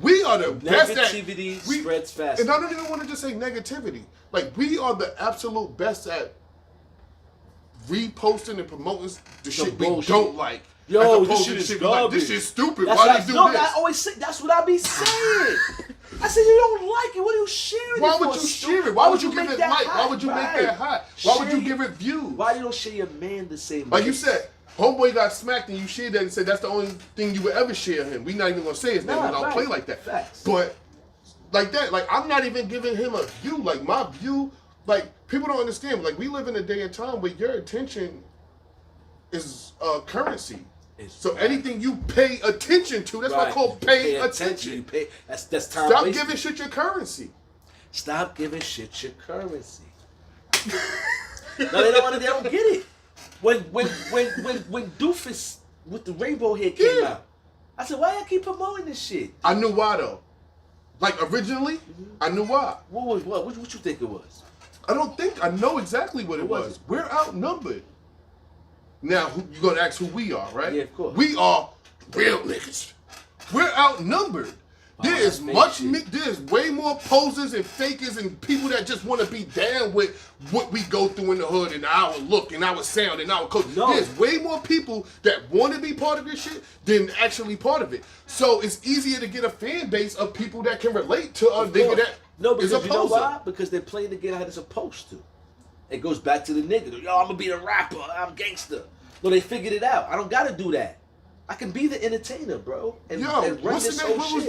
We are the best at negativity spreads fast. And I don't even want to just say negativity. Like, we are the absolute best at reposting and promoting the shit bullshit. We don't like. Yo, this shit is garbage. Like, this shit's stupid. Why they do this? I always say, that's what I be saying. I said, you don't like it. What are you sharing Why it for? would you share it? Why would you give it like? Why would you make that hot? Why would you give it views? Why you don't share your man the same way? Like you said, homeboy got smacked and you shared that and said that's the only thing you would ever share him. We not even gonna say his name because I don't play like that. Facts. But like that, like I'm not even giving him a view. Like my view, like people don't understand. Like we live in a day and time where your attention is currency. So anything you pay attention to, that's what I call pay attention. You pay, that's time. Stop giving shit your currency. Stop giving shit your currency. No, they don't get it. When Doofus with the rainbow head came out, I said, why y'all keep promoting this shit? I knew why though. Like originally, I knew why. What you think it was? I don't think I know exactly what it was. We're outnumbered. Now you're gonna ask who we are, right? Yeah, of course. We are real niggas. We're outnumbered. There's way more posers and fakers and people that just want to be down with what we go through in the hood and our look and our sound and our culture. No. There's way more people that want to be part of this shit than actually part of it. So it's easier to get a fan base of people that can relate to a nigga that because is a poser. You know why? Because they're playing the game how they're supposed to. It goes back to the nigga. Yo, I'm gonna be the rapper. I'm gangster. No, they figured it out. I don't gotta do that. I can be the entertainer, bro. And run this whole what shit. was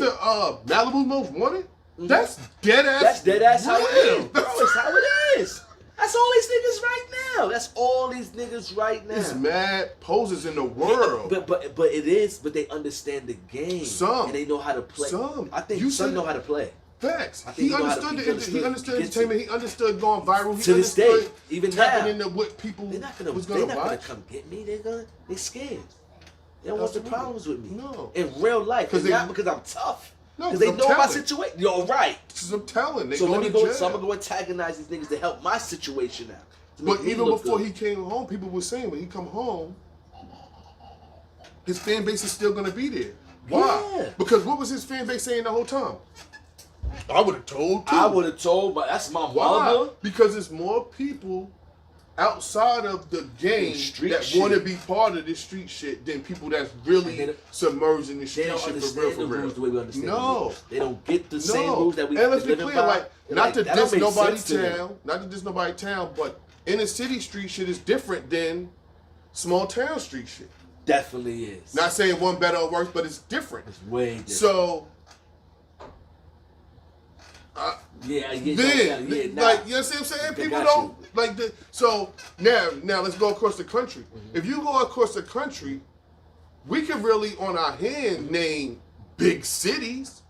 the Malibu Most Wanted? Mm-hmm. That's dead ass. That's dead ass how it is, bro. It's how it is. That's all these niggas right now. That's all these niggas right now. There's mad posers in the world. But it is. But they understand the game. And they know how to play. I think some know how to play. Facts. He understood entertainment. He understood going viral. He to this day, even now, into what people they're not gonna come get me. They scared. They don't want the problems with me. No. In real life. Not because I'm tough. No, because they know my situation. You're right. Because I'm telling. So I'm gonna go antagonize these niggas to help my situation out. But even before he came home, people were saying when he come home, his fan base is still gonna be there. Why? Yeah. Because what was his fan base saying the whole time? I would have told too. I would have told, but that's my mother. Because it's more people outside of the game that want to be part of this street shit than people that's really submerged in the street shit for real. Rules the way we understand the rules. They don't get the same rules that we and let's be clear, like not to diss nobody town, but inner city street shit is different than small town street shit. definitely is. Not saying one better or worse, but it's different. It's way different. So, yeah, like, you know what I'm saying? People don't like the. So now let's go across the country. If you go across the country, we can really on our hand name big cities.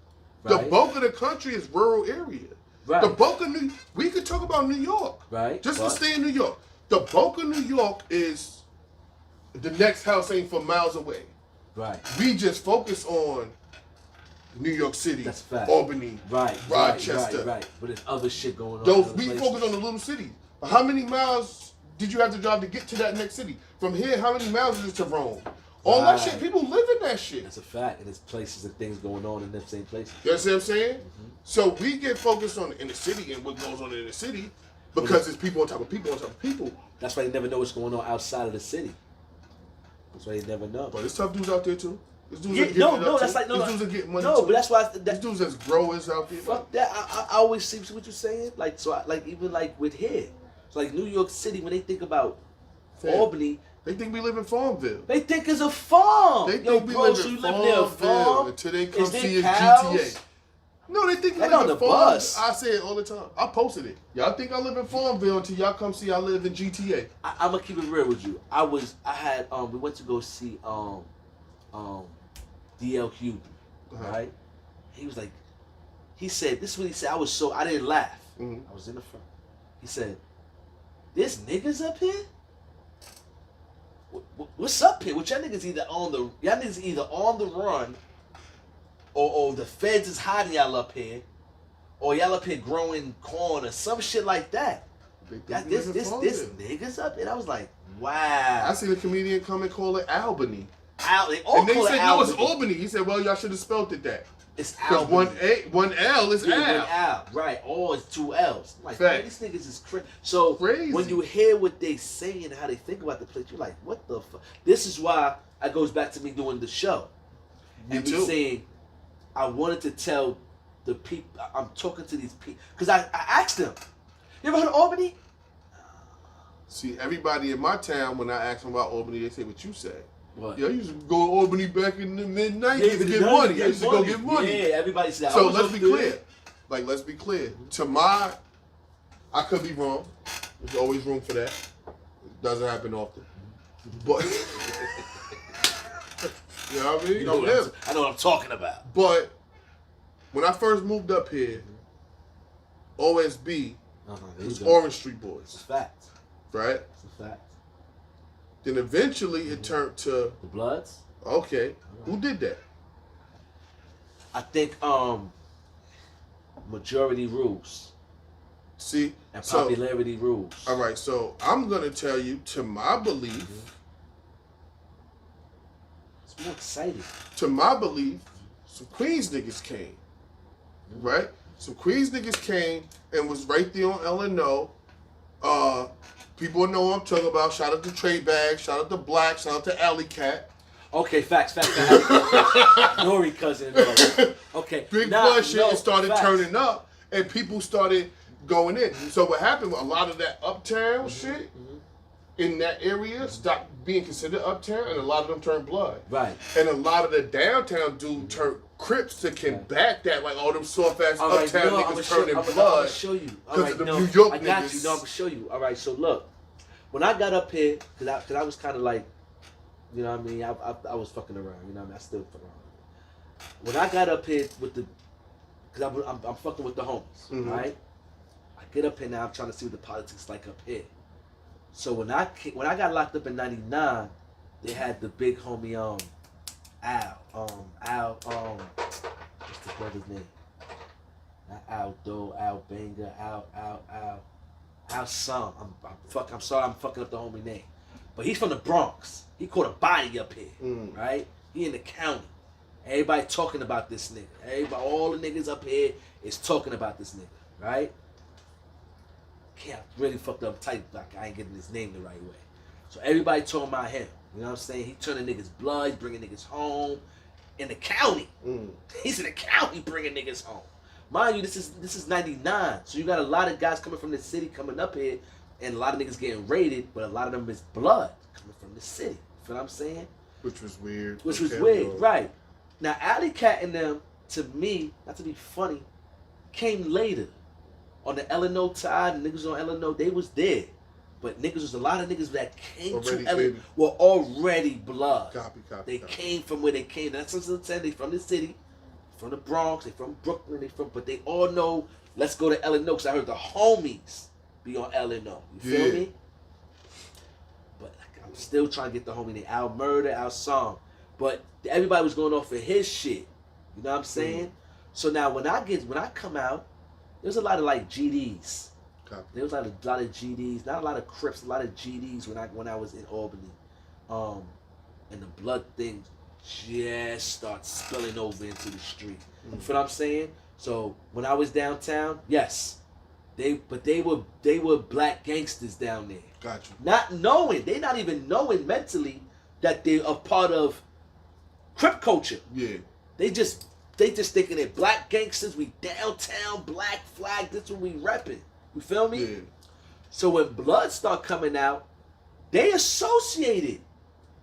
Right. The bulk of the country is rural area. Right. The bulk of we could talk about New York. Right. Just let's stay in New York. The bulk of New York is the next house ain't for miles away. Right. We just focus on New York City, That's fact. Albany, Right. Rochester. Right. But there's other shit going on. Those in we other focus on the little cities. How many miles did you have to drive to get to that next city? From here, how many miles is it to Rome? All that shit, people live in that shit. That's a fact, and there's places and things going on in them same places. You know what I'm saying? So we get focused on the inner city and what goes on in the city because it's people on top of people on top of people. That's why you never know what's going on outside of the city. That's why you never know. But there's tough dudes out there too. There's dudes Yeah, that that's like These dudes that get money no, too. but that's why These dudes that's growers out there. fuck that. I always see what you're saying. Like so, even like with here, so like New York City, when they think about Albany, they think we live in Farmville. they think it's a farm. They think Yo, we bro, live so in you live near a Farmville farm until they come Is there see us cows? GTA. No, they think we They live on in the Farmville. bus. I say it all the time. I posted it. Y'all think I live in Farmville until y'all come see I live in GTA. I'm gonna keep it real with you. We went to go see DLQ, right? He said, this is what he said. I didn't laugh. Mhm. I was in the front. He said, "There's niggas up here? What's up here? What y'all niggas either on the run, or the feds is hiding y'all up here, or y'all up here growing corn or some shit like that. This niggas up here." And I was like, wow. I seen a comedian come and call it Albany. They all And they call it said, no, it's Albany. Albany. He said, well, y'all should have spelled it that. It's Because Albany. one L is Yeah, Al. one Al. Right. Oh, it's two L's. I'm like, Fact. man, these niggas is crazy. So Crazy. when you hear what they say and how they think about the place, you're like, what the fuck? This is why it goes back to me doing the show. Me and too. me saying, I wanted to tell the people, I'm talking to these people. Because I asked them, you ever heard of Albany? See, everybody in my town, when I ask them about Albany, they say what you say. What? Yeah, I used to go to Albany back in the mid-90s to get money. I used to go get money. Yeah, everybody said that. So let's be clear. Let's be clear. I could be wrong. There's always room for that. It doesn't happen often. But, you know what I mean? I know what I'm talking about. But when I first moved up here, OSB was Orange Street It's Boys, a fact. right? It's a fact. Then eventually it turned to, The Bloods? okay, who did that? I think majority rules See? and So, popularity rules. all right, so I'm going to tell you, to my belief, It's more exciting. some Queens niggas came, right? Some Queens niggas came and was right there on L&O. People know what I'm talking about. Shout out to Trey Bag, shout out to Black, shout out to Alley Cat. Okay, facts. Nori cousin. Okay. Big Nah, blood shit no, started facts. turning up, and people started going in. So what happened? A lot of that uptown shit in that area stopped being considered uptown, and a lot of them turned blood. Right. And a lot of the downtown dudes turned Crips to combat that, like all them soft ass All right, uptown no, niggas turning I'm blood. gonna show you. All Because right, of the no, New York I got niggas. you. No, I'm gonna show you. All right, so look, when I got up here, cause I was kind of like, you know what I mean? I was fucking around. You know what I mean? I still fuck around. When I got up here with cause I'm fucking with the homies, right? I get up here now. I'm trying to see what the politics like up here. So when I got locked up in '99, they had the big homie Al what's the brother's name? Not Al Doe, Al Banger, Al Sum. I'm sorry, I'm fucking up the homie name. But he's from the Bronx. He caught a body up here, right? He in the county. Everybody talking about this nigga. All the niggas up here is talking about this nigga, right? Can't really fucked up tight, like I ain't getting his name the right way. So everybody talking about him. You know what I'm saying? He turning niggas blood, he's bringing niggas home. In the county. He's in the county bringing niggas home. Mind you, this is 99. So you got a lot of guys coming from the city coming up here, and a lot of niggas getting raided, but a lot of them is blood coming from the city. You feel what I'm saying? Which was weird. Which was weird, right. Now, Alley Cat and them, to me, not to be funny, came later. On the L&O tide, niggas on L&O, they was there. But niggas was a lot of niggas that came already to L&O were already blood. They came from where they came. That's what I'm saying. They from the city, from the Bronx, they from Brooklyn, but they all know, let's go to L&O, because I heard the homies be on L&O. You feel me? But I'm still trying to get the homie name. Al Murder, Al Song. But everybody was going off of his shit. You know what I'm saying? So now when I come out, there's a lot of like GDs. There was a lot of GDs, not a lot of Crips, a lot of GDs when I was in Albany. And the blood thing just starts spilling over into the street. You feel what I'm saying? So when I was downtown, yes. They were black gangsters down there. Gotcha. They not even knowing mentally that they are part of Crip culture. Yeah. They just thinking that black gangsters, we downtown, black flag, that's what we repping. You feel me? Yeah. So when blood start coming out, they associated.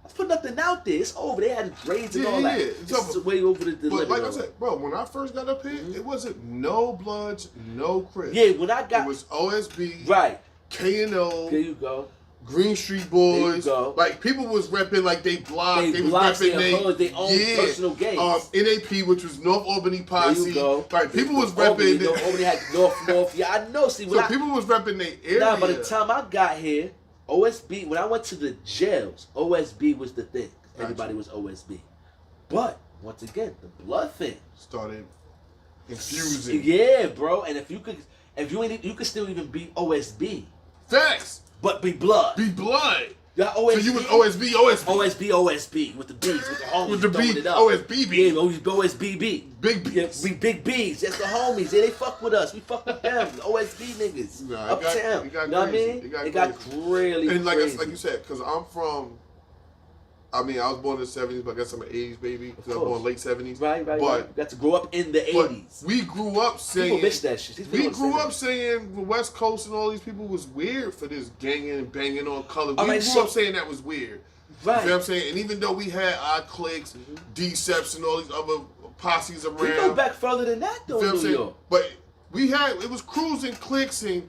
Let's put nothing out there. It's over. They had grades and all that. It's way over the limit. But like I said, bro, when I first got up here, it wasn't no Bloods, no Crips. Yeah, when I got... It was OSB. Right. K&O. There you go. Green Street Boys. There you go. Like, people was repping like they blocked. They was repping their own personal gangs. NAP, which was North Albany Posse. There you go. Like, people was repping... Albany had North. Yeah, I know. See, people was repping their area. Nah, by the time I got here, OSB, when I went to the jails, OSB was the thing. Everybody was OSB. But, once again, the blood thing started infusing. Yeah, bro. And you could still even be OSB. Facts. But be blood. Be blood. Yeah, OSB. So you was OSB. OSB. With the B's, with the homies. With the B, OSBB. Yeah, OSBB. Big B's. Yeah, we big B's. That's the homies. Yeah, they fuck with us. We fuck with them. The OSB niggas. Nah, Uptown. It got you know what I mean? It got really and like crazy. Like you said, because I'm from... I mean, I was born in the 70s, but I guess I'm an 80s baby. Because I was born late 70s. Right. But You got to grow up in the 80s. We grew up saying... People miss that shit. We grew up saying the West Coast and all these people was weird for this ganging and banging on color. We grew up saying that was weird. Right. You know what I'm saying? And even though we had our cliques, D-Seps and all these other posses around... We go back further than that, though, in New York. But it was crews and cliques and...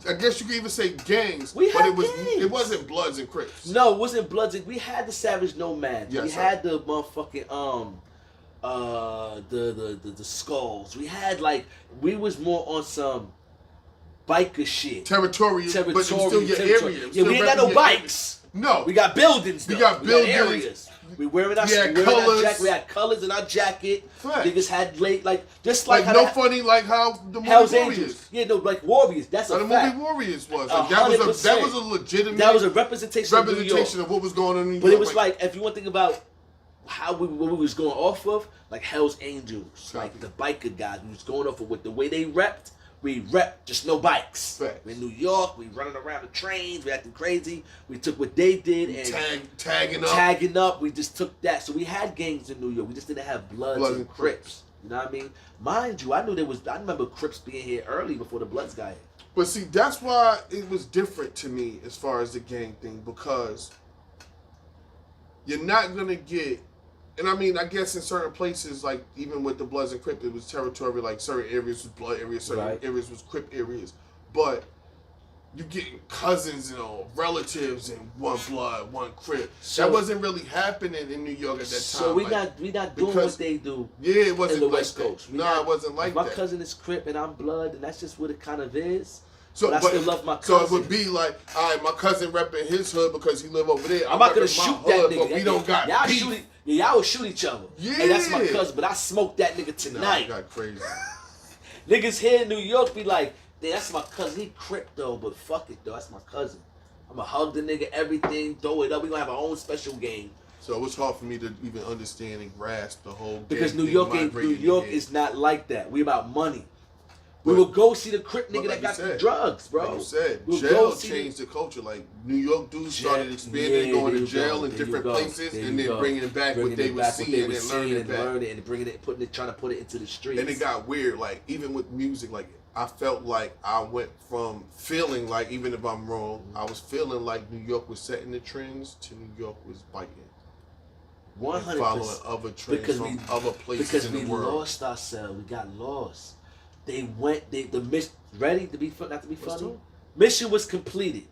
I guess you could even say gangs, but it wasn't Bloods and Crips. No, it wasn't Bloods. We had the Savage Nomads. Yes, we had the motherfucking the Skulls. We had we was more on some biker shit. Territorial, but it was still your area. Yeah, we ain't got no bikes. No, we got buildings. We got buildings. Areas. We wearing our colors. We had colors in our jacket. Right. Niggas had just like how no funny like how the movie Hell's Warriors. Angels. Yeah, no, like Warriors. That's a the fact. movie Warriors was. Like, that was a legitimate. That was a representation of New York. Of what was going on in New York. But it was like if you want to think about what we was going off of, like Hell's Angels, like the biker guys. We was going off of with the way they repped. We rep just no bikes. Facts. We're in New York, we running around the trains, we acting crazy. We took what they did and tagging up. We just took that. So we had gangs in New York. We just didn't have Bloods and Crips. You know what I mean? Mind you, I remember Crips being here early before the Bloods got here. But see, that's why it was different to me as far as the gang thing, because you're not gonna get. And I mean, I guess in certain places, like even with the Bloods and Crips, it was territory. Like certain areas was Blood areas, certain areas was Crip areas. But you getting cousins and relatives and one Blood, one Crip. So, that wasn't really happening in New York at that time. So we not doing what they do. Yeah, it wasn't in the like West Coast. No, it wasn't like that. My cousin is Crip and I'm Blood, and that's just what it kind of is. So, but I still love my cousin. So it would be like, all right, my cousin repping his hood because he live over there. I'm not gonna shoot that nigga. But we don't got y'all will shoot each other. Yeah. Hey, that's my cousin, but I smoked that nigga tonight. Nah, got crazy. Niggas here in New York be like, that's my cousin. He Crip though, but fuck it though. That's my cousin. I'ma hug the nigga, everything, throw it up. We gonna have our own special game. So it's hard for me to even understand and grasp the whole game. Because New York is not like that. We about money. We will go see the Crip nigga that got the drugs, bro. Like you said, jail changed the culture. Like New York dudes started expanding and going to jail in different places, and then bringing it back what they were seeing and learning it back, and bringing it, trying to put it into the streets. And it got weird. Like even with music, like I felt like I went from feeling like, even if I'm wrong, I was feeling like New York was setting the trends to New York was biting. 100%. Following other trends from other places in the world. Because we lost ourselves. We got lost. They went. The mission. Ready to be not to be funny. Mission was completed.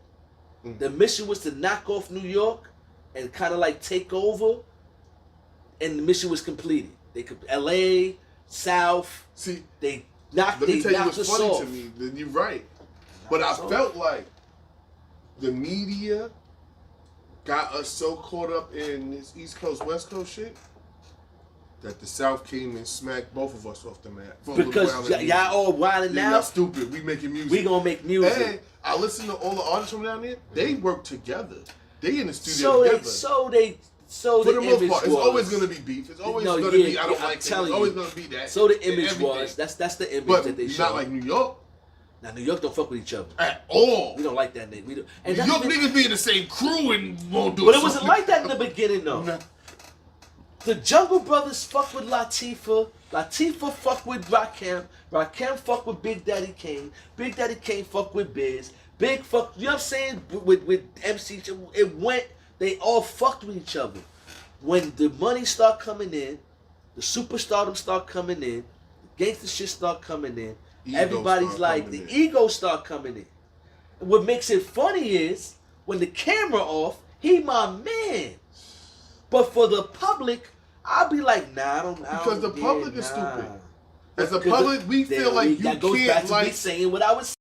The mission was to knock off New York and kind of like take over. And the mission was completed. They could L.A. South. See, they knocked. Let me tell you what's us funny off. to me. Then you're right, but I felt like the media got us so caught up in this East Coast West Coast shit that the South came and smacked both of us off the map. Because y'all all wilding now. Y'all stupid. We making music. We gonna make music. And I listen to all the artists from down there. They work together. They in the studio together. So for the the most image part, it's always gonna be beef. It's always gonna be I don't like it. It's always gonna be that. So the image was that's the image that they showed. Not like New York. Now New York don't fuck with each other at all. We don't like that nigga. We don't. And New York niggas be in the same crew and won't do. But it wasn't like that in the beginning though. Nah. The Jungle Brothers fuck with Latifah. Latifah fuck with Rakim. Rakim fuck with Big Daddy Kane. Big Daddy Kane fuck with Biz. Big fuck. You know what I'm saying? With MC, it went. They all fucked with each other. When the money start coming in, the superstardom start coming in, the gangster shit start coming in. Everybody's like, the ego start coming in. And what makes it funny is, when the camera off, he my man. But for the public, I'll be like, nah, I don't Because the public is stupid. As a public, we feel like you can't that goes back to me saying what I was